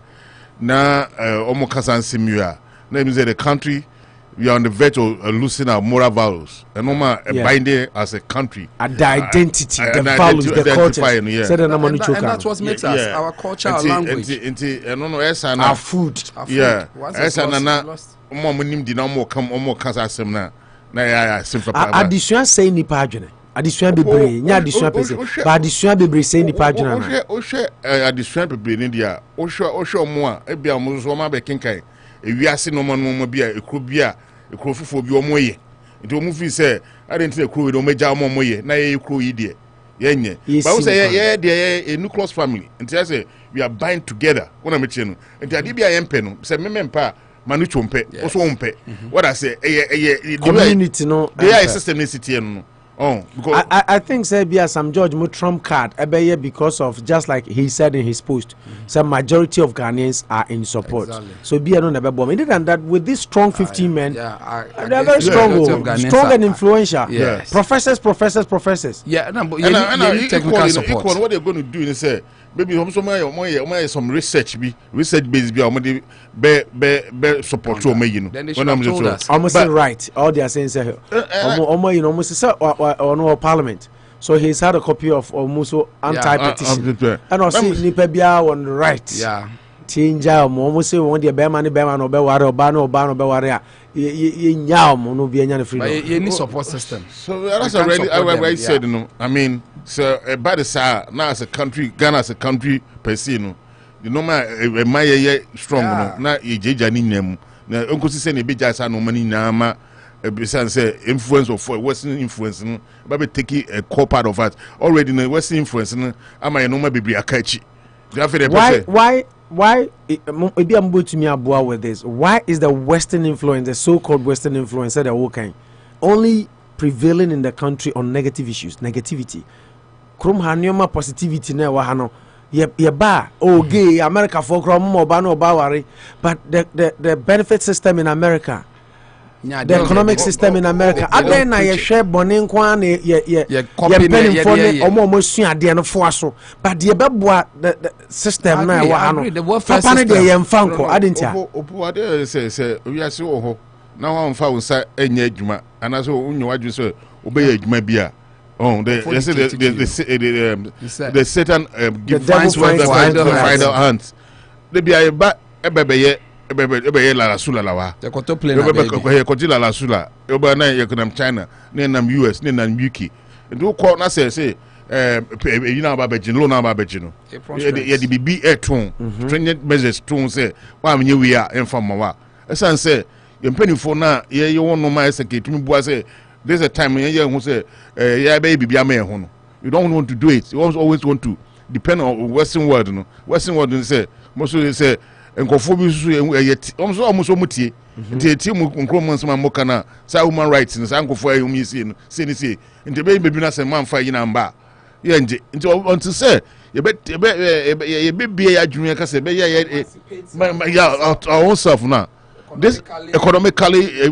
Speaker 8: now, Omokasan Simua. Let me say the country we are on the verge of losing our moral values and binding as a country.
Speaker 6: The identity, the values, the culture.
Speaker 7: And that's what makes us our culture, our language,
Speaker 6: our food.
Speaker 8: Yeah.
Speaker 6: Addition say ni pagina. Addition bebre, nya addition pese. But addition bebre say ni pagina.
Speaker 8: Addition bebre ni dia. Osho mo a ebia mo so ma be kenkai. Ewiase no mo bia ekro bia ekro fufo bi omo ye. Nti omo fi say adenti ekro we do meja omo ye na ye ekro yi de. Yenye. But we say a nucleus family. Nti I say we are bind together. Wona me che no. Nti ade bia ye mpe no. Say memempa manu chompe also umpe what I say
Speaker 6: community no
Speaker 8: they are system city no because
Speaker 6: I think say be some judge mo trump card because of just like he said in his post some majority of Ghanaians are in support so be no never bomb other than that with this strong 15 men they are very strong strong and influential professors
Speaker 8: and technical support what they're going to do is say maybe some research based be support to me you know
Speaker 7: when I'm
Speaker 6: almost right all they are saying say almost say no parliament so he's had a copy of almost anti-petition and also nipa bia on the right change almost say one the be man no be worry oba no be worry ye nya no be nya freedom
Speaker 7: you need support system
Speaker 8: so that's already I said no I mean so by the side now as a country Ghana as a country per se no the normal my strong no na ejeja ni nyam na onkosi se na beja sa no mani nyama say influence of Western influence no be take a core part of it already no Western influence no ama no ma bibri akachi
Speaker 6: why maybe I'm going to me aboa with this why is the Western influence the so-called Western influence that all kind only prevailing in the country on negative issues negativity krom hanioma positivity na wa hano ba gay America for krom mo ba no ba ware, but the benefit system in America, the economic system in America, aden na ye share bonin kwa na ye benefit for omo sua de no fo aso, but the beboa the system na wa ano papa ne de ye mfanko adentia
Speaker 8: Opuade say we are so ho na wa mfa unsa enya adwuma anaso unyo wadwu so obey adwuma bia. Oh, the Satan defines what the final hands. They be a ba ebeye la rasula lawa. The koto plane ebeye kotila la rasula. Oba na ye kunam China, ne nam US, ne nam UK. Do call na say you know about Bejino na about Bejino. Ye di bibi eton. Stringent measures ton say wa menye we are inform wa. Esan say ye mpanifo na ye won no ma eseke tumi bua say there's a time when you say, "Yeah, baby, be a man." You don't want to do it. You always want to depend on Western world. You know, Western world. They say most of them say, "Enkofobi almost omutie." The team uncromon's man mokana. Say human rights. And say Akufo-Addo umisi. Say. Into baby na say man fight in amba. Yeah, until say you bet be a junior kase be yeah our own self now. This economically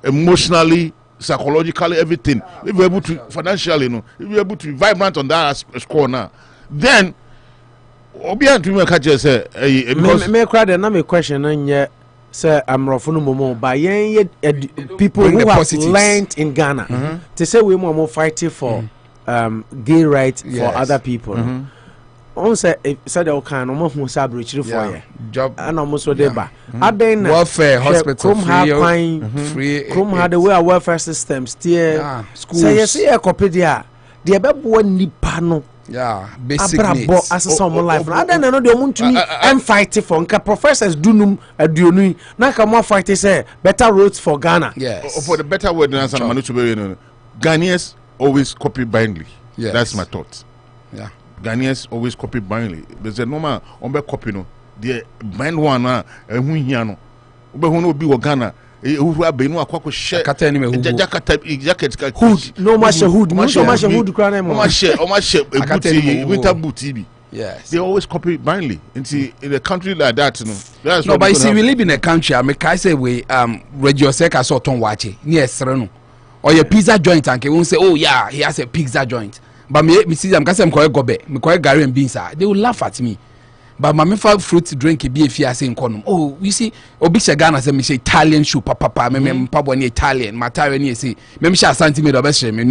Speaker 8: emotionally, psychologically, everything. If you're able to financially, if you're able to be vibrant on that score now, then Obian to me catch say because
Speaker 6: me cry the name question and yeah say I'm rofunu momo by people who have learned in Ghana to say we more fighting for gay rights for other people. On say said all kind of who sabri for you job and almost so deba aden
Speaker 7: welfare hospital
Speaker 6: free come had the way our welfare system still schools say yes e copy there the bebo nipa no
Speaker 7: basic needs
Speaker 6: as some life aden no dey want to me and fight for nka professors dunum aduonu na ka mo fight say better roads for Ghana
Speaker 8: for the better word answer manu to be Ghanaians always copy blindly. That's my thought. Ghanaians always copy blindly. There's a normal on copy no. The blind one who here no. Ube who be Ghana. Who have been no akwa share. Jacket hood.
Speaker 6: No much hood. Much hood.
Speaker 8: Winter boot TV. Yes. They always copy blindly. In a country like that, you know. That's
Speaker 7: no, but you see, we live in a country. I mean, I say we Radio Seka saw Tom Wache near Sereno. Or your pizza joint and won't say, oh yeah, he has a pizza joint. But me see them because I'm quite gobe, me quite Gary and beans. They will laugh at me. But my fruit drink be if you are saying konum. Oh, you see, Obisha Ghana say me say Italian shoe, papa, me papa ni Italian, Matari ni say, me say centimeter of best me.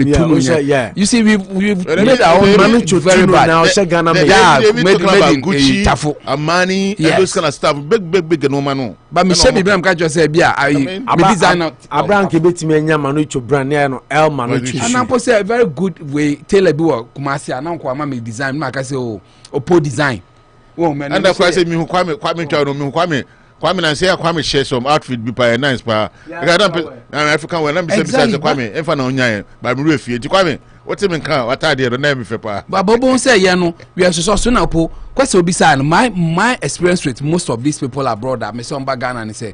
Speaker 7: You see, we've made our own money very bad.
Speaker 6: Now Ghana
Speaker 8: made Gucci, Armani, those kind of stuff. Big no man.
Speaker 7: But me say me can't just say bia. I design
Speaker 6: Abraham kibeti me nya manu cho brand no El Manu.
Speaker 7: And I'm say a very good way tailor be work Kumasi and uncle me design. Me can say Oppo design.
Speaker 8: Oh man, and that's why I say me who Kwame tell me Kwame na say Kwame share some outfit be by nice pa. African when I'm besides Kwame enfa na onya but me refie Kwame what him kan what are there na me fe pa.
Speaker 7: But Bobo say you know we are so na po question obi say my experience with most of these people abroad that me some Ghana and say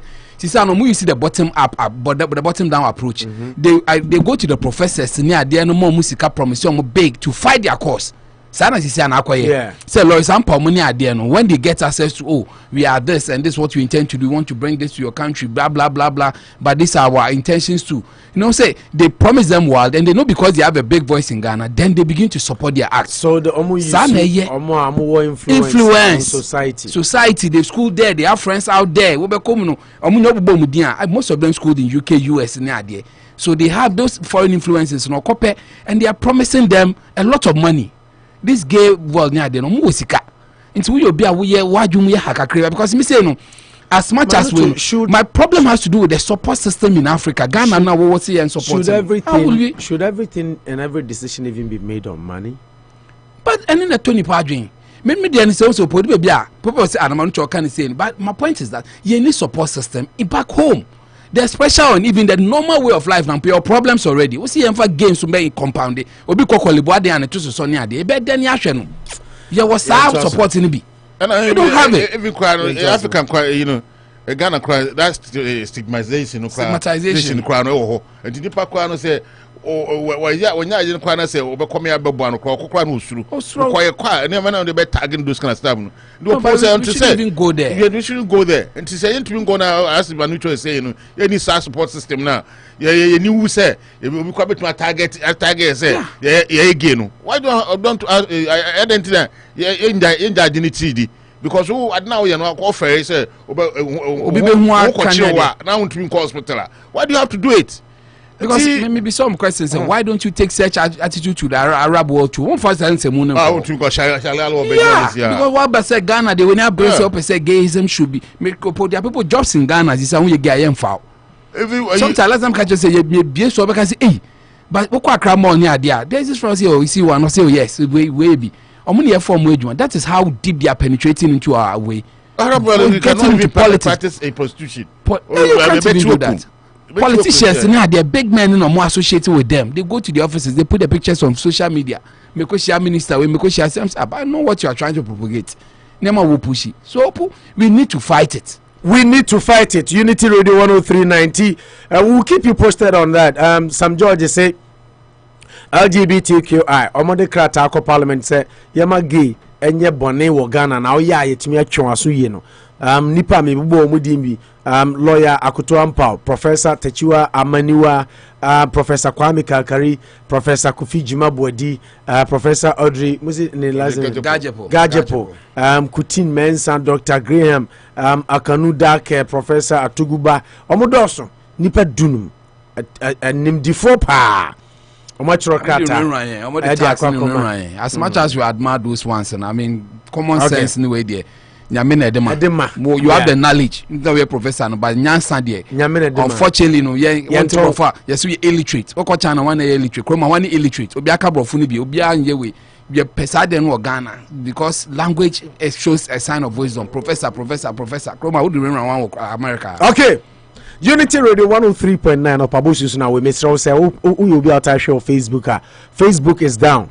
Speaker 7: no more you see the bottom up but the bottom down approach. They go to the professors near there no more musica promise you big to fight their cause. Sana sisi anakoye. Say Lois and money are there no. When they get access to we are this and this is what you intend to do. We want to bring this to your country. Blah blah blah blah. But these are our intentions too. You know, say they promise them world and they know because they have a big voice in Ghana. Then they begin to support their acts.
Speaker 6: So the
Speaker 7: influence society. They school there. They have friends out there. Most of them schooled in UK, US, and there. So they have those foreign influences and they are promising them a lot of money. This gay world near the no musika. Into we be aware why you hakakre because me say no as much as we my problem has to do with the support system in Africa. Ghana now what see and support.
Speaker 6: Should everything and every decision even be made on money?
Speaker 7: But and in the Tony Padrin me dey say also people say I'm not saying but my point is that you need support system back home. The special on even the normal way of life now your problems already. We see for games to be compounded. Obi kokoli bo ade and to so ne ade. E be den ahwe no. You was support ni bi.
Speaker 8: And you don't have it. Even African, you know, Ghana cry that's stigmatization cry no and the people cry no say when you cry say obekome abebo no cry no usuru cry cry and man dey be tagging those kind of stuff no person to say
Speaker 7: even go there
Speaker 8: you shouldn't go there and to say you even go now as Manucho is saying any support system now you new say you be come to target say yeah again why don't identity in dignity because now you know offer say now to hospital why do you have to do it
Speaker 7: because maybe some questions say why don't you take such attitude to the Arab world too one first answer moon
Speaker 8: because
Speaker 7: what say Ghana they when brace up say gayism should be make people jobs in Ghana this is when you get foul sometimes let them catch say you so because hey but what Accra money there there's this from say oh you see one no say oh yes we be that is how deep they are penetrating into our way.
Speaker 8: You cannot even practice a prostitution.
Speaker 7: You can't even do that. Politicians, they're big men and more associated with them. They go to the offices, they put the pictures on social media. Because she minister, because she I know what you are trying to propagate. Never will push it. So we need to fight it.
Speaker 6: We need to fight it. Unity Radio 103.90. We'll keep you posted on that. Some George say LGBTQI omode krata akọ parliament say yema gay enye bone wo Ghana na oya yetimi atwon aso ye no nipa me bubo omudimbi lawyer Akufo-Addo, Professor Techiwa Amaniwa, Professor Kwame Kalkari, Professor Kofi Jima-Boadi, Professor Audrey Gajepo, Kutin Mensa, Dr. Graham, Akanu Dake, Professor Atuguba omodoso nipa dunum nimdifo pa
Speaker 7: as much as you admire those ones, and I mean common sense in the way there. You have the knowledge. You professor, but unfortunately, no, yes, we illiterate. What China one illiterate? Chroma one illiterate. Obiaka brofunibi. Obia nyewe. We pesade no Ghana because language shows a sign of wisdom. Professor. Chroma who do run America.
Speaker 6: Okay. Unity Radio 103.9 Anopa Bosuo now we Mr. say who will be out show Facebook. Facebook is down.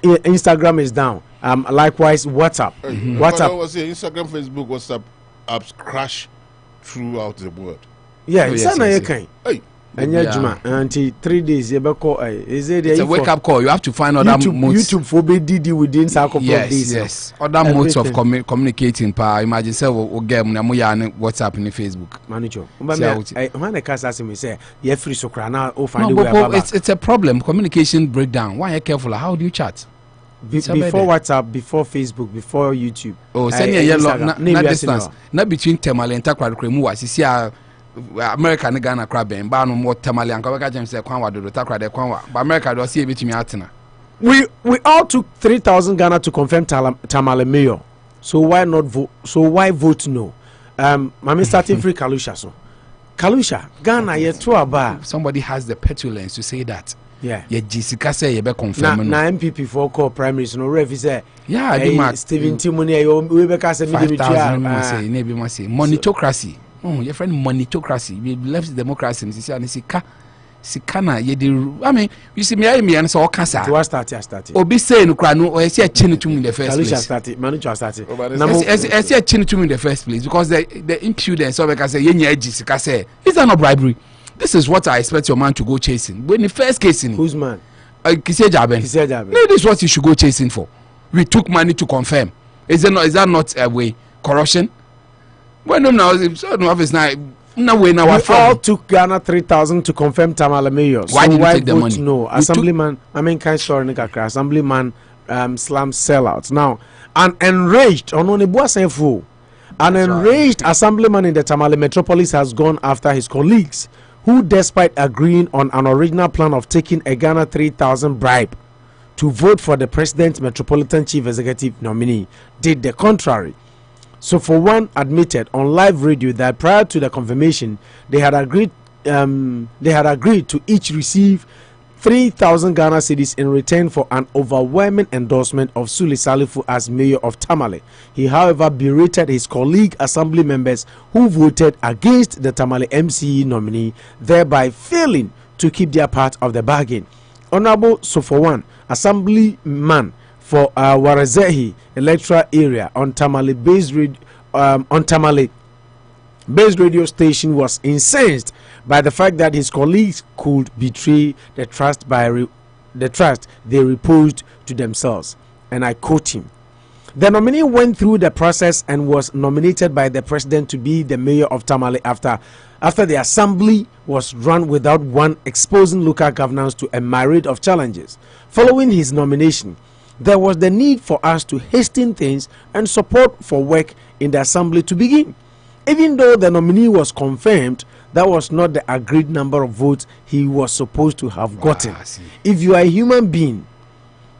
Speaker 6: Instagram is down. Likewise WhatsApp.
Speaker 8: Instagram, Facebook, WhatsApp apps crash throughout the world.
Speaker 6: Yeah, it's hey. And until 3 days is it
Speaker 7: it's a wake up call. You have to find other modes.
Speaker 6: YouTube for BDD within couple of days.
Speaker 7: Yes. Other modes of communicating. Imagine say we get WhatsApp and Facebook.
Speaker 6: Manager. When the cast ask me say you free so now find
Speaker 7: it's a problem. Communication breakdown. Why are you careful? How do you chat?
Speaker 6: Before WhatsApp, before Facebook, before YouTube.
Speaker 7: Oh, send me a yellow not distance. Not between Temale and Takwad Kremu. I see America and Ghana crab and Bano more Tamale and Kawaka James Kwanwa do Takra de Kwanwa. But America do see a bit me atina.
Speaker 6: We all took 3,000 Ghana to confirm Tamale mayor. So why not vote? So why vote no? Mami starting free Kalusha so. Kalusha, Ghana ye to aba.
Speaker 7: Somebody has the petulance to say that.
Speaker 6: Yeah.
Speaker 7: Ye Jessica say ye be confirm.
Speaker 6: Na MPP for call primaries no rev say.
Speaker 7: Yeah,
Speaker 6: Stephen Timoni we be ka say me
Speaker 7: 5,000 maybe must say monitocracy. Oh, your friend monitocracy. We left democracy and Sikana ye I mean, you see me and so cancer.
Speaker 6: To start.
Speaker 7: Obi say no cry no or say a chin to me in the first place.
Speaker 6: Manager started.
Speaker 7: I say a chin to me in the first place because the impudence of say yenye Jessica say is that not bribery? This is what I expect your man to go chasing. When the first case in
Speaker 6: whose man?
Speaker 7: Kisejaben. No, this is what you should go chasing for. We took money to confirm. Is that not a way? Corruption? Well, no, office now. We
Speaker 6: all took Ghana 3,000 to confirm Tamale mayor.
Speaker 7: Why did you take the money?
Speaker 6: No, Assemblyman. Assemblyman slam sellouts. Now, an enraged Assemblyman in the Tamale metropolis has gone after his colleagues, who, despite agreeing on an original plan of taking a Ghana 3,000 bribe to vote for the president's metropolitan chief executive nominee, did the contrary. So for one admitted on live radio that prior to the confirmation, they had agreed to each receive 3,000 Ghana cedis in return for an overwhelming endorsement of Hussein-Suale as mayor of Tamale. He, however, berated his colleague assembly members who voted against the Tamale MCE nominee, thereby failing to keep their part of the bargain. Honorable Sofowan, assemblyman for Warazehi electoral area on Tamale based based radio station was incensed by the fact that his colleagues could betray the trust the trust they reposed to themselves. And I quote him. The nominee went through the process and was nominated by the president to be the mayor of Tamale after the assembly was run without one, exposing local governance to a myriad of challenges. Following his nomination, there was the need for us to hasten things and support for work in the assembly to begin. Even though the nominee was confirmed, that was not the agreed number of votes he was supposed to have gotten. If you are a human being,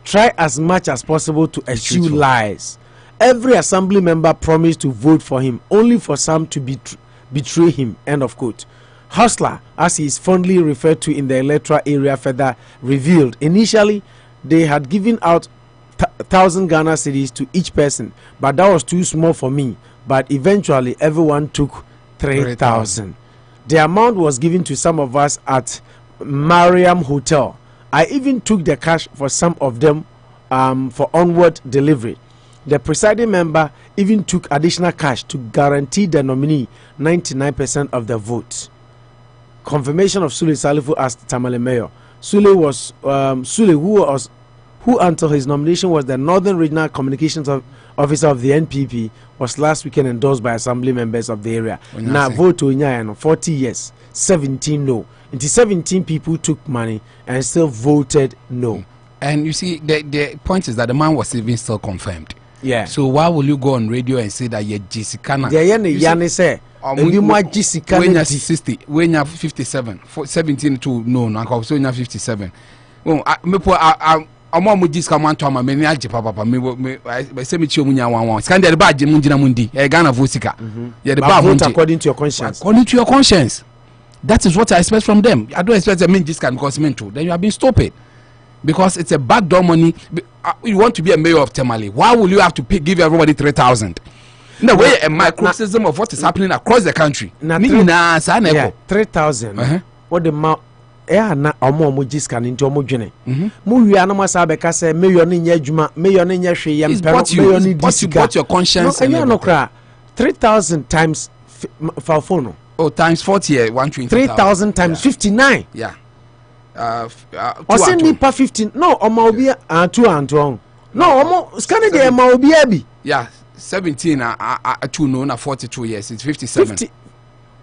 Speaker 6: try as much as possible to eschew lies. Every assembly member promised to vote for him, only for some to betray him. End of quote. Hustler, as he is fondly referred to in the electoral area, further revealed initially they had given out 1,000 Ghana cedis to each person, but that was too small for me. But eventually everyone took 3,000. The amount was given to some of us at Mariam Hotel. I even took the cash for some of them for onward delivery. The presiding member even took additional cash to guarantee the nominee 99% of the votes. Confirmation of Hussein-Suale as Tamale mayor. Hussein-Suale, who until his nomination was the Northern Regional Communications Officer of the NPP, was last weekend endorsed by assembly members of the area. Now vote to 40 yes, 17 no. Until 17 people took money and still voted no.
Speaker 7: And you see, the point is that the man was even still confirmed.
Speaker 6: Yeah.
Speaker 7: So why will you go on radio and say that you're Jessica?
Speaker 6: Yeah, say.
Speaker 7: When you're 60, when you're 57, 17 to no, so you're 57. Well, I'm just come to my many papa. Me say me chiumunya wan. Scan the badge munjina mundi. Ghana vosika. Yeah, the vote
Speaker 6: according to your conscience.
Speaker 7: According to your conscience. That is what I expect from them. I don't expect them just can because mental. Then you have been stupid. Because it's a backdoor money. You want to be a mayor of Tamale. Why will you have to give everybody 3,000? In a way, a microcosm of what is happening across the country.
Speaker 6: 3,000. What the amount? Na omo just can into omo dwene mu wi anoma sa be ka say mayor ni nya adwuma mayor ni nya hwe yem pero mayor ni disika
Speaker 7: what your conscience
Speaker 6: no, no kra 3,000 times for phone
Speaker 7: times 40 120
Speaker 6: 3,000 times 59
Speaker 7: yeah
Speaker 6: nipa 15 no omo obi 2 and 2 no omo scan dey ma obi abi
Speaker 7: yeah 17 2 no na 42 years it's 57 50.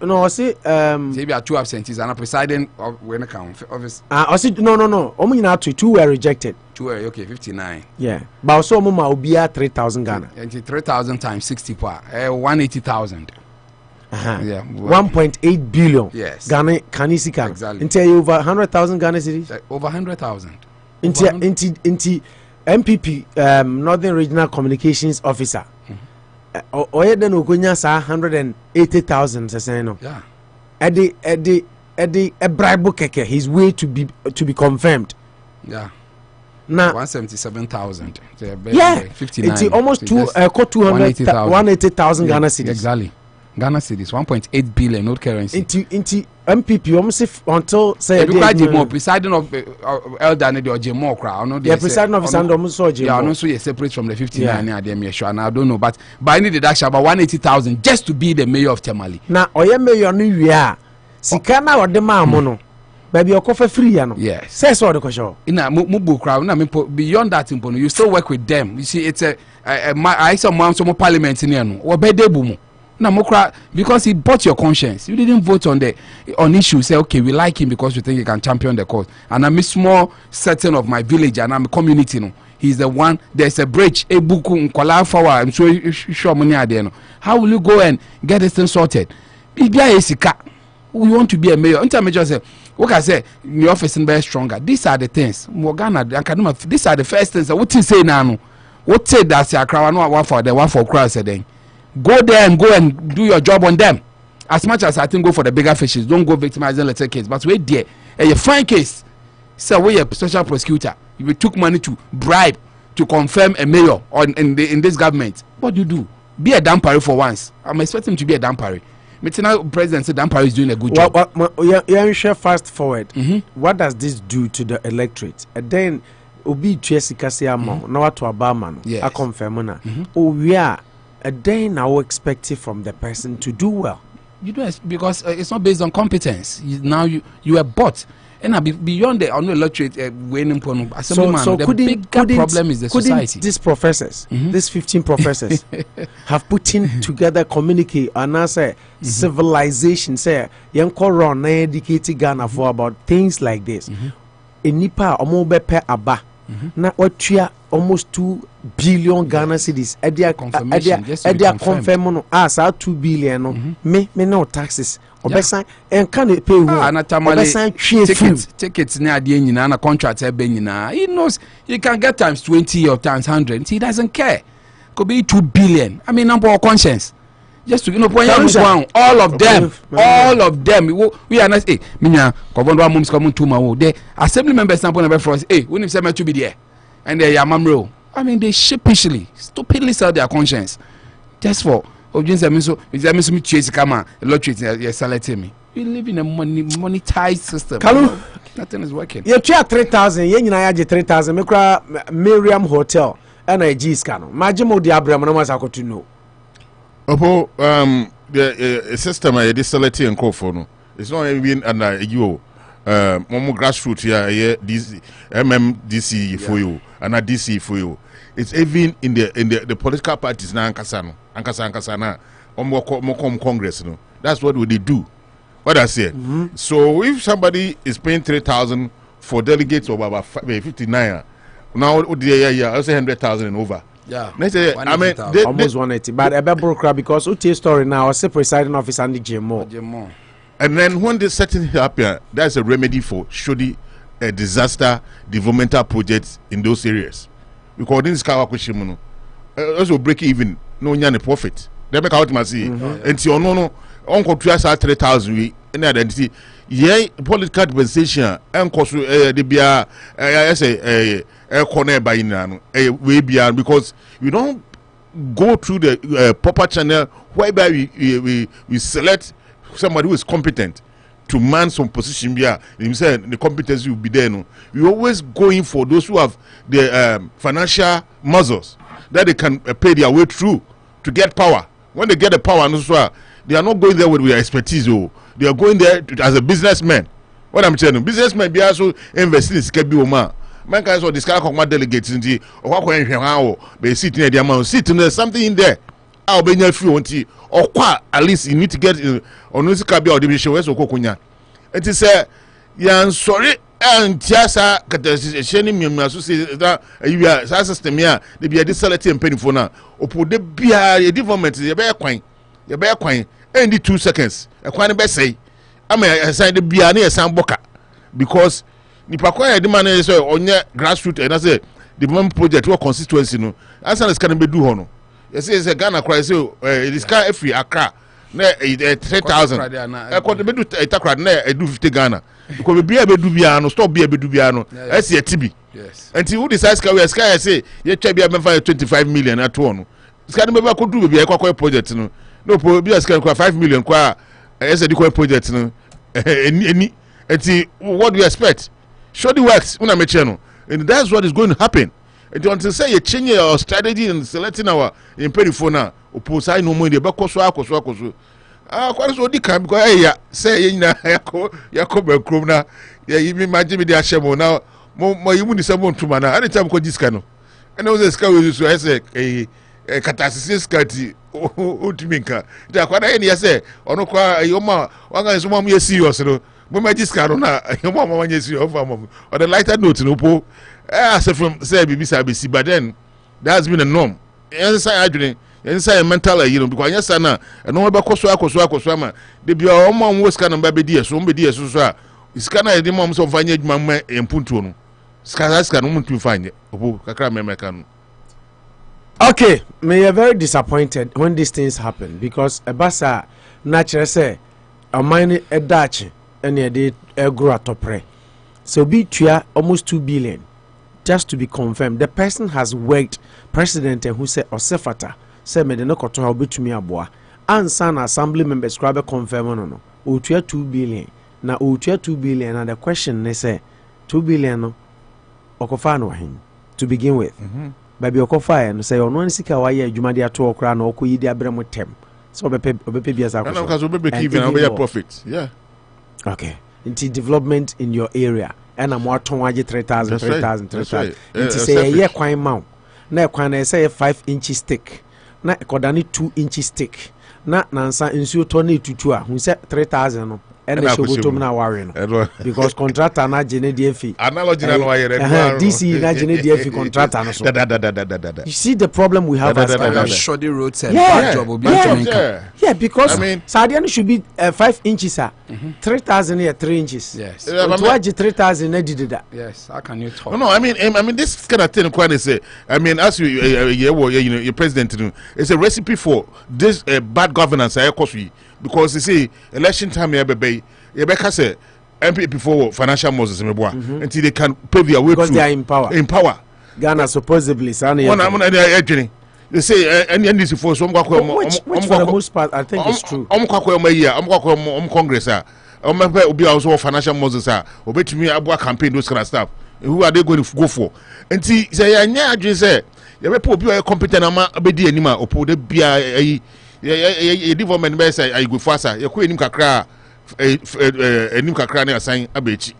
Speaker 6: No, I see.
Speaker 7: Maybe 2 absentees and a presiding when account office.
Speaker 6: I see. No. Only now 2 were rejected.
Speaker 7: 2 were okay. 59.
Speaker 6: Yeah, but also Mama will be at 3,000 Ghana.
Speaker 7: 3,000 times 60 per 180,000.
Speaker 6: Yeah, 1.8 billion.
Speaker 7: Yes.
Speaker 6: Ghana Kanisika.
Speaker 7: Exactly.
Speaker 6: Until over 100,000 Ghana cities.
Speaker 7: Over 100,000.
Speaker 6: Into MPP Northern Regional Communications Officer. Oye den okonya sa 180,000 say no.
Speaker 7: Yeah.
Speaker 6: Edi a bribe keke his way to be confirmed.
Speaker 7: Yeah.
Speaker 6: Now
Speaker 7: 177,000.
Speaker 6: Yeah.
Speaker 7: 59.
Speaker 6: It's almost 180,000 Ghana cedis.
Speaker 7: Exactly. Ghana cedis 1.8 billion old currency.
Speaker 6: Into MPP almost until say
Speaker 7: the more presiding of elder ne the more crowd.
Speaker 6: Yeah, presiding officer almost so
Speaker 7: yeah, also you separate from the 59 yeah. Near sure and I don't know but I need deduction about 180,000 just to be the mayor of Tamale.
Speaker 6: Now oye mayor no wi sikana ode ma no baby okofa free ya no.
Speaker 7: Yes.
Speaker 6: Say so the question.
Speaker 7: Ina mubu crowd na beyond that impono you still work with them. You see it's I saw man some parliament near no. Obedebu mu. No, because he bought your conscience. You didn't vote on issues. Say, okay, we like him because we think he can champion the cause. And I'm a small section of my village and I'm a community. No, he's the one. There's a bridge. I'm so sure money are there. No, how will you go and get this thing sorted? We want to be a mayor. Intermediate say, what I say, the office is very stronger. These are the things. Morgana, these are the first things. What you say now? What say that's a crowd? No, one for crowd then. Go there and do your job on them. As much as I think go for the bigger fishes, don't go victimizing little case. But wait there, a fine case. So we a special prosecutor. You took money to bribe to confirm a mayor in this government. What do you do? Be a dampari for once. I'm expecting him to be a dampari. Metina President said dampari is doing a good job.
Speaker 6: Fast forward. What does this do to the electorate? And then obi Jessica say amount. Now to Obama. I confirm na. We are. A day now expected from the person to do well.
Speaker 7: You don't because it's not based on competence. You are bought. And beyond the unelected
Speaker 6: so
Speaker 7: the bigger problem is the society.
Speaker 6: These professors, these 15 professors, have put in together communicate and answer civilization. Say, young Koran educated Ghana for about things like this. In Nipa, omobe pe aba. Na what almost 2 billion Ghana cedis. Edia confirm no as 2 billion no. Me no taxes. Obesan and can it pay
Speaker 7: tickets near the end and contract he knows you can get times 20 or times 100. He doesn't care. Could be 2 billion. I mean, number of conscience. Just to when you one, all of them, we are not minya governor mums come to my the assembly members sample number for us. When you say me to be there and they are mamro. I mean, they sheepishly, stupidly sell their conscience just for we live in a monetized system. Nothing is working.
Speaker 6: You try 3,000, you know 3,000. Mekra Miriam Hotel and a G scan. Majimo di Abraham no mas to know.
Speaker 8: Opo the system I disability and call no. It's not even under you. Momo grassroot here DC MMDC for you and a DC for you. It's even in the political parties na ankasa na omo Congress no. That's what they do. What I say. So if somebody is paying 3,000 for delegates of about 59, now I say 100,000 and over.
Speaker 7: Yeah.
Speaker 8: Say, I mean,
Speaker 6: almost 180. But a better because UTA story now, I say presiding officer and the GMO.
Speaker 8: And then when they setting up here, that's a remedy for shoddy disaster developmental projects in those areas. Because this Kawakushimono also break even, no nyane profit. They make out my see. And see, no, Uncle Trias 3,000 we any identity. Yeah, political compensation and cost the beer, I say, a corner by in way beyond because we don't go through the proper channel whereby we select somebody who is competent to man some position here. Himself, the competence will be there. No, we always going for those who have the financial muscles that they can pay their way through to get power. When they get the power, they are not going there with their expertise. They are going there as a businessman. What I'm telling you, businessmen be also investing in Skebi Oma. Man can also discuss with delegates in the or they sit in the amount, sit in there, something in there. I'll be near few or at least you need to get on this Kabi or division West or Kokunya. It is a yan sorry and just a sharing me associate that you are system here, they be a disability and penny for now. Or put the beer development, your bear coin, only 2 seconds. A quite best say, I may assign the beer near San Boca because Nipakwa demand is on your grassroots and I say the one project or constituency no. As an is can be do hono. Yes, it's a Ghana cry so it is kind of free Accra. 3,000. I quite be do a takra ne do 50 Ghana. Because be a bedubiano, stop be a bedubiano. I see a TB.
Speaker 7: Yes.
Speaker 8: Until who decides Sky say, you check be a 25 million at one. Sky never could do be a project. No, be a sky 5 million qua as a project. Any what do you expect? Show the works when I'm a channel. And that's what is going to happen. And until say you change your strategy and selecting our imperial oppose I no more the bakoso. Quite so can because say Yakob Krona. Yeah, you imagine me the Ashemo now. More you wouldn't say to mana. Anytime call this canoe. And all the sky was I say a catastrophe scatty. Utimika. There are quite any say or no qua your ma one is 1 year serious. When my discount your mama 1 year serious or the lighter note no po. I say from say BBC, but then there has been a norm. Inside mental, because yes, and no about Kosoama, they be our mom was kind of baby dear, so be dear, so it's kind of the moms of Vanya Mamma and Puntuno. Scaras can to find it.
Speaker 6: Okay, me are very disappointed when these things happen because a bassa natural say a mine a Dutch and a day a grow at opera. So be almost 2 billion. Just to be confirmed, the person has worked president who said Osefata said me no koto obetu mi aboa ansa na assembly members crab confirm no otua 2 billion na otua 2 billion and the question they say 2 billion no okofa no hin to begin with baby okofa no say ono nsika wa ye adwuma de ato okra na okoyi de abrem tem So obepe biasa
Speaker 8: ko. And because obepe even obeya profit. Yeah.
Speaker 6: Okay. Into development in your area. And I'm more ton waje 3,000 3,000. Into say ye kwan ma. Na kwan na say 5 inches thick. Na kodani 2 inches thick. Na nansa nsuo to na etutu a hu say 3,000 no. And the show to na worry no. Because contractor na jene DFI.
Speaker 8: Analogy na wire.
Speaker 6: DC na jene DFI contractor no so. You see the problem we have as
Speaker 7: shoddy roads and bad job
Speaker 6: yeah, because I mean Sadian should be 5 inches 3,000 here 3 inches.
Speaker 7: Yes.
Speaker 6: Why 3,000 na did that?
Speaker 7: Yes, how can you talk?
Speaker 8: No, I mean this kind of thing quite say. I mean as you your president it's a recipe for this bad governance because you see election time Yebeka say MP before financial Moses until they can pave their way
Speaker 6: because
Speaker 8: through.
Speaker 6: They are in power. Ghana supposedly
Speaker 8: they say any for some
Speaker 6: which for the most part I think it's true.
Speaker 8: Congress obi also financial Moses obetumi abua campaign those kind of stuff. Who are they going to go for? Until say anya say yebe obi o competent ama abedi anima opo de bia development be say I go faster ye ko enim kakra enim kakra na asan abechi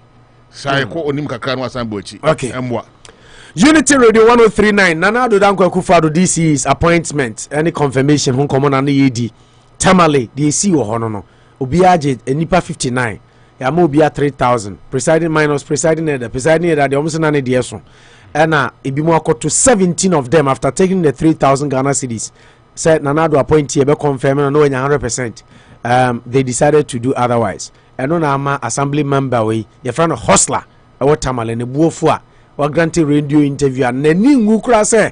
Speaker 8: sai ko onim kakra na asan bochi emwa
Speaker 6: Unity Radio 1039 Nana do danko Akufo-Addo DC's appointment any confirmation hun komo na yedi tamale the AC wo hono no obi age enipa 59 ya ma obi 3,000 presiding minus presiding head the almost na de so na ebi mo akoto 17 of them after taking the 3,000 Ghana cedis said Nana do appoint here be confirm no 100%. They decided to do otherwise. And on our assembly member way, your friend hustler, our tamale ne buofua, or granted radio interview and neni ngukra say,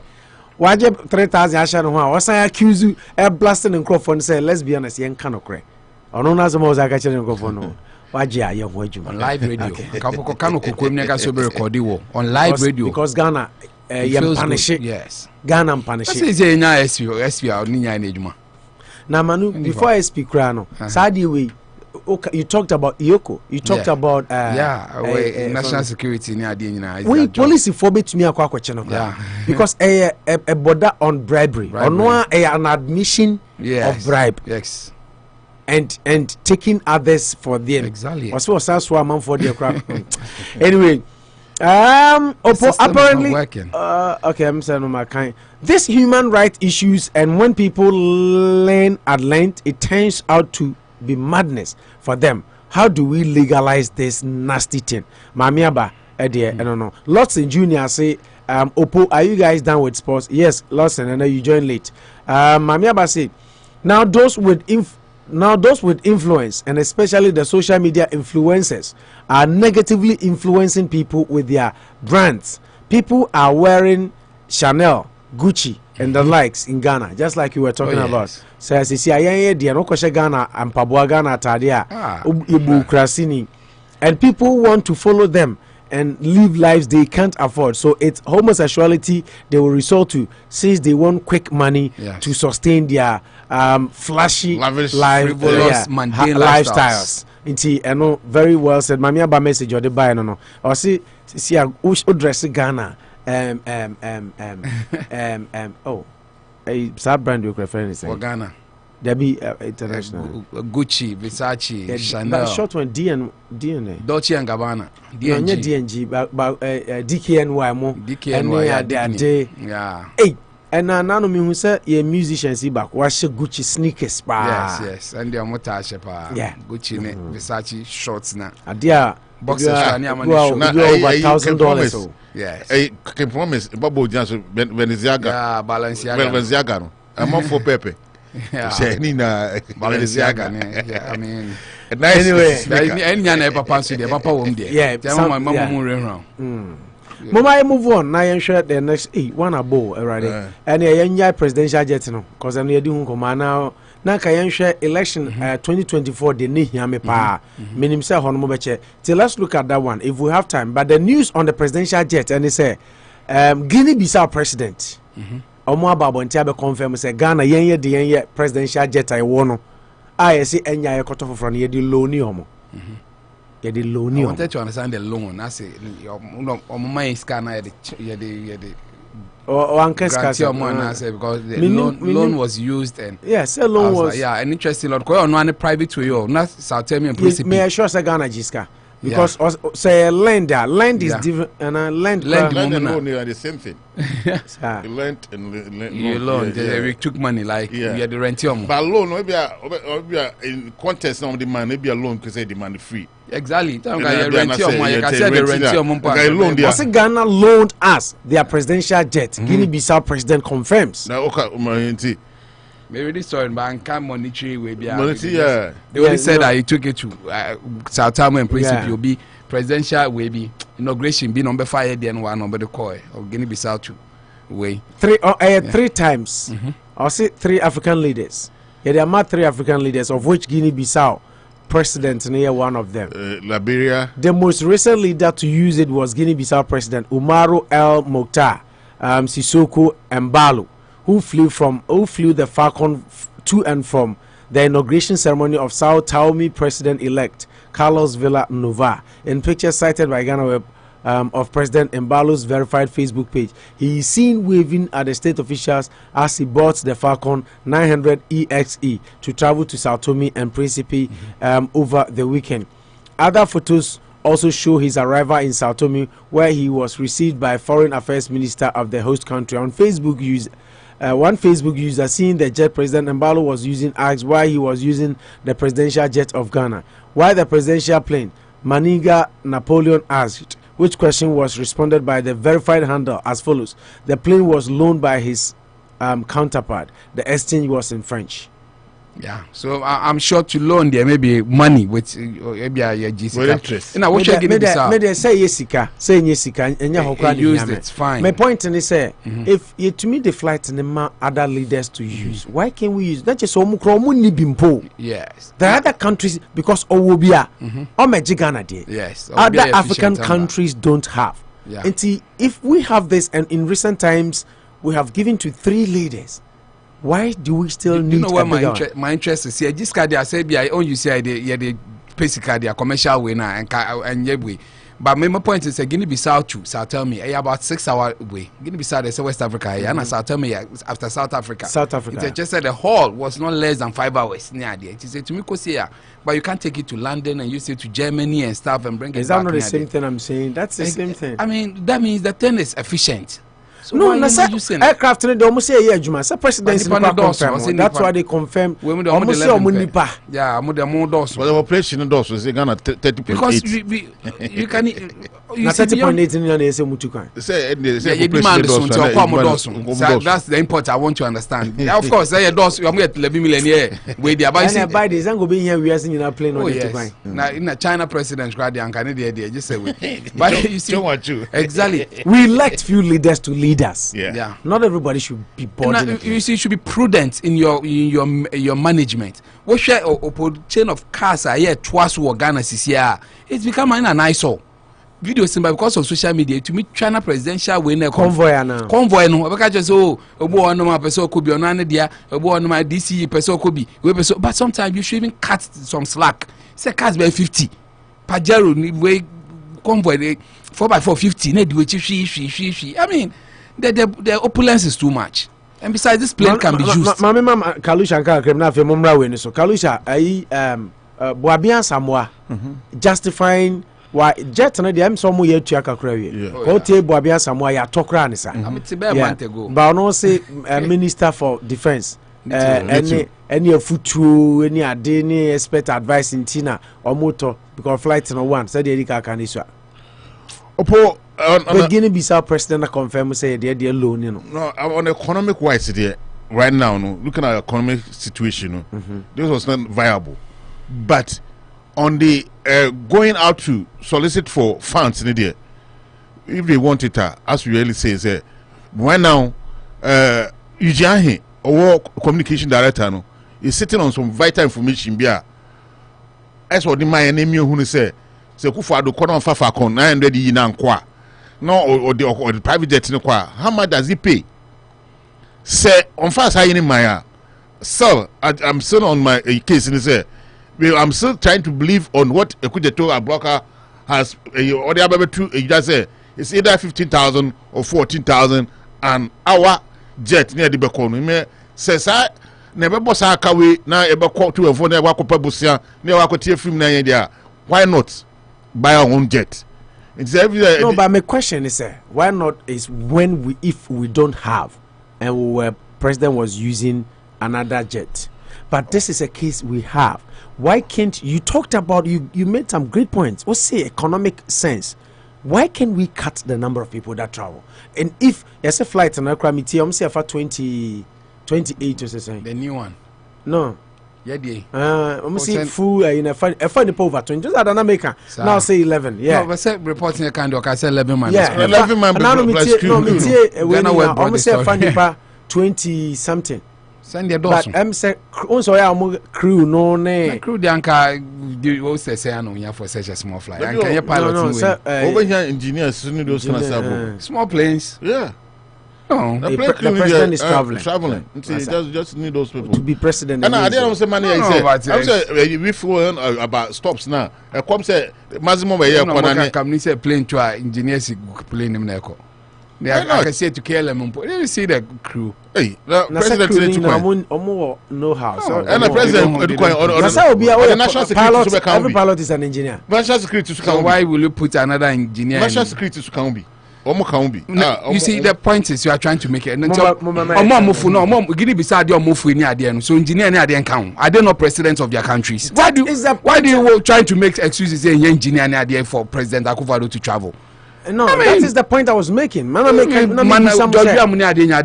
Speaker 6: wajeb 3,000 asha no was I accuse you air blasting and microphone say, let's be honest, yen cannot cry. Or no as most I catch microphone. Wajia young waju
Speaker 7: on live radio. Kapoko kano kukwemneka so be recordiwo on live radio
Speaker 6: because Ghana punish it.
Speaker 7: Yes.
Speaker 6: Ghana punish it.
Speaker 7: Say nya SP or ninya ejuma.
Speaker 6: Now, Manu, before I speak, Krano, Sadi way, you talked about Yoko. You talked about
Speaker 7: national security.
Speaker 6: We police forbid me a question because a border on bribery or no an admission of bribe.
Speaker 7: Yes.
Speaker 6: And taking others for them.
Speaker 7: Exactly.
Speaker 6: Also, man for their crap. Anyway. Apparently okay, I'm saying my kind. This human rights issues and when people learn at length, it turns out to be madness for them. How do we legalize this nasty thing? Mamiaba, I don't know. Lawson Jr. say, Opo, are you guys done with sports? Yes, Lawson, I know you joined late. Mamiaba say, now those with influence and especially the social media influencers are negatively influencing people with their brands. People are wearing Chanel, Gucci and the likes in Ghana, just like you were talking about. So as you see, Ghana and Pabua Ghana Tadia, Ibu Krasini, and people want to follow them and live lives they can't afford. So it's homosexuality they will resort to since they want quick money to sustain their flashy lifestyles. I know very well said. Mami aba message or the buy no. Or see dress Ghana. Sad brand you referring to
Speaker 7: Ghana.
Speaker 6: There be international
Speaker 7: Gucci, Versace, Chanel.
Speaker 6: Short one DNA.
Speaker 7: Dolce and Gabbana.
Speaker 6: DNG, but DKNY more.
Speaker 7: DKNY.
Speaker 6: Yeah. Hey, and now me who say ye musicians see back. Wash Gucci sneakers pa.
Speaker 7: Yes. And they are motashe pa.
Speaker 6: Yeah.
Speaker 7: Gucci Versace shorts na.
Speaker 6: Adia.
Speaker 7: Boxers
Speaker 6: over $1,000.
Speaker 7: Yes.
Speaker 8: I can promise. Babu Janso Balenciaga.
Speaker 7: Yeah,
Speaker 8: Balenciaga. No. I'm on for Pepe.
Speaker 7: Balenciaga. Yeah, I mean.
Speaker 8: Anyway,
Speaker 6: Mama move on. Now you share the next one abo already. And you presidential jet no, because I'm doing command now. Now can share election 2024 the ni here me pa. Minim say hono beche. Till let's look at that one if we have time. But the news on the presidential jet and they say Guinea-Bissau president. Omo ababo ntia be confirm say Ghana yen ye presidential jet I wono. I say enya ye koto for ye di loan ni omo. Ye di loan ni.
Speaker 7: I wanted to understand the loan. I say omo my scanner ye Grantee money because the loan was used and
Speaker 6: yes, a loan was
Speaker 7: yeah, an interesting lot. Go on one private way or not South American principle.
Speaker 6: May I show say Ghana Jiska because say land is different and lend
Speaker 8: and loan are the same thing. Lent and
Speaker 7: you loan we took money like we had the rentium.
Speaker 8: But loan maybe in contest now the man maybe a loan because they demand free.
Speaker 7: Exactly. Ghana
Speaker 6: loaned us their presidential jet. Guinea-Bissau president confirms.
Speaker 8: Now, okay,
Speaker 7: maybe this story, but can't monetary way.
Speaker 8: They only
Speaker 7: said that he took it to South American principle. You'll be presidential way be inauguration be number 5 then one number the call of Guinea-Bissau two way
Speaker 6: 3 times. I'll say 3 African leaders. Yeah, there are 3 African leaders of which Guinea-Bissau president near one of them.
Speaker 8: Liberia.
Speaker 6: The most recent leader to use it was Guinea-Bissau President Umaru El Mokhtar Sissoko Embalo, who flew the Falcon to and from the inauguration ceremony of Sao Tome President-elect Carlos Villanova. In pictures cited by Ghana Web of President Embalo's verified Facebook page, he is seen waving at the state officials as he boards the Falcon 900 EXE to travel to Sao Tome and Principe over the weekend. Other photos also show his arrival in Sao Tome, where he was received by Foreign Affairs Minister of the host country. On Facebook one Facebook user seeing the jet President Embalo was using asked why he was using the presidential jet of Ghana. Why the presidential plane? Maniga Napoleon asked, which question was responded by the verified handle as follows: the plane was loaned by his counterpart. The exchange was in French.
Speaker 7: Yeah, so I'm sure to loan there maybe money with maybe a
Speaker 8: interest.
Speaker 7: And I wish I get
Speaker 6: it. Say yesika, say yesika, and you
Speaker 7: use it. Fine.
Speaker 6: My point is say if you to me the flight and the other leaders to use, why can't we use? Not just bimpo.
Speaker 7: Yes.
Speaker 6: The other countries because Owobia, Ghana there.
Speaker 7: Yes.
Speaker 6: Other African countries don't have.
Speaker 7: Yeah.
Speaker 6: And see, if we have this, and in recent times we have given to 3 leaders. Why do we still need?
Speaker 7: You know what my interest is here. This card I said, I own you say the basically they are commercial winner and way. But my point is, Guinea-Bissau to South tell me about 6 hour way. Guinea-Bissau is West Africa, and South tell me after South Africa.
Speaker 6: South Africa.
Speaker 7: It just said the haul was not less than 5 hours near there. It said to me, but you can't take it to London and use it to Germany and stuff and bring it back.
Speaker 6: Is that not the same thing I'm saying? That's the same thing.
Speaker 7: I mean, that means the thing is efficient. So
Speaker 6: no, aircraft they almost say yeah, Juma. So president confirm. That's why they confirm. Almost say Omunipa.
Speaker 7: Yeah, I'm the more doors.
Speaker 8: But the operation doors was Ghana 30.8.
Speaker 7: Because you can.
Speaker 6: You 30.8 million they say Mutukan.
Speaker 8: Say
Speaker 7: demand that's the import I want to understand. Of course, say doors. I'm get 11 million here. Where they buy.
Speaker 6: And buy this and go be here. We are seeing a plane on the
Speaker 7: Now in a China president, just say we. But you see, exactly.
Speaker 6: We elect few leaders to lead us.
Speaker 7: Yeah.
Speaker 6: Not everybody should be boarding.
Speaker 7: You see, you should be prudent in your management. What share chain of cars are here twice or Ghana this year? It's become an eyesore. Video symbol because of social media to meet China presidential winner
Speaker 6: convoy
Speaker 7: no because just obo no ma person could be on an dia obo no ma DC person could be but sometimes you should even cut some slack. Say cars by 50 Pajero way convoy 4x4 50 need we she I mean the opulence is too much, and besides this plane can be used.
Speaker 6: Mama Kalusha criminal for Mumra when so Kalusha Boabian Samoa justifying why jet na dem so mo yetu akakra wie o tie Boabian Samoa ya tokra ne sa but no say minister for defense any futu any ade any expert advice in Tina or motor because flight no one said the Erika Kanisha
Speaker 8: Opo
Speaker 6: the Guinea-Bissau president confirm say they loan
Speaker 8: no on economic wise there right now no looking at economic situation this was not viable, but on the going out to solicit for funds in there if they want it as we really say right now Ujahi or communication director no is sitting on some vital information bia as what the my enemy who say Akufo-Addo corner of Falcon 900 na nkwa no or the private jet no kwa how much does he pay say on fast high in my so I'm still on my case and say I'm still trying to believe on what Ekujeto Abroka has or the other two just say it's either 15,000 or 14,000 an hour jet near the Bacon. Me says I never boss our kawi now ever call to a phone never busia near Wakotia film na. Why not buy our own jet? It's every
Speaker 6: no, but my question is why not is when if we don't have and president was using another jet. But this is a case we have. Why can't you talked about you made some great points. What's the economic sense? Why can we cut the number of people that travel? And if there's a flight in Akramiti, I'm saying for 2028 or something.
Speaker 7: The new one.
Speaker 6: No.
Speaker 7: Yeah,
Speaker 6: I'm saying full in a fund over 20. Just I don't make now say 11. Yeah.
Speaker 7: No, but say reporting a kind of I say 11 man.
Speaker 6: Yeah,
Speaker 8: 11 man.
Speaker 6: I'm saying fund 20 something.
Speaker 7: Send your doors.
Speaker 6: But I'm saying also I'm crew no name.
Speaker 7: Crew the anchor do say I know for such a small flight. And can you pilot
Speaker 8: over here engineers need those kind of
Speaker 7: small planes.
Speaker 8: Yeah.
Speaker 7: No,
Speaker 6: the president is
Speaker 8: traveling. Just need those people
Speaker 6: to be president.
Speaker 8: And I didn't say money. I say we flew about stops now. I come say maximum a year.
Speaker 7: Come say plane to engineers plane him neko. I can say to kill them. You see the crew.
Speaker 8: Hey, the president
Speaker 6: know how.
Speaker 8: And the president
Speaker 6: the national security. Every pilot is an engineer.
Speaker 8: National security.
Speaker 7: So why will you put another engineer?
Speaker 8: National security can be.
Speaker 7: You see the point is you are trying to make it. So engineer are they not presidents of their countries? Why do you try to make excuses saying engineer for President Akufo-Addo to travel?
Speaker 6: No, that is the point I was making. Man, are
Speaker 7: they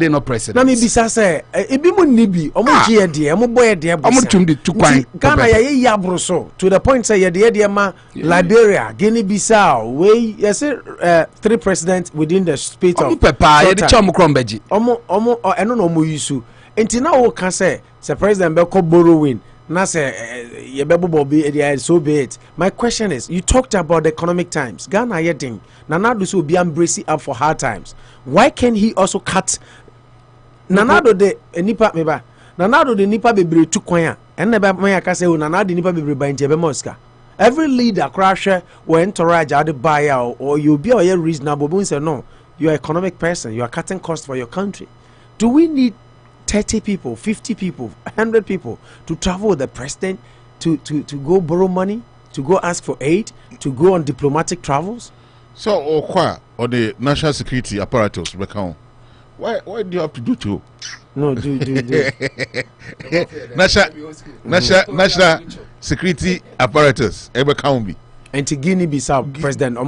Speaker 7: not president?
Speaker 6: Let me be say, Nibi, to the point say Liberia, Guinea-Bissau, where 3 presidents within the space of the president Beko borrowing. So be it. My question is, you talked about the economic times. Ghana yeding. Nanado so be embracing up for hard times. Why can he also cut Nanado de nipa meba? Nanado de nipa bebre tu kwanya. And neba maya ka say Nanado nipa bebre ba nje be moska. Every leader crash or entourage at the buyer or you be a reasonable but say no, you're an economic person, you are cutting costs for your country. Do we need 30 people, 50 people, 100 people to travel with the president to go borrow money, to go ask for aid, to go on diplomatic travels?
Speaker 8: So, or the national security apparatus, why do you have to do two?
Speaker 6: No, do.
Speaker 8: National security apparatus, ever count me.
Speaker 6: And to Guinea-Bissau president,
Speaker 8: I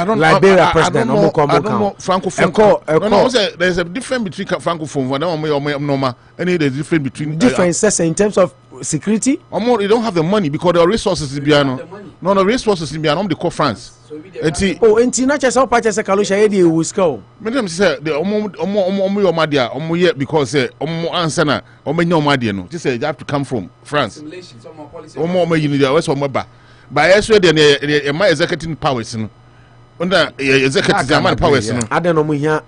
Speaker 8: don't know.
Speaker 6: Liberia president,
Speaker 8: I don't know. Francophone. No, there's a difference between Francophone and there's difference between
Speaker 6: differences in terms of security.
Speaker 8: You don't have the money because the resources in Biano. No, the resources in Biano, they call France.
Speaker 6: And not just how patches a Kalusha Eddie will go.
Speaker 8: Madam said the Omo yet because answer na Omo Madiano. Just say you have to come from France. Omo you need the West Omoba. By yesterday, my executive powers, under executive powers.
Speaker 6: I don't know here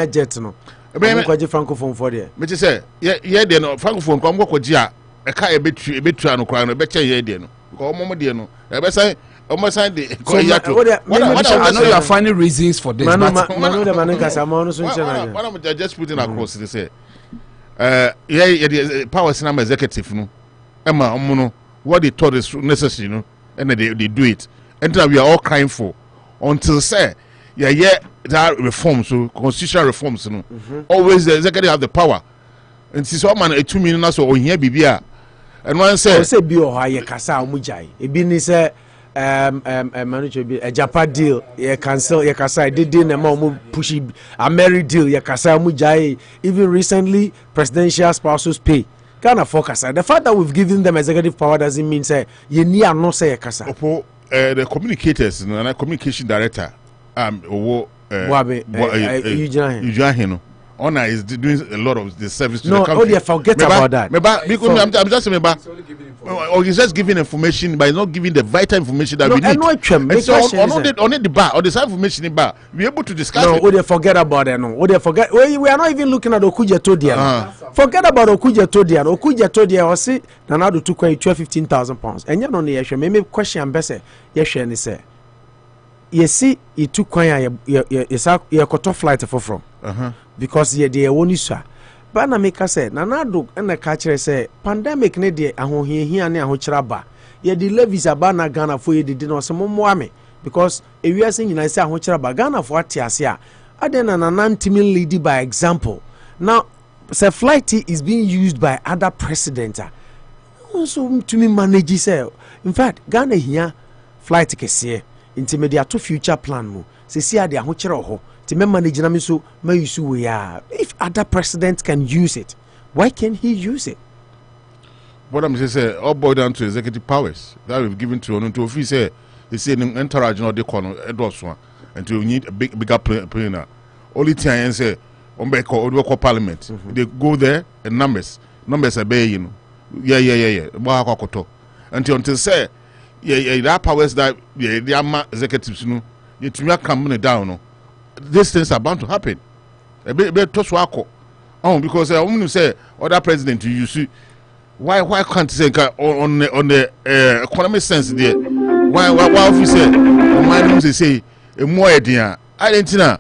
Speaker 6: jet. No, Francophone for there.
Speaker 8: But you say, yeah, they know Francophone come work with Gia, a car a bit triano crown, a better year, dear. Go Momodiano. I bet say, almost I
Speaker 7: know you are finding reasons for this.
Speaker 8: I just put in across to say, yeah, powers number executive, no, Emma, Omono. What they thought is necessary, you know, and they do it. And we are all crying for until say, that reforms, so constitutional reforms, you know. Always the executive have the power. And see someone 2 million so here bibia. And one say
Speaker 6: bio high kasa mujai. It been is a Japan deal, cancel your kasa, did na mo pushy a married deal, your kasa mujai. Even recently, presidential spouses pay. Ghana focus. The fact that we've given them executive power doesn't mean say you need not say kasa.
Speaker 8: The communicators and the communication director Ujahino Honor is doing a lot of the service to the country.
Speaker 6: No, forget about that.
Speaker 8: I'm just saying, or he's just giving information, but he's not giving the vital information that we need. And so on the bar, or the same information in bar, we're able to discuss it.
Speaker 6: No, forget about it. No, forget. We are not even looking at Okuja Todian. Forget about Okuja Todian. Okuja Todian was say, Nanado took 15,000 pounds. And you're not the issue. Maybe question and best, yes, and say. you see it took kwanya ye koto flight from because ye dey woni sua ba na make say Nanado na ka kire say pandemic ne dey ahohiahia ne ahokyera ba ye dey levies aba na Ghana for ye dey no so mommoa me because ewiase nyina say ahokyera ba Ghana for atiase a aden na nanantimi lead by example. Now say flight is being used by other presidents also to me manage say in fact Ghana here flight kese intermediate to future plan mu say see ade ahokyere ho ti me manage na me so ma use we ya if other presidents can use it why can't he use it?
Speaker 8: What I'm saying all boil down to executive powers that we've given to on to office say they say entourage no dey kono edoso until you need a bigger plan. Only thing I say on parliament they go there and numbers are bare, you know. Yeah until say that powers that the executives, you know, you to me come down, no. These things are bound to happen. A bit to swako. Oh, because I want to say other president you see why can't say on the economic sense there why if you say on my say a more idea I didn't know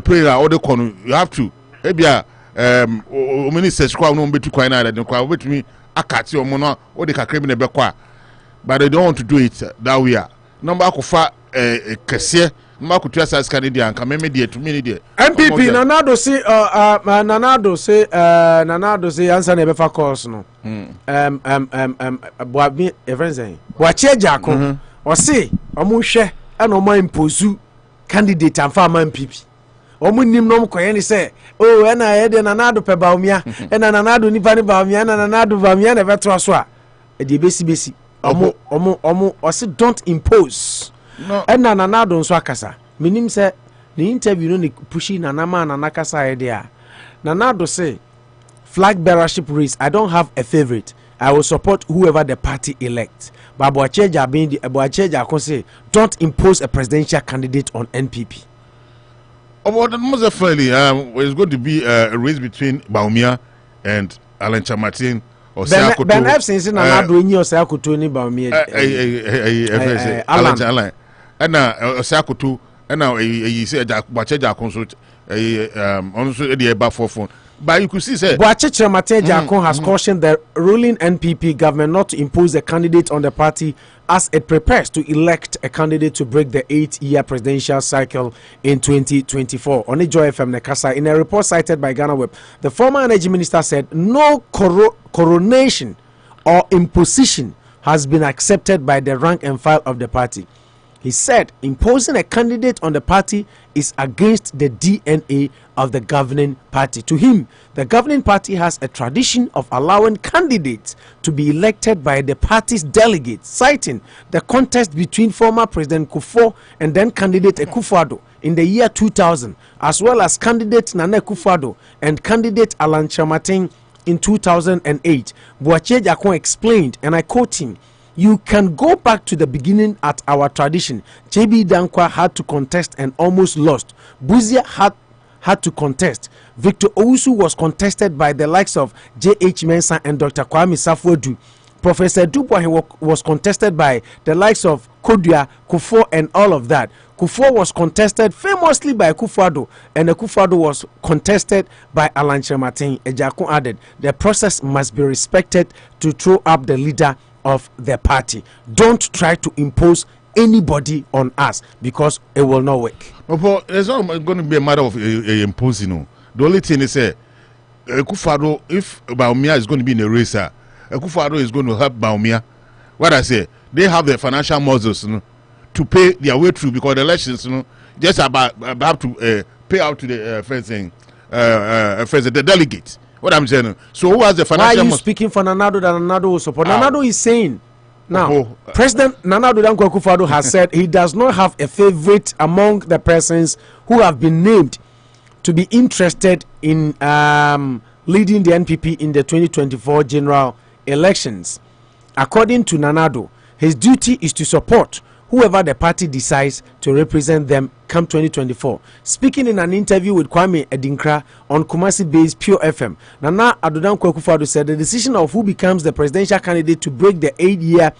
Speaker 8: prayer or the corner you have to ebia ministers kwa no betu kwa na de kwa betumi akati omo or the kakra bi na bekwa but they don't want to do it that way number akofa kese number akotua sas Canadian ka meme de to me de
Speaker 6: MPP Nanado say answer na befa course no boabi everything Boakye Agyarko o say omo hwe ana omo impose candidate and farmer MPP omo nim no koye ni say oh na ye de Nanado pe baumia na Nanado nipa ni baumia na Nanado baumia na beto aso a e de besi omo o say don't impose no na Nanado nso akasa minim say the interview no ni pushi na nama na nakasa ye de a Nanado say flag bearership race I don't have a favorite. I will support whoever the party elects. But Boakye Agyarko say, don't impose a presidential candidate on NPP.
Speaker 8: Most definitely, it's going to be a race between Baumia and Alan Chamartin or Seakoto.
Speaker 6: Ben F. since Nanado in your Seakoto ni Baumia.
Speaker 8: Alan. And Seakoto, and now he said Boakye Agyarko also the above phone. But you could see, say,
Speaker 6: Boakye Agyarko has cautioned the ruling NPP government not to impose a candidate on the party as it prepares to elect a candidate to break the 8-year presidential cycle in 2024. On Joy FM Nekasa, in a report cited by Ghana Web, the former energy minister said no coronation or imposition has been accepted by the rank and file of the party. He said imposing a candidate on the party is against the DNA of the governing party. To him, the governing party has a tradition of allowing candidates to be elected by the party's delegates, citing the contest between former President Kufuor and then candidate Akufo-Addo in the year 2000, as well as candidate Nana Akufo-Addo and candidate Alan Chamartin in 2008. Boakye Agyarko explained, and I quote him, "You can go back to the beginning at our tradition. JB Dankwa had to contest and almost lost. Buzia had to contest. Victor Owusu was contested by the likes of J.H. Mensah and Dr. Kwame Safuodu. Professor Dubois was contested by the likes of Kodua, Kufuor, and all of that. Kufuor was contested famously by Akufo-Addo, and Akufo-Addo was contested by Alan Chamartin." Agyarko added, "The process must be respected to throw up the leader of the party. Don't try to impose anybody on us because it will not work."
Speaker 8: But it's not going to be a matter of imposing. No. The only thing is, Akufo-Addo, if Baumia is going to be in a race, Akufo-Addo is going to help Baumia. What I say, they have the financial muscles, you know, to pay their way through because the elections, you know, just about have to pay out to the the delegates. What I'm saying. So who has the financial?
Speaker 6: Why are you speaking for Nanado that Nanado will support? Nanado is saying now, President Nanado Akufo-Addo has said he does not have a favorite among the persons who have been named to be interested in leading the NPP in the 2024 general elections. According to Nanado, his duty is to support whoever the party decides to represent them come 2024. Speaking in an interview with Kwame Edinkra on Kumasi-based Pure FM, Nana Addo Akufo-Addo said the decision of who becomes the presidential candidate to break the 8-year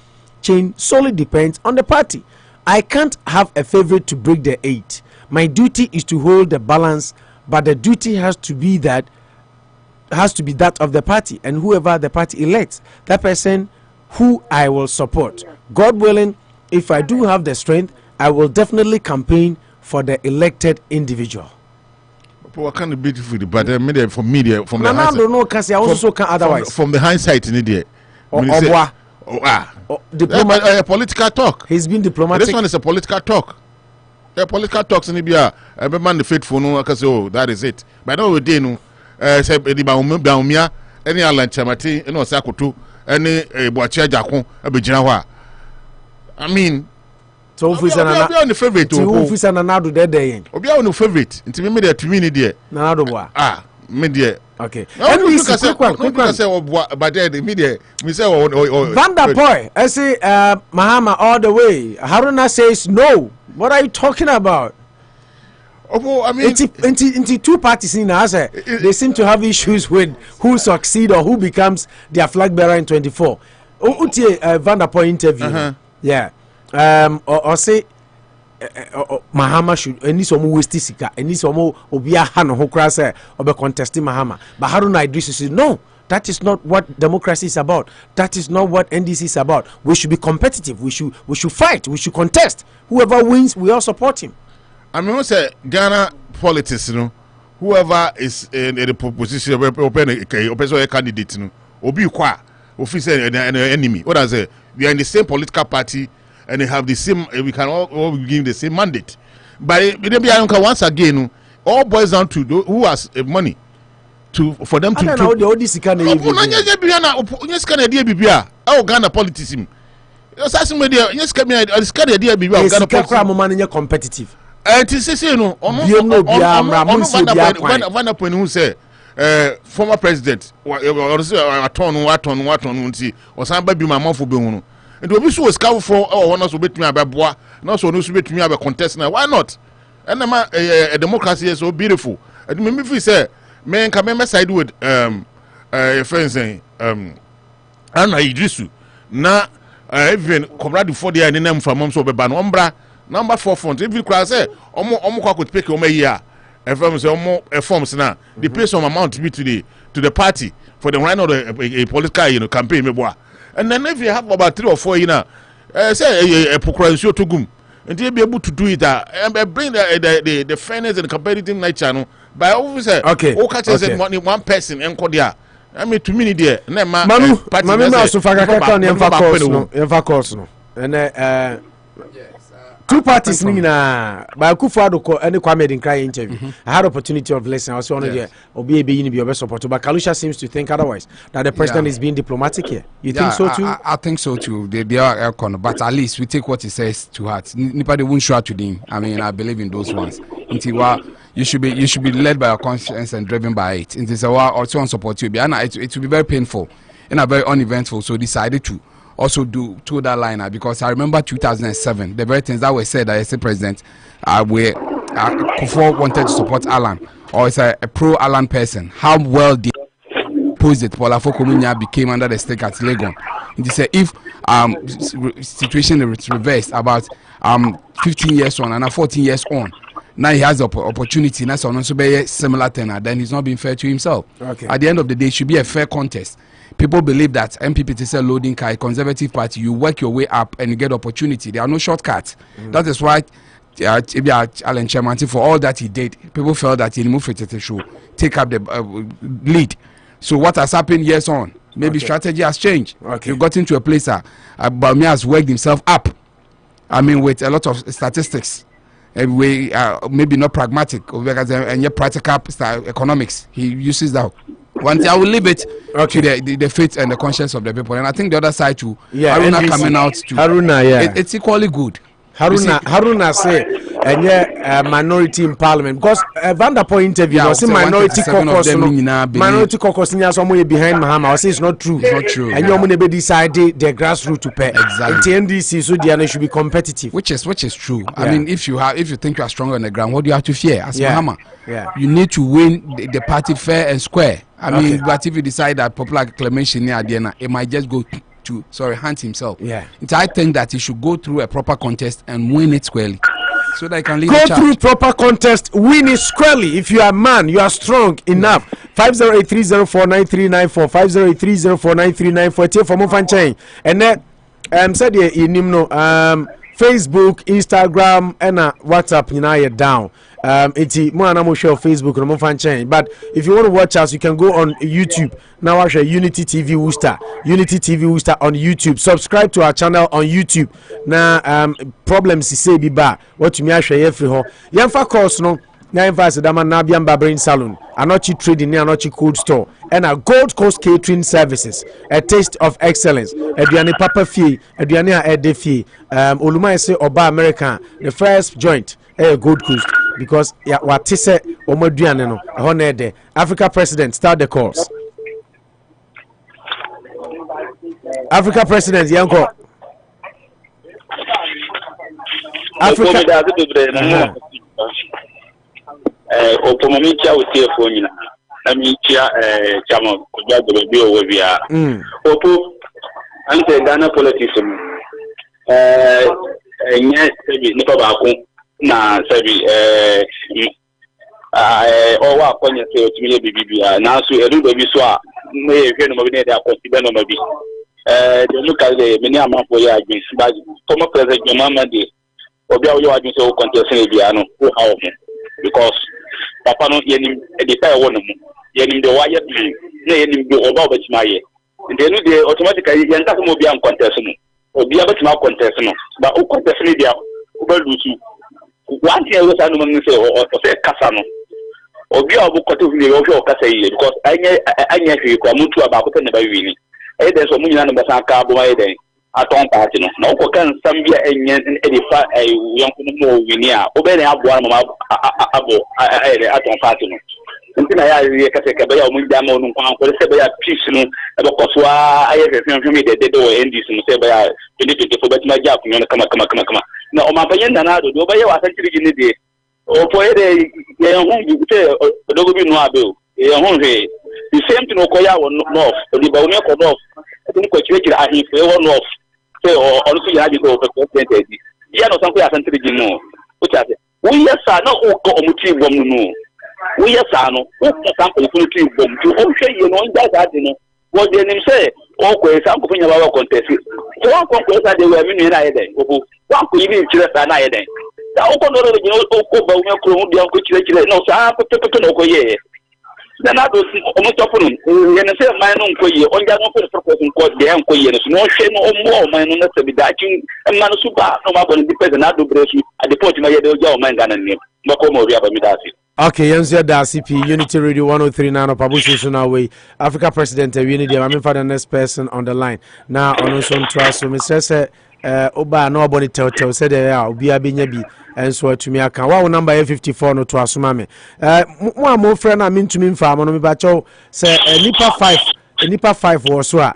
Speaker 6: chain solely depends on the party. I can't have a favorite to break the 8. My duty is to hold the balance, but the duty has to be that of the party, and whoever the party elects, that person who I will support. God willing, if I do have the strength, I will definitely campaign for the elected individual.
Speaker 8: What kind of beautiful, but from media, from the
Speaker 6: hindsight, don't know, because I also can otherwise.
Speaker 8: From the hindsight, in India, political talk.
Speaker 6: He's been diplomatic.
Speaker 8: This one is a political talk. The political talks in India. Every man the faithful no, because that is it. But no, we didn't. Say the Baumia, any Alan Chamati, no Sakutu, any Boakye Agyarko, a I mean. So
Speaker 6: if we say
Speaker 8: on the favorite,
Speaker 6: if we say Nanado dead day,
Speaker 8: Obi on the favorite. Into me media to me dear.
Speaker 6: Nanado boa.
Speaker 8: Media.
Speaker 6: Okay.
Speaker 8: And we say, but then media. We say,
Speaker 6: Van der Poel. I say, Mahama all the way. Haruna says no. What are you talking about?
Speaker 8: I mean,
Speaker 6: into two parties in Asa, they seem to have issues with who succeed or who becomes their flag bearer in 24. Van der Poel interview. Yeah. Or say Mahama should any some waste sika any some obia hano ho kra say obe contesting Mahama, but Haruna Idris says no, that is not what democracy is about, that is not what NDC is about. We should be competitive, we should fight, we should contest. Whoever wins, we all support him.
Speaker 8: I mean, say Ghana politics, you know, whoever is in the position of a candidate, you know, obi kwa officer an enemy. What I say, we are in the same political party. And they have the same, we can all give the same mandate. But once again, all boils down to who has money for them to.
Speaker 6: I don't know the ODC can
Speaker 8: Ghana politics.
Speaker 6: Competitive.
Speaker 8: Former president, and we so scout for one us bet me about not so no bet me about contest now. Why not? And a democracy is so beautiful. And maybe if we say men can remember side with friends saying Anna Idrisu na even comrade for the name from Momso Beban Umbra number 4 front. If you say omo could pick on year FM say forms now they pay some amount to be to the party for the run of a political campaign me boy. And then if you have about 3 or 4 say a procuransio to gum, and you'll be able to do it and bring the fairness and competitive nature. No, by always say,
Speaker 6: okay,
Speaker 8: all catches and one person and Kodia. I mean, to me, dear,
Speaker 6: Manu, so far, and two parties nina by Akufo-Addo and Ahmed in cry interview. I had opportunity of listening. I was one of the Obi being your best support, but Kalusha seems to think otherwise, that the president is being diplomatic here. You think so too?
Speaker 7: I think so too. They are but at least we take what he says to heart. Nobody won't show to them. I mean, I believe in those ones. You should be led by your conscience and driven by it. It is a while also on support you. And it will be very painful and very uneventful. So decided to also do to that line because I remember 2007, the very things that were said as a president, where Akufo wanted to support Alan or is a pro Alan person. How well they opposed it? Paul Afo-Komunya became under the stake at Legon. And they said if situation is reversed about 15 years on and 14 years on, now he has the opportunity. Now so also be a similar tenor. Then he's not being fair to himself.
Speaker 6: Okay.
Speaker 7: At the end of the day, it should be a fair contest. People believe that MPP is a loading car, a conservative party. You work your way up and you get opportunity. There are no shortcuts. That is why Alan Chairman, for all that he did, people felt that he moved to show take up the lead. So what has happened years on? Maybe strategy has changed.
Speaker 6: Okay.
Speaker 7: You got into a place Bawumia has worked himself up. I mean, with a lot of statistics. Maybe not pragmatic and yet practical economics. He uses that. One thing I will leave it to the faith and the conscience of the people, and I think the other side too. Haruna coming out to
Speaker 6: Haruna,
Speaker 7: it's equally good.
Speaker 6: Haruna say and minority in parliament because Van der Poel interview was minority caucus in somewhere behind Mahama. I say it's not true.
Speaker 7: It's not true.
Speaker 6: And you maybe decide the grassroots to pay.
Speaker 7: Exactly.
Speaker 6: And NDC so they should be competitive.
Speaker 7: Which is true. Yeah. I mean, if you think you are stronger on the ground, what do you have to fear? As Mahama, you need to win the party fair and square. I mean, but if you decide that popular acclamation near Adiana, it might just go to hunt himself.
Speaker 6: Yeah.
Speaker 7: I think that he should go through a proper contest and win it squarely, so that he can lead
Speaker 6: go
Speaker 7: the charge.
Speaker 6: through proper contest, win it squarely. If you are a man, you are strong enough. 508304939 508304939 for Mofanchain. And then said in Facebook, Instagram, and WhatsApp, you know, down. It's more than show Facebook and Mofanchain. But if you want to watch us, you can go on YouTube. Now watch Unity TV Worcester. Unity TV Worcester on YouTube. Subscribe to our channel on YouTube. Now problems is say be bad. What you may share free ho. Yamfa course no. Now invite the man Nabian Barbering Salon. Anochi Trading near Anochi Cold Store. And a Gold Coast Catering Services. A taste of excellence. Eduane Papa Fee. Eduane Ede Fee. Oluma say Oba American. The first joint. Gold Coast. Because what is it? Omoduane no. Honede. Africa President. Start the course. Africa President Yanko. Africa.
Speaker 11: Opomomicha utie nyina na micha chama kujwa bebe owo bia opo ante Ghana politics nye sebi nipa baako na sebi owa akonya se otimiye bibibia na so edu bebi so a na ehwe no mabi na dey akosi be no mabi de look at the many amafo ya agbe but former president mama dey obi a wo adwin se o contest na bia no wo hawo because papa no yenim e dey wo no mu yenim de wire plan na yenim de oba obachimaye de no de automatically yenta ko obi am contest no obi abatima contest no ba o contest ni dia o ba lusu one thing we say no man say o say kasa no obi a obo kote ni o hwe kasa yi because anya hwe kwa mutu aba ko ne ba wini e dey so mu nyina no ba san ka bo ma e dey aton party no na ko kan sambia enyen e dey fa yonko no mo wini a o be na abo ma abo aton party no ntina ya ye kase ka be ya mu ndia ma onu kwan ko se be ya peace no e be koso a aye fefem mi de o ndc no se be ya 2024 betima ja kunyo kama na o ma banyen na na do be ya wasantiri gi ne de o po ye de ye hu bi te dogo bi no abe o ye hu he the same thing o ko ya won north o di ba o me ko north e ko kire ahin fe won north se o lu ya ji ko president di ya no san ko ya santiri gi no o cha se wo ya sa na o ko o muti bom no we yes ano o kan ko funu ti bom ti o hwe ye no nda za de no wo de nim se o ko e san ko nya ba contest so wa ko sa de we mi na ye den o wa ko yi ni kire sa na ye den da o ko no ro ni o ko ba o ko mu de ko kire no sa pe no ko ye da na do o mu topu no ye ne se man no ko ye o nja no ko ko de an ko ye no hwe no o mo man no na se bi da kin man su ba no ma bo ni pe na do bresu at the point ma ye de o ja o man ga na ni ma ko mo ri aba mi da si.
Speaker 6: Okay, Yanzia da CP Unity Radio 103.9 Anopa Bosuo now way Africa President Unity. I'm in for the next person on the line. Now on some trust so Mr. say oba no body tell said obi abenya bi enso atumi aka. Wa number 54 no to asoma me. Mo friend na mintumi mfa mo no me ba chow say nipa 5 or so a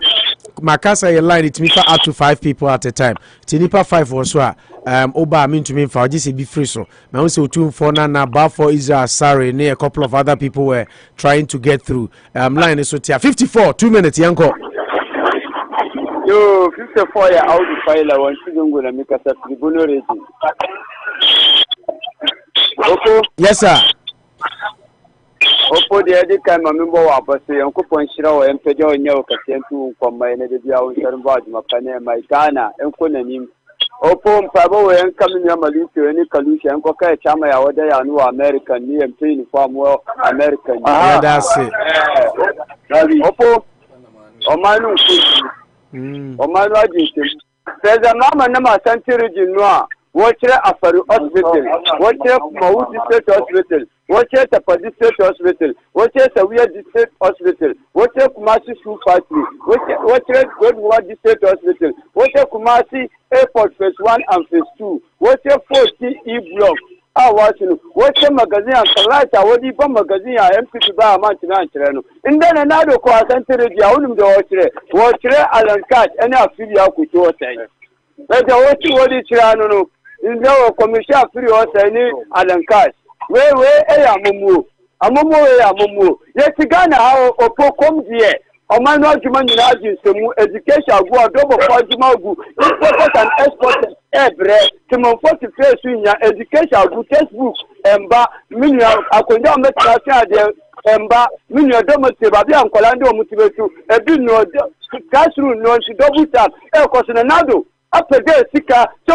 Speaker 6: makasa your line it me for up to 5 people at a time. Nipa 5 or so a oba mintumi mfa just be free so. Me won say 2 na ba for Israel sorry near a couple of other people were trying to get through. Line is so 54 2 minutes yanko.
Speaker 12: Yo 54 ya out the file I want to go na make a tribunal rating. Okay.
Speaker 6: Yes sir.
Speaker 12: Opo de edi kan ma member wa base yankopon hira wa empeja onya okatentu kwama ne de bia wonhare ba aduma pane mai Ghana enko nanim opo mpabo we enkam nya malisi eni kalusha enko ka chama ya wada ya no American ni empe ni form American
Speaker 6: yeah that's it
Speaker 12: opo omanu omanu adinse pesa mama na ma santiri jinwa wochire Afari Hospital wochire Mawuti State Hospital wochire Tapadi State Hospital wochire Sawiya District Hospital wochire Kumasi Shoe Factory wochire Godward State Hospital wochire Kumasi Airport Phase 1 and Phase 2 wochire 40 E block awasinu wochire magazine and Kalata wodi ba magazine ya MPP ba amantina anchireno indana nado ko asantire dia unum de wochire Alankat ene afili akuto otai Beja wodi chirano no Injo commission free o ni Alankas. We amumu. Amumu we amumu. Yeti Ghana ha opokom die. Oman no human in semu education go double for Jimagu, importers and exporters, every Timon 40 face in your education go textbook, Emba, Minia, Akonja Metrasia, Emba, Minia Domotive, Abian Colando Motivator, a bit no grassroot, no, she double tap, El Cosinado, up there, Sika, so,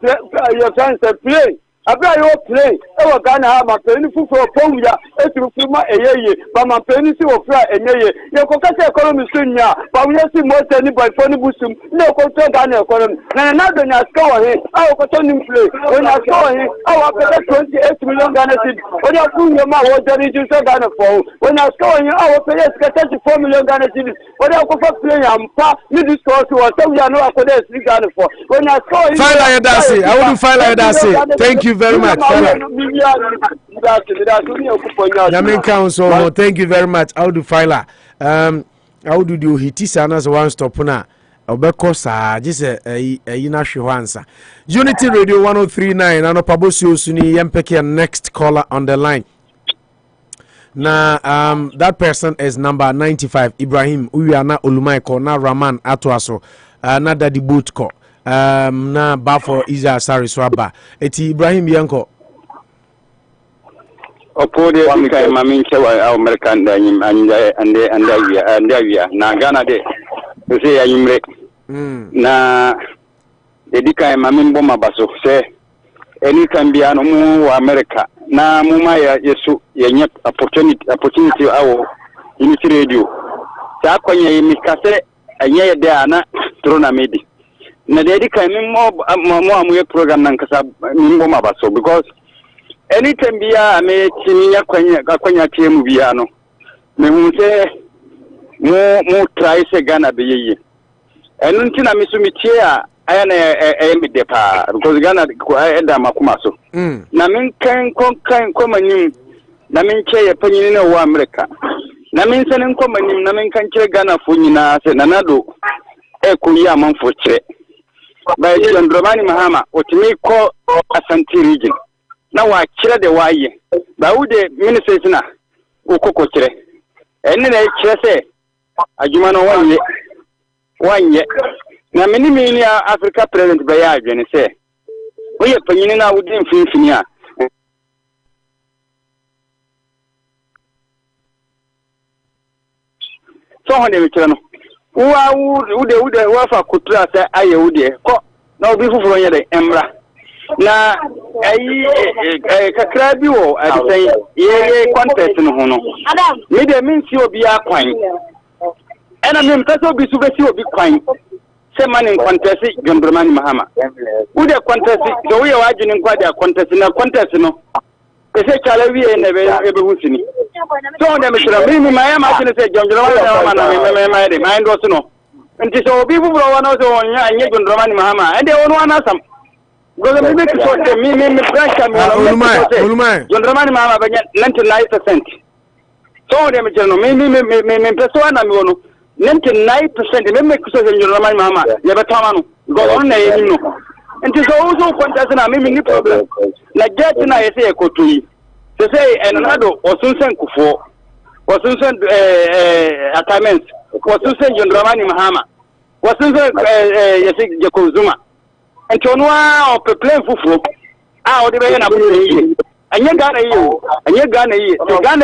Speaker 12: your friends play. Abia yo play e wo Ghana ha ma peni fufu opon ya eturu fuma eyeye ba ma peni si wo fra enyeye ye ko kase economy sunya ba wo si mo tani boy foni busum ne ko to Ghana economy na do nya ska wo he a ko to nim play o nya ska wo he a wo pete 28 million Ghana cedis o nya fu nye ma wo jari ju so Ghana for o nya ska wo he a wo pete 34 million Ghana cedis o nya ko fa play ampa ni discourse wo so we are no akode 3 Ghana for o nya ska wo he
Speaker 6: file like that say I would file like that say thank you very much. Council, thank you very much. How do filer? How do you hit this as one stop na? Obekosa, just a answer. Unity Radio 1039, Anopa Bosuo Suni Yempeke, next caller on the line. Now, that person is number 95, Ibrahim Uyana Olumaiko, na Raman Atuaso, na Daddy Bootko. Na Bafo Iza Sari Swaba. Eti Ibrahim Yanko.
Speaker 13: Opode Africa Maminche wa American and na Ghana de. Say ayimre. Na dedika mamimbo mabaso say anytime bi anu mu America na mu ma ya yesu yenye opportunity awo Unity Radio. Sa kwanye mikase anye de ana trona medi. Na dedika mo amuye program nan kasa mimbo mabaso because anytime biya me chiminya kwanya tiemu biya no me hunse mo try se Ghana beyeye enu ntina misumitie a aya na me depa because Ghana ko eda makuma so na min kan komanim na min che ye panyini na wo America na min sanin komanim na min kan kire Ghana fo nyina se nanado ko yi amanfo kire ba John Dramani Mahama otimi ko Asante region na wa kire de waye ba wude ministers na ukoko kire enne na kire se adwuma no wanye na mini Africa president ba ya adwene se oye panyini na wude mfinfini a so honde me kire no wa wude wa fa kutura se aye wude ko na obi fufuro nye de emra na kakra bi wo adisen ye contest no ho no me de minsi obi akwan ena me mpese obi su besi obi kwan se mani contest Gondomani Mahama ude contest do we wajini nkwa de contest na contest no ese chala wie na be husini so de me tira me ma ma tine se Gondomani Mahama na me de mind was no nti so obi bubro wana so onya anye Gondomani Mahama ende wonu anasam gogo me make so de me pressure me Olumai Gondomani Mahama banya 99% so de me tira no me peso na me wono 99% me make so Gondomani Mahama ye betama no gogo na ye no nti so uso contest na me ni problem na get na ye se ekotoyi se say enado osunsen kufo osunsen attainment osunsen Gondomani Mahama osunsen yesi jekozuma nti ono a o plan fufuro a o de be na bu yi anye Ghana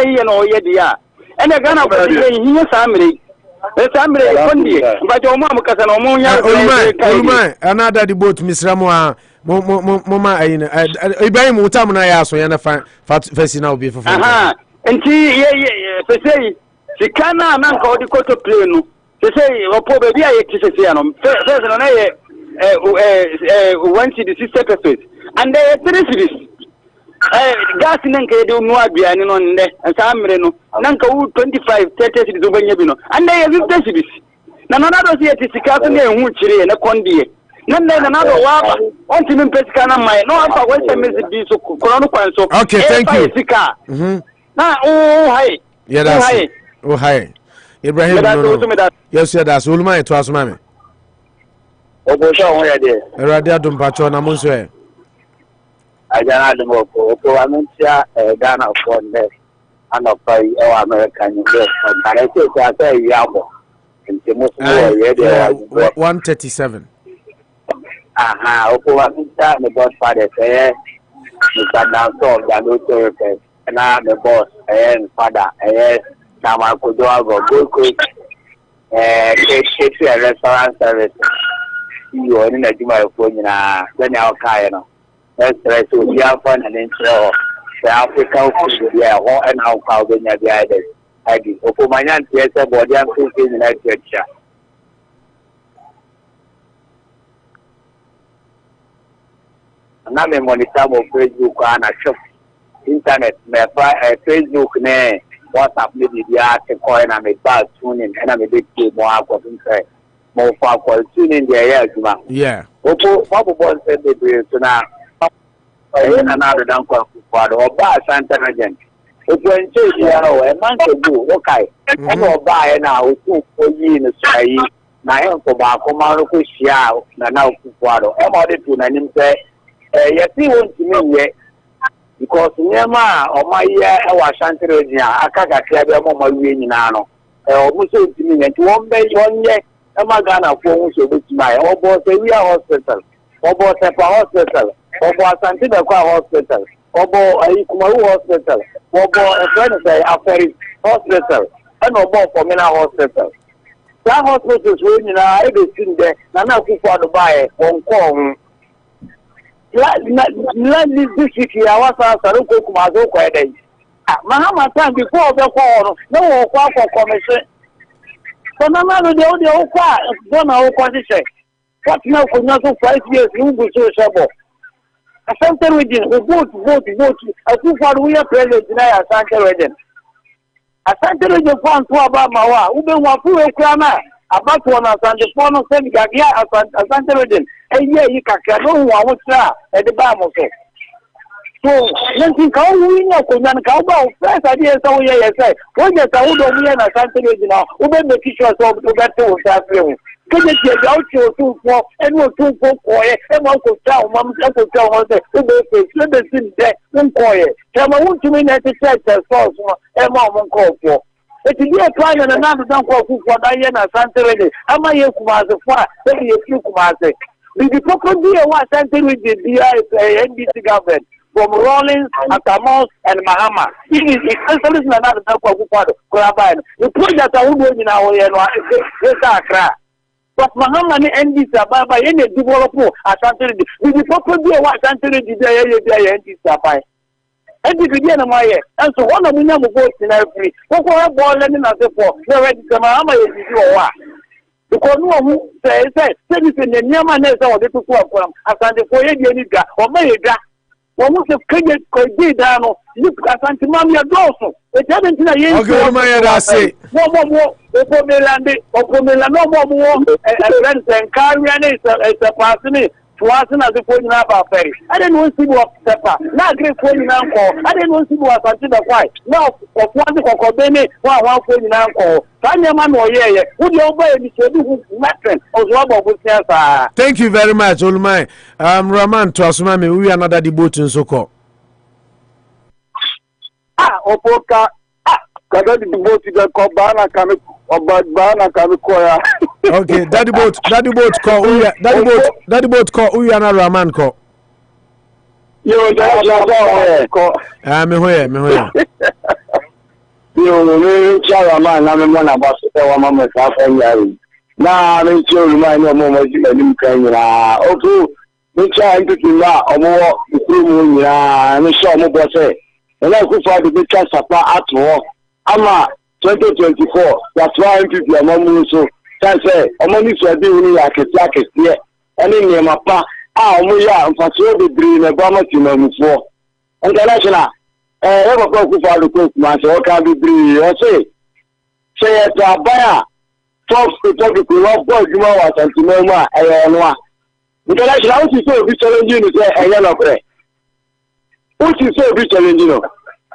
Speaker 13: yi no ye dia ene Ghana ko de yi samre Esamre kondi mbajo mo amukasa no mo nya
Speaker 6: Olumai another the boat misramo a mo ayina Ibrahim utam na ya so ya na fasi na obi fofo
Speaker 13: nti ye fesei sikana na nka odi koto play no fesei opo be bia ye tisese ya no fesei no na ye 1 cedi 60 pesos and 3 cedis gas nanka ye de no aduane no nde samre no nanka wu 25 30 cedis obanya bi no and ye 50 cedis na na do se tisika so na ehu kire na kondie nan na do waba on ti min pesika na mai no afa ko se mezi bi so koro no kwan so
Speaker 6: okay thank you
Speaker 13: na hi
Speaker 6: yeah that's hi Ibrahim no yes that's Olumai to asoma me
Speaker 13: obo sha won ya de
Speaker 6: erade adum pacho na monso
Speaker 13: Ajana de Moko, Provincia, Ghana for the Anopa American English, and I say Yabo. And the most
Speaker 6: 137.
Speaker 13: Aha, Opuamita, the boss father, Mr. Nanso, the and I'm the boss, and father, and Namakudoago, good quick, catering restaurant service. You are in a Juma phone, then our Kayano. That's right, so we are fun and intro. The African food, yeah, and how Calvinia the idea. I did. Opomanyan, yes, a body and food in the future. Na me monitor mo Facebook and shop internet me Facebook ne WhatsApp me dia te coin na me ba tuning na me dey mo akọ nse mo fa call tuning there ya juma
Speaker 6: yeah
Speaker 13: opo bobo say be so na na na do dan kwa oba Santa Regent opo nche dia o e man to go okay e no oba e na oku oyi no sai na e ko ba ko ma ro ko sia na Akufo-Addo e mo de tu na nim say yes, he won't me because Nema or my year, our Shantarajia, Akaka Club, my winning nano, almost to me, and 1 day, 1 year, a Magana phone with my Obo Sevilla Hospital, Obo Sepa Hospital, Obo Santina Hospital, Obo Ikumaru Hospital, Obo a friend say Ofori Hospital, and Obo Pomina Hospital. That hospital is winning, I have seen there, Nana Akufo-Addo buy 1 call. This week, I was asked to go to my day. Mahama time before the call, no call for commission. So, no matter the audio, don't know what to say. What now for not 5 years, you will so trouble. A Santa Region, we vote. I think what we are present in a Santa Region. A Santa Region found to about Mawa, who don't want to clamor. About one of the phone of Senegalia, a Santa Region. Yeah, you can't know what at the Bamos. So, nothing can win a Kunan Cowboy. First idea, so yes, I when you told me and a Santa Region, who made the teachers of the battle of can you get out your 2 4 and no 2 4 quiet and Uncle Chow, Mamma Uncle Chow, let me see that one quiet. Tell me what you mean at the church as well, and Mom call for. It is a plan and another don't call for Diana Santa Region. Am I here as a fire? Maybe a few commands. The proper deal was sent with the NBC government from Rawlins, Atamos, and Mahama. It is essentially another Akufo-Addo. The project I would do in our area. But Mahama and NBC are by any developer at Santa Region. The proper deal was sent to the NBC. And the beginning of my year, and so one of the number votes in every. What I bought learning as a for the register Mahama is your because no one says, in the Yaman or the two of them, as I the Foyer or Mayga. One must have created down, look at Antimamia Dawson. It hasn't been a year. I say, no more, Opomela, no more, and Carrian is a person. To us as a phone number ferry. I didn't want to see what Pepper. Not great phone number. I didn't want to see what I did the fight. Now, of one for Bene, one phone number. Tanyaman or yeah, would you obey the matron or Robo with Nasa?
Speaker 6: Thank you very much, Olumai. Raman to Asumami, we are not at the boat in Soko.
Speaker 12: Opoka. Kada the boat is a Kobana Kami or Bana Kamikoya.
Speaker 6: Okay, daddy boat call daddy boat call Uyana Raman call.
Speaker 12: Yo,
Speaker 6: me hoya.
Speaker 12: Yo, me Charaman, I'm one about the Mama Safari. Now, I'm sure my no more in Kenya. Okay, me trying to kill that or more the room, and it's so much. And I could find the big supply at war. Ama 2024, that's why I'm people are more so. Say, among these are doing like a jacket here. And in your mapa, we are for so the dream about you before. And the national, ever go for the Christmas, or can be dream, or say it's a buyer. Folks, the public will not go to Mama and to Mama, and the national, which is so be challenging to say, a yellow gray. Which is so be challenging. So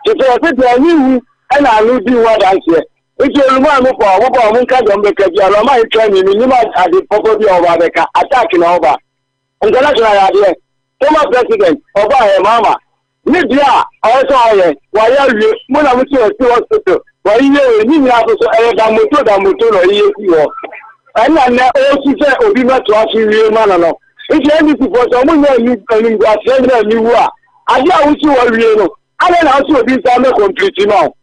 Speaker 12: I said, I knew, and I knew what I said. If you remember, what can you make a Rama training minimum at the property of America attacking over? And the national idea, former president of Mama, Media, also I why you Mona hospital, why you need also Damoto, you and then also say Obima to ask you, man. If you anything for someone you are saying you are, I also are I don't also be some complete now.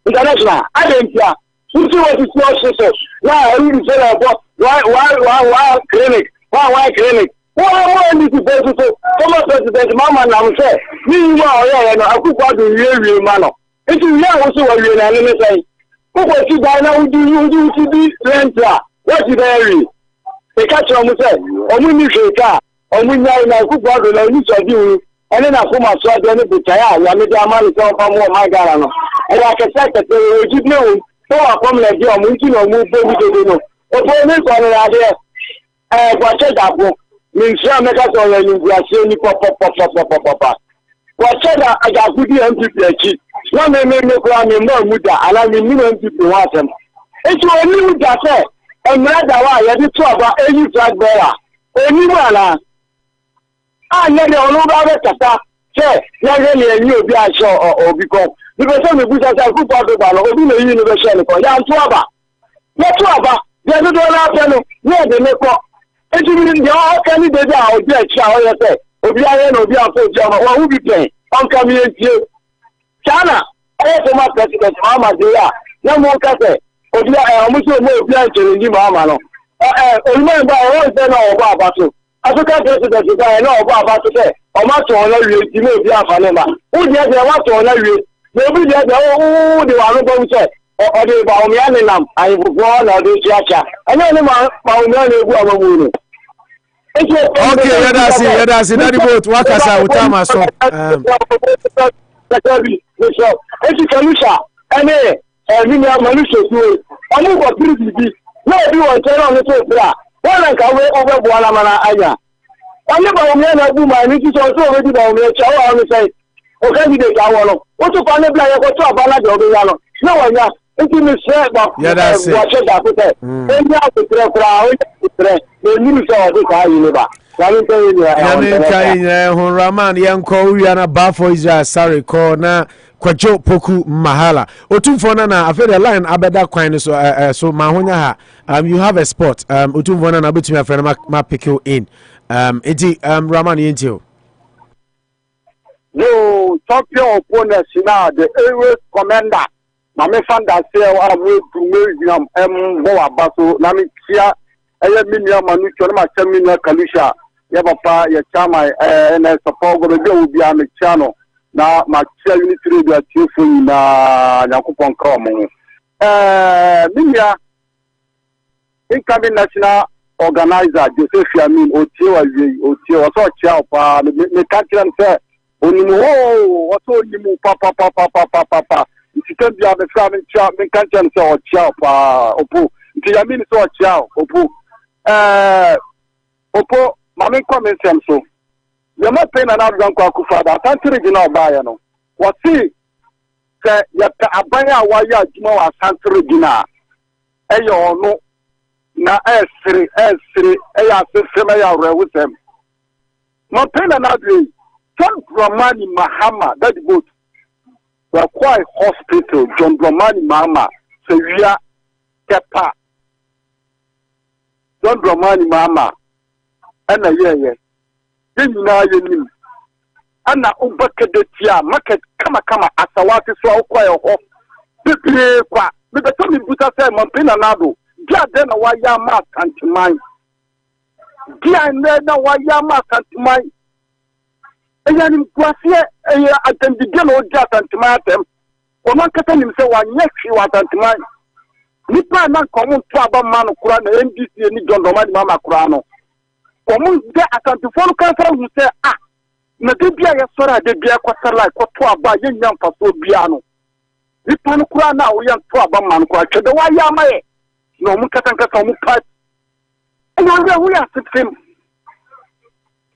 Speaker 12: International, I don't care. You see what is not so. Now I really say about why clinic, why clinic. Why this is so? Former President Mama now say, me are Akufo-Addo real man. It is also a real enemy say. Who was you by now? Do you to be renter? What is there? The catch on the say, Omuni Frimpong, Omuni Akufo-Addo, and you shall do. And then I put my sword on the Butaya, I made a man from my garden. And like I said, the original, so I come like you, I'm moving or move over to the no. Opponents on the idea, watch that book. Means you make us all in the same pop. Watch that I got good MPP. One may make no crime in more Muda, and I mean, MPP want them. It's only that say, and rather why I did talk about any flagbearer. Anyone. I never know about it. Say, never knew be I saw or become. Because some of us are good about the universal. Yam Tuaba. Not Tuaba. They don't have no, they make up. It's even the all candidate or get shower. Obiara no be after Jama. What will be playing? I'm coming here. China. I am my president. Mama, they are. No more cafe. Obiara, I'm also more blind to the Mama. Remember, I always know about you. African president I know about to say, or much on you may be a fanema. Who did they want to you? Maybe they are going to say, or the Baumianam, I will go on or this Yacha. I know the Baumian. Okay,
Speaker 6: let us see that boat. Wakasa Utama so.
Speaker 12: Education, and Malusha, I know what this is. No, you want to tell on the top. One can wait over Buanamana Aya. I never know a woman, it is also already down there. Chow on the side. O candidate, I want to. What to find a black or to a ballad of the no one, yeah. It is said that watch it up with it. Then you have to throw the news of the car you never.
Speaker 6: Raman Yanko Yana Bafo is sorry corner. Kwajo Poku Mahala. Otumfona na after line abeda kwan so mahonya ha. You have a spot. Otumfona na betumi afere ma pick you in. Eti Raman yentio.
Speaker 12: No champion opponent now the area commander. Na me fan that say I will to museum Bo Abaso na me tia eye minia manu cho na ma chamina Kalisha. Ya papa ya chama na support go be obi a me chano. Na Maxia Unity Radio Attafuah na Yakupon Kromo. Minya incoming national organizer Joseph Yamin Otio so chia pa me catch say onimu what onimu papa it can be a family chia me catch say o chia pa opo it Yamin so chia opo opo mama comment so you not paying an outgoing Akufo-Addo. I can't regional buyer no. What see? Say you abaya waya jimo wa Santo Regina. Eyo no na S3 eya sefema ya with them. Not paying an outgoing. John Dramani Mahama that boat. We are quite hospital. John Dramani Mahama. So we are kepa. John Dramani Mahama. And yeah. Yenim ana ubakadetia market kama asawati so akwa ho pepe kwa me beto mi buta say mampina nado dia de na waya ma kantiman dia na waya ma kantiman eyanim kwase eya atendige no dia kantiman atem ono kata nim say wanye hwi wa kantiman nipa na komo to abama no kura na NDC ni John Dramani Mahama kura no komun de Attafuah kansa hu say na de bia ye sora de bia kwasala ko to aba ye nyam faso bia no nipa no kura na wo ye to aba man ko atwe de wa ya maye no mu katankata mu pat e no de hu ya sitem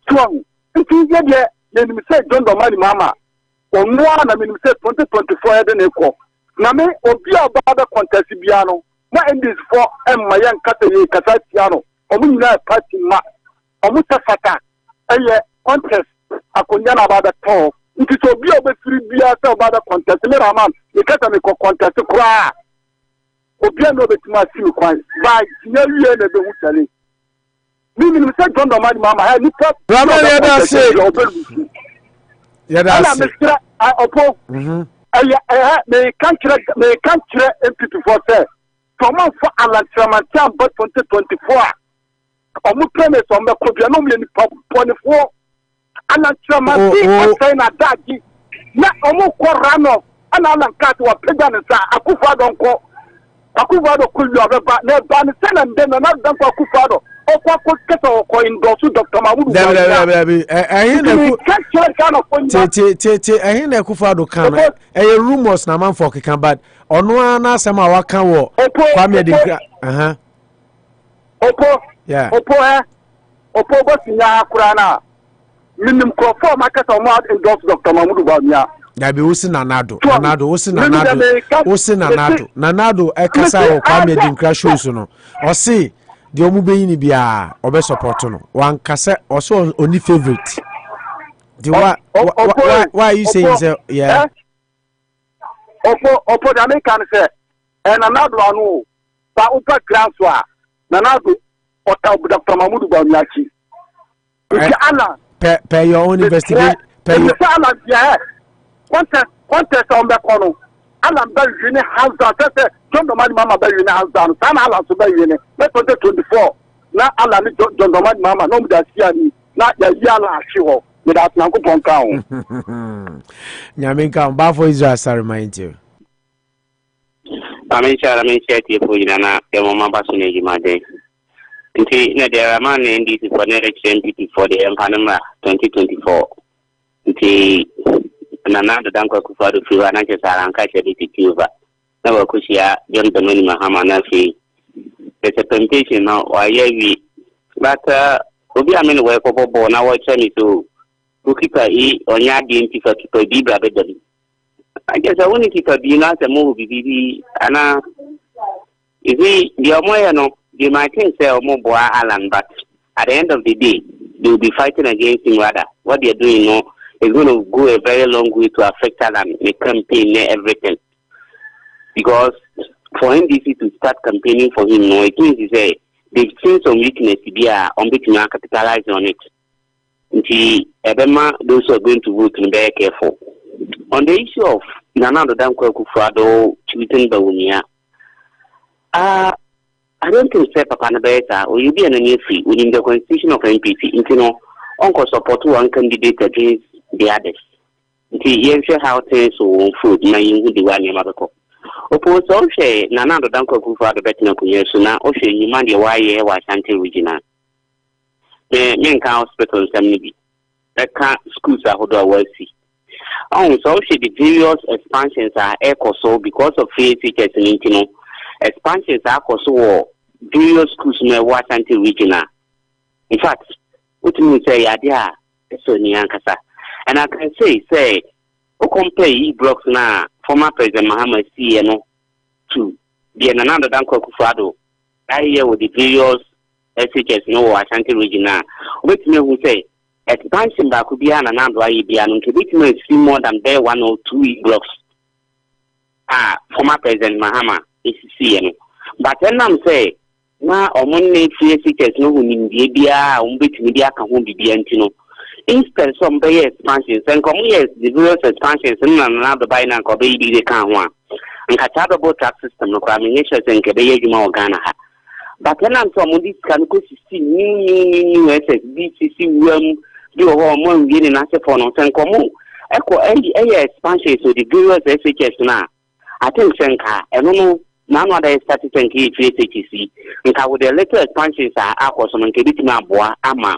Speaker 12: to nti ye de ye ni say John Dramani Mahama onwo na me ni say 2024 de na ko na me obi aba da contest bia no ma endis for emma ye nkata ye kata tia no omu nyina party ma omu tafata eye contest akonya na ba da to It is so be over 3 years about the contest. Me Raman, you can't make a contest to cry. Obia no bet my sim kwan. By near you and the Wuchali. Meaning, said John the Mama, I need to
Speaker 6: Raman,
Speaker 12: Mr. I oppose. May country MP for say. From for Alan Tramantan, but 2024. Omu premise on the Kobiano in 24. Alan Tramantan, saying a daddy. Not Omu Korano, and Alan Cat was pregnant. Akufo-Addo. Akufo-Addo could be a bad Banison and then another done for Akufo-Addo. Or in Dr. Mahmoud.
Speaker 6: I hear Akufo-Addo can a rumours na man for can but or no na sama waka wo kwame de
Speaker 12: Opo yeah Opo boss nya akurana minim crofo market o mo endorse Dr. Mahmoud Bamia
Speaker 6: ya be wosi nanado nanado e kasa wo kwame de nkra shows no o se de omu be yini bia obe support no wan kasa o so oni favorite the why you saying say yeah
Speaker 12: Opo the American say and another one ba upa grassroot nanado ota Dr. Mahmoud Bamiachi Allah
Speaker 6: per your own investigation
Speaker 12: per your contest on the corner Alan Belgian house down John the Mama Belgian house down San Alan to Belgian 2024 now Alan John the Mama no that see na ya yala shiwo without nanko ponka o
Speaker 6: nyaminka mba for Israel sa remind you
Speaker 13: amencha ti po ina ya mama basu ne jimade nti na there man NDC for election for the Empanama 2024 nti na da danko Akufo-Addo fiwa na ke saranka che ditiova na ba kushia John Benoni Mahama na fi the presentation now wayewi but obi amene we popo na wo chemi so ukipa I onya di ntifa kipa bibra bedali ajeza woni kipa bi na se mo bibi ana izi the omoya no they might think say omo boa Alan but at the end of the day they will be fighting against him rather what they are doing no is going to go a very long way to affect Alan the campaign and everything because for NDC to start campaigning for him no it means to say they've seen some weakness to be on which to capitalize on it. Until Ebema, those who are going to vote to be careful. On the issue of Nanado Danko Akufo-Addo tweeting Bawumia, I don't think say Papa Nabeta or you be an free within the constitution of MPP, into uncle support one candidate against the others. Until you share how things will food, my you the one Yamako. Oppose Oshe, Nanado Danko Akufo-Addo Betina Kunyasuna, Oshe, you man the YA Washanti regional. Men can hospitals and maybe that can't schools are who are wealthy. So the various expansions are echo so because of free teachers in expansions are also various schools in Washanti regional. In fact, what you say, idea so Nyankasa. And I can say, who compare blocks now, former President Muhammad C. to the another Danko Akufo-Addo. I hear with the various SHS no Ashanti regional. Which me who say expansion back could be an another IBN to which may see more than there 1 or 2 blocks. Former President Mahama is CN. But then I'm say now or money SHS no who in the ABA bit media can be the instead some bay expansions and come yes the various expansions and another by now or baby they can't want. And catchable tax system no combinations and Kebeye Ghana. But then I'm some of these can go to see new SSBCC do a hormone getting as a phone and come echo a expansion so the various SHS now. I think Senka, I don't know, none of the started to engage HTC, and how the little expansions are awesome and Kebitima Boa, Ama,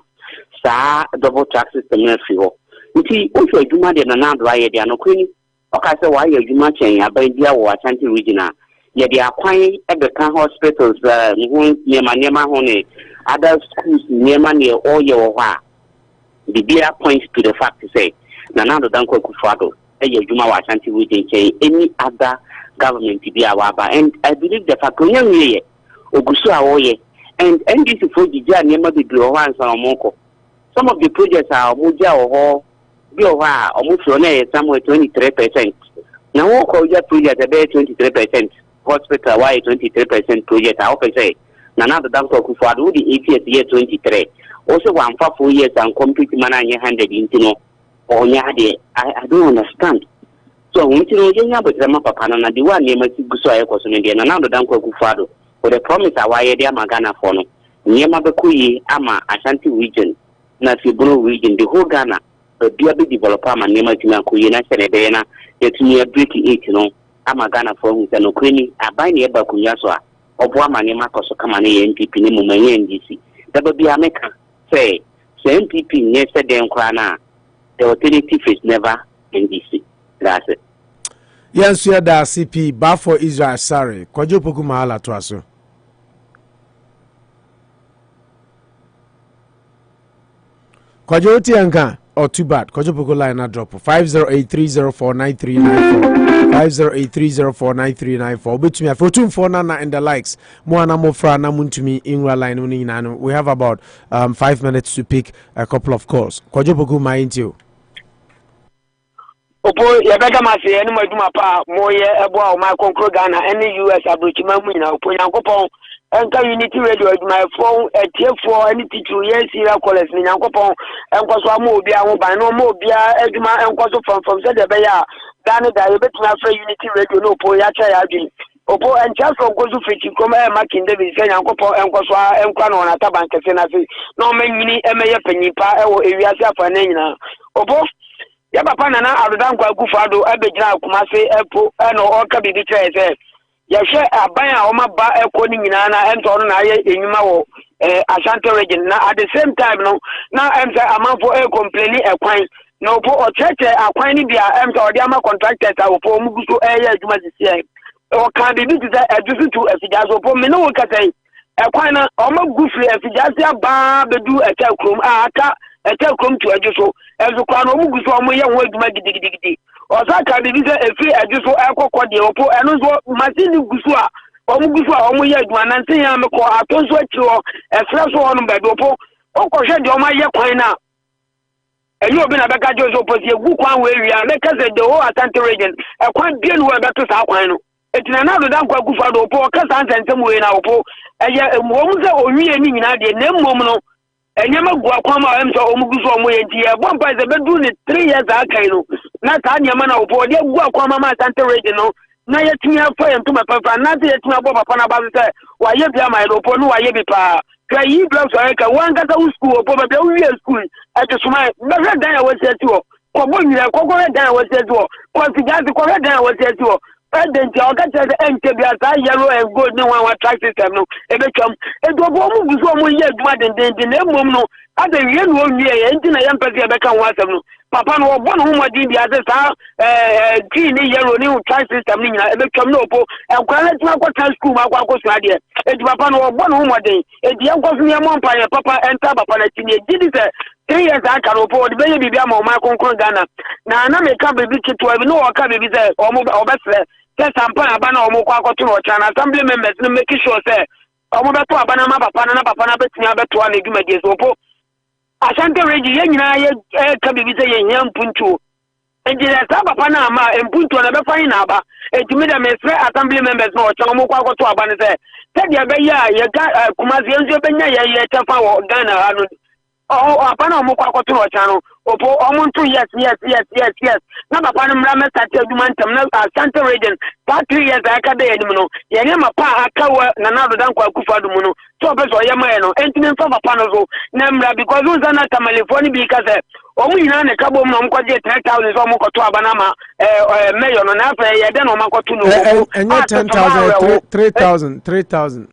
Speaker 13: Sa, double tax system, Nephew. You see, also you might have another way, they are no queen. Okay, so why are you matching a baby or Ashanti regional? Yeah, they are quite at the hospitals, near Hone, other schools near Mania or your the beer points to the fact to say, Nanado Danko Akufo-Addo, Juma Ashanti region, any other government to be our and I believe the fact Owusu-Bempah and NDC for the near the Glow and Moko. Some of the projects are Moja or
Speaker 14: Biowa, almost somewhere 23%. Now, walk out your project about 23%. Hospital, why 23% project? I hope I say. Nana the doctor Akufo-Addo the 80th year 23. Also, 1 for 4 years and complete man and your handed into no. Or yadi, I don't understand. So, when you know, but the map upon the one name of Gusoya Cosmedia, and another Danko Akufo-Addo, for the promise I wire their Magana for no. Near Mabakuyi, Ama, Ashanti region, Nasibro region, the whole Ghana. A big developer, my name is Makuyi, National yet near Bricky 8, you know. Amagana for who's an Okuni, a buy near Bakuyaswa, or Boamani Marcos Kamani MPP Nimumayan NDC. That would be America. Say MPP never them Krana. The alternative is never NDC. That's it.
Speaker 6: Yes, you are the CP, but for Israel, sorry. Kwajo Poku Mahala to us. Kwajo Tianka. Or too bad. Kojopoko line na drop 50830493994 50830493994 between me for 249 and the likes Moana Mofra na muntumi inwa line uni nano. We have about 5 minutes to pick a couple of calls. Kojopoko mainti
Speaker 15: Opo yabega mase eni maduma pa moye ebo a ma konkro Ghana eni US abrochima mu nyina opo nyankopon enka unity radio my phone etiefo any teacher yes serial callers ni nyankopon enkoso ama obi ahun ban no ma obi aduma enkoso from say the be ya Ghana da yebetuna fra unity radio no po ya cha ya adwin opo encha from gozu fiti kom makin David say nyankopon enkoso enkwa no na taban kese na se no manyini emeye panyipa ewo ewiase afa na nyina opo ya papa nana adodan kwa Akufo-Addo abegina Kumase epo no oka bibi kire yahwe aban a o maba ekoni nyina na ento no na aye enyuma wo Ashanti region na at the same time no na emse amanfo complain ekwan na opo o cheche akwan ni bia emse odi ama contractors a opo muguso eye adwuma sisi o ka bibi ti say adusu to afijaso opo me no wo katai ekwan na o magufri afijase aba bedu echa krom aka echa krom to aduso ezo kwa no muguso o mo ye ho adwuma gidigidi Osaka bibi se efi ajuso ekokọ de opo eno so machine gusu a omugusu a omo ye aduma nanse ya me ko atonso akiro efra so ono be opo okohwe de omo ye kwan na eyi obi na beka jozo opo se egu kwan we wi a make say the whole Ashanti region ekwan bie no we beto sa kwan no etina na do dan kwa Akufo-Addo opo ka san sentem we na opo eye omu se owie ni nyina de na mmom no enyema gua kwa ma em so omugusu omo ye nti e bompa se bedu ni 3 years akai no na ta nyema na opo de gua kwa ma Ashanti region no na yetumi afa yentuma papa na te yetumi abo papa na ba se wa ye bia ma opo no wa ye bi pa ka yi bla so ka wan ka ta school opo ba bia wi school e to suma be re dan ya wose ti o ko bo nyira ko ko re dan ya wose ti o ko ti ga ti ko re dan ya wose ti o president o ga che enke bia sa yellow and gold ni wan track system no e be twam e do bo mu guso mo ye aduma den na emom no ada wie no wie ye nti na ye mpese e be kan wasem no papa no obo no mo din bia se sa green ni yellow ni track system ni nyina e be twam no opo enkwala tuma ko trans school ma kwa ko so ade e di papa no obo no mo din e di enko so ye mo mpa ye papa enta papa na tini e di se 3 years aka no opo de be ye bibia ma o ma konkon Ghana na me ka bebi kitwa bi no o ka bebi se o mo obesre sampa abana omo kwa akoto no chana assembly members no make sure say omo beto abana ma papa na betini abeto na eduma die so po Ashanti region ye nyina ye ka bibi say ye hia mpuntu enjire sa papa na ma mpuntu na be fan na aba etimi da mesre assembly members no chana omo kwa akoto abana say dia be ya ye ga Kumasi enzo be nya ye tafa wo Ghana ha no apana omo kwa akoto no chana opo omuntu yes na papa no mra message aduma ntam na Ashanti region 3 years aka dey enim no ye ne mapa aka na na do dan kwa Akufo-Addo mu no so be so ye ma no entimi mfa papa no so na mra because unza na tamalefoni bi ka se omu nyina ne kabo mu no mkwaje 3000 so mkoto abana ma mayor no na afa ye de no makoto no
Speaker 6: enye 10000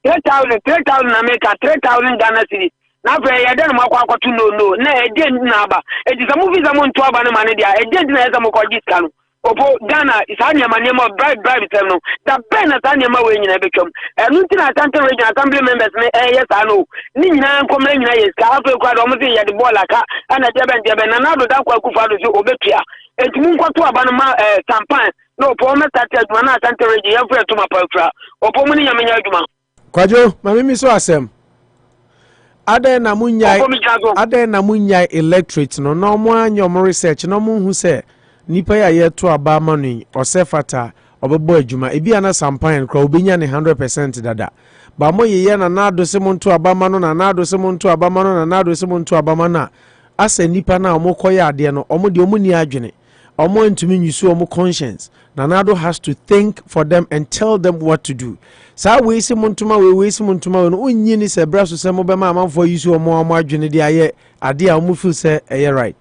Speaker 6: 3000 na make 3000 Ghana cedis na fe ya den makwa akoto no na ede na aba edi za movie za mo nto aba ne mane dia ede na za mo ko giska no opo Ghana isa nya mane mo bribe tem no da ben na sa nya ma we nyina betwam enu nti na Ashanti region assembly members ne yes ano ni nyina nkomra nyina yes ka afa kwa do mo se ya de ball aka ana de ben na do da kwa Akufo-Addo so obetua enti mu nkoto aba no ma campaign no opo me start aduma na Ashanti region ya fu to ma pa fra opo mu ni nya menya aduma kwajo mami mi so asem Aden na munya electorate no no mo anyom research no mo hu se nipa ya yeto abama no osefata obebo adwuma ebi ana sampan kra obenya ne 100% dada ba mo yeye na nado se mo nto abama no na nado se mo nto abama no na nado se mo nto abama na asa nipa na omo koye ade no omo de omo ni adwene omo ntumi nyusu omo conscience na nado has to think for them and tell them what to do. Sa we si montuma we si montuma no onyi ni se bra so se mo be ma amanfo yusu omo adwene de aye ade a omo feel say right.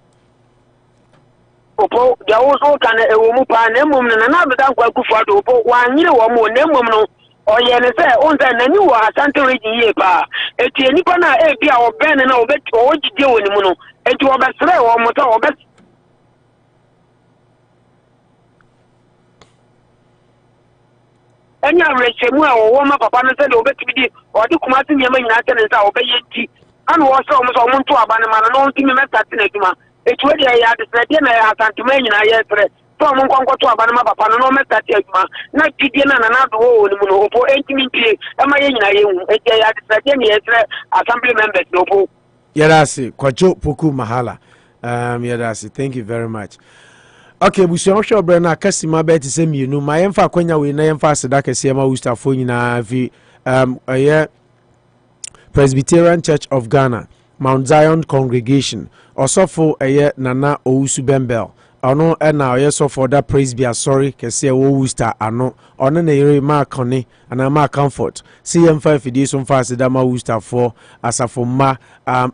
Speaker 15: Opo dia wo so kan e wo mu pa na mum na na beda kwa Akufo-Addo opo wa nyire wo mo na mum no oye ne se on se nani wo Asante region ye pa eti nipa na e bia wo ben na wo bet wo gide wo ni mu no eti wo be sre wo mo ta wo be enya rechemu a wo ma papa no se de obetimi di odi kumasi nyema nyina te ne sa obeyeti anu wo se o mo nto aba ne ma no ntimi meta te na duma etu e de ya de se de na ya Asante nyina ye tre so mo nkonkoto aba ne ma papa no meta te aduma na didie na na do wo ni mu no opo entimi pie e ma ye nyina ye hu e de ya de se de ne ye tre assembly members no po
Speaker 6: Yadasi kwacho poku mahala yadasi thank you very much. Okay, busuan hwe obrena kasima be tse mienu ma yemfa kwanya we na yemfa aseda kase ma Worcester fo nyina vi Presbyterian Church of Ghana Mount Zion Congregation osofo Nana Owusu-Bempah ono na oyesofo that praise be sorry kase wo Worcester ano ono na yere ma kone ana ma comfort see yemfa fidie so mfa aseda ma Worcester for asafo ma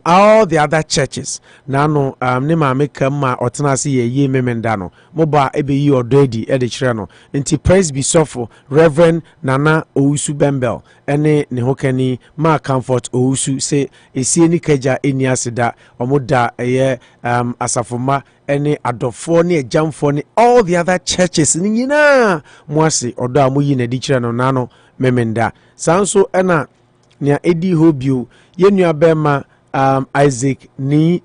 Speaker 6: all the other churches nano ne ma make ma otena se ye memenda no moba ebe yi odedi e de kire no nti praise be sofo Reverend Nana Owusu-Bempah ene ne hokani ma comfort Owusu se esie ni kaja eni aseda omoda asafo ma ene adofo ne ejamfo ne all the other churches ni nyina moase odo amoyi na di kire no nano memenda sanso ena nia edi hobio yenua bema Isaac ni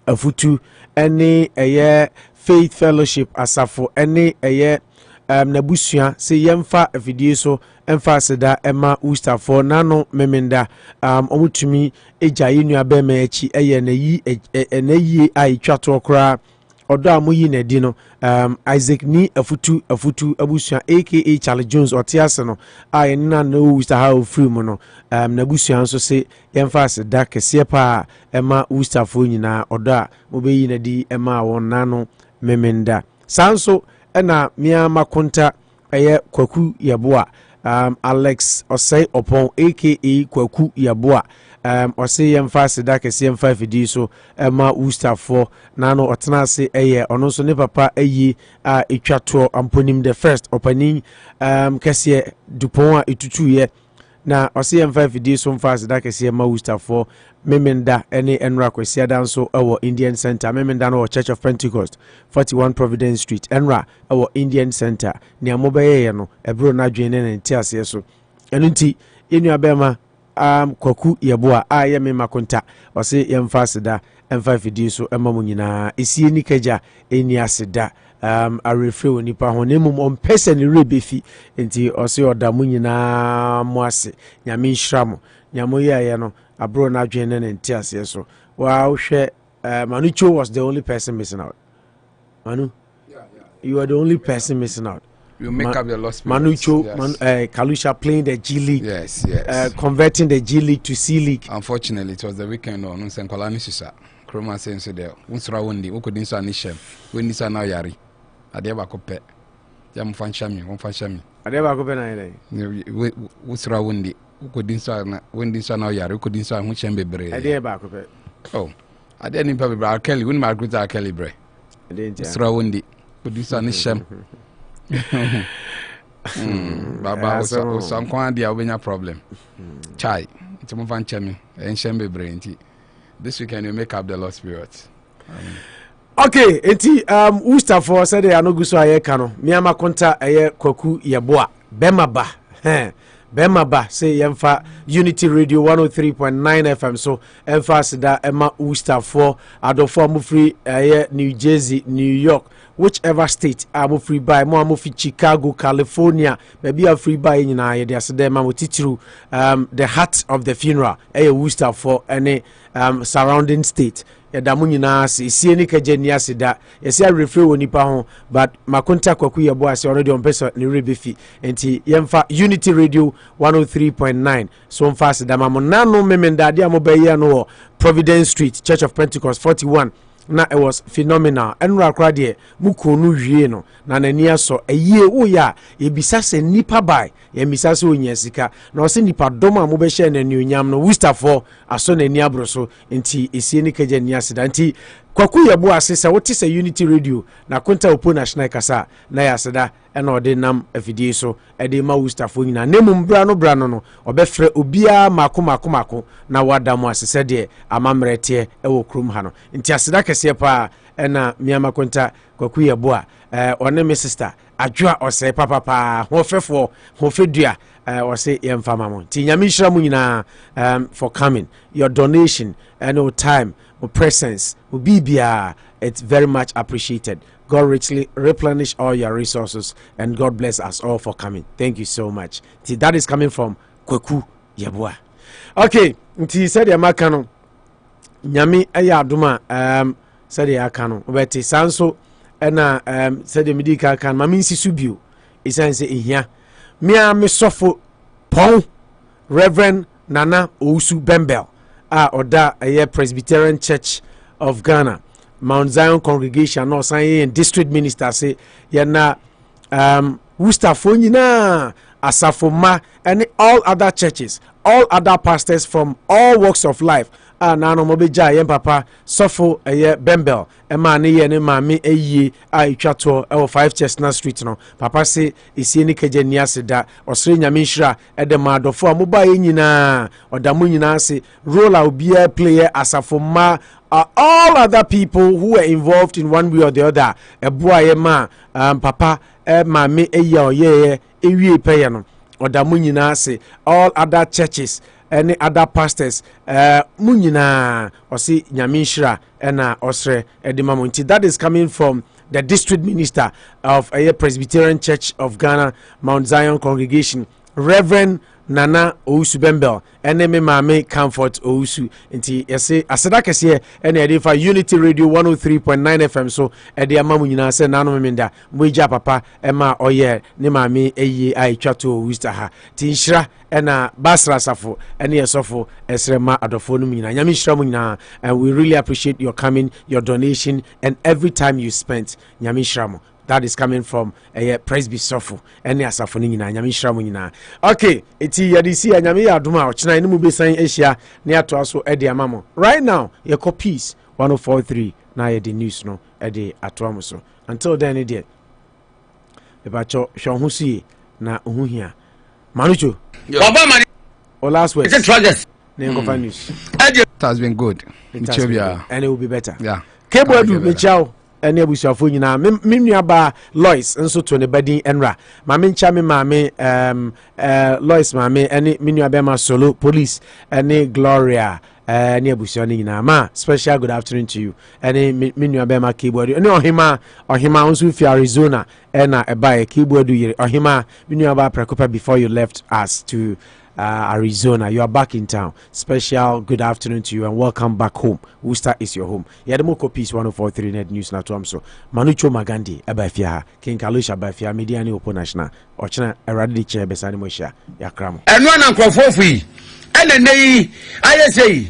Speaker 6: afutu ene Faith Fellowship asafo ene nabusua se yemfa afidie so emfa seda ema Worcester for nano memenda omutumi eja yenua bema echi na yi ai twato kra odo amoyi na di no Isaac ni afutu abusua aka Charlie Jones otiase no na Worcester ha ofri mu no nabusua nso se yemfa seda kese pa ema Worcester fo nyina odo a mobeyi na di ema won nano memenda sanso na mia makonta kwaku yeboa Alex osei opon aka kwaku yeboa ose yemfa seda kese yemfa fidi so ema Worcester for nano otena se ono so ne papa a etwato amponim the first opening kese dupon a etutu ye na ose yemfa fidi so mfa seda kese ema Worcester for memenda ene enra kwesi adanso ewo Indian Center memenda no Church of Pentecost 41 Providence Street enra ewo Indian Center ni amobeye no ebro na dwene ne ntiase so enunti enu abema kwaku yeboa ye me makonta ose yemfa seda emfa fidi so ema munyina esie ni kaja eni aseda arefre woni pa ho nemum on person rebefi enti ose oda munyina mo ase nyame nhramo nyamo ye no abro na dwene ne ntiase so wa hwe Manucho was the only person missing out. Manu, you are the only person missing out.
Speaker 7: You make up the lost
Speaker 6: Manucho,
Speaker 7: yes.
Speaker 6: Kalusha playing the G League.
Speaker 7: Yes.
Speaker 6: Converting the G League to C League.
Speaker 7: Unfortunately, it was the weekend on Nkolani Sisa. Kroma saying so there. Unsura wundi, ukudin so anishem. Wendi so na yari. Adeba kope. Jam fanchami.
Speaker 6: Adeba kope na ile.
Speaker 7: Unsura wundi, ukudin so na wendi so na yari. Ukudin so anishem bebre.
Speaker 6: Adeba kope.
Speaker 7: Oh, adeba ni pa bebre. Arkeli, wuni marguta Arkeli bre. Unsura wundi, ukudin so anishem. Baba so kwa dia obenya problem. Chai. It's mo fan chemi. Enshem bebre nti. This weekend you make up the lost spirits.
Speaker 6: Okay, enti Worcester for said they are no guso aye kano. Miama konta aye kwaku yeboa. Bema ba say yemfa Unity Radio 103.9 FM so emfa sida ema Worcester for adofo amufri aye New Jersey, New York, whichever state I'm free by mo am fi Chicago, California, maybe a free by nyina ye dey asede ma mo titiru the heart of the funeral Worcester for any surrounding state. Yadamu nyina se sie ni kagye asida yesi a refer woni pa ho but makonta kwaku yebo ase already on person ni rebefi enti yemfa Unity Radio 103.9 so mfa asida ma mo nanu memendade amobayi no Providence Street Church of Pentecost 41 na it was phenomenal enra akra de mukonu wie no na nani aso eyie wo ya ebisa se nipa bai ye bisa se onya sika na o se nipa dom a mo be share na nionyam no Worcester for aso nani abroso enti esie ni kaje ni asida enti kwaku yebo ase se wote se Unity Radio na konta opo national kasa na ya asida ena ode nam afidie so ede ma Worcester for nyina nemum bra no obefre obia mako na wadamu ase se de amamrete ewo krum ha no enti asida kese pa ena miama konta kwaku yebo a one me sister adwa ose papa hofefo hofedua ose yemfama mo ti nyame hira mu nyina for coming your donation and your time your presence will be bia it's very much appreciated. God richly replenish all your resources and God bless us all for coming. Thank you so much. That is coming from Kwaku Yeboah. Okay, nti said ya makano nyame aya adoma said ya kano obeti sanso ena said medika kan mami nsisu bio isanse ehia mia me sofo pon Reverend Nana Owusu-Bempah oda a Presbyterian Church of Ghana Mount Zion congregation no sign district minister say yana Worcester for nyina asafoma and all other churches, all other pastors from all walks of life. Nano mobeja yem papa sofo Bempah ema ne ye ne maame eyi itwato 5 Chestnut Street no papa se esi ni keje ni aseda osre nyame nhira edema adofo amoba ye nyina odamu nyina se role a obia player asafoma all other people who were involved in one way or the other eboa ye ma papa maame eyi oye ewie peye no odamu nyina se all other churches any other pastors munyina osi nyame nhira ena osre edimamonti. That is coming from the district minister of a Presbyterian Church of Ghana Mount Zion congregation, Reverend Nana Owusu-Bempah ene me mame Comfort Owusu nti yese aseda kese ene ede fa Unity Radio 103.9 FM so ede amamu nyina se nanu memenda mweja papa ema oye ne mame eyi aitwato Worcester ha ti nhira ena basra safo ene yesofo esrema adofo no nyina nyame nhira mu nyina and we really appreciate your coming, your donation and every time you spent nyame nhira mu. That is coming from a Presby Sofo and Asafo nyina nyame nhira mu nyina. Okay, eti yadisi nyame ya adoma ochina ene mu besan Asia ne ato aso ede amamo. Right now, your copies 104.3 na ye the news no ede ato amoso. Until then ede ebacho hwonhusie na ohuhia. Manucho. Baba mani. Or last word. It's a news.
Speaker 7: It has been good.
Speaker 6: And it will be better.
Speaker 7: Yeah.
Speaker 6: Boadu mechao ene abusuafo nyina menua ba Lois nso to ne badin enra mame ncha me mame Lois mame ene menua be ma solo police ene Gloria ene abusuafo nyina ma special good afternoon to you ene menua be ma Boadu ene ohima nso fi Arizona ena eba Boadu yire ohima menua ba prekopa before you left us to Arizona. You are back in town. Special good afternoon to you and welcome back home. Worcester is your home. Yademo copies 104.3 net news na tuamso. Manucho Magandi abafia King Kalusha abafia media ni opo national. Ochina eradi che besani moshia ya kramo.
Speaker 16: Enwa na nkrofo fi. Ene nei ayesei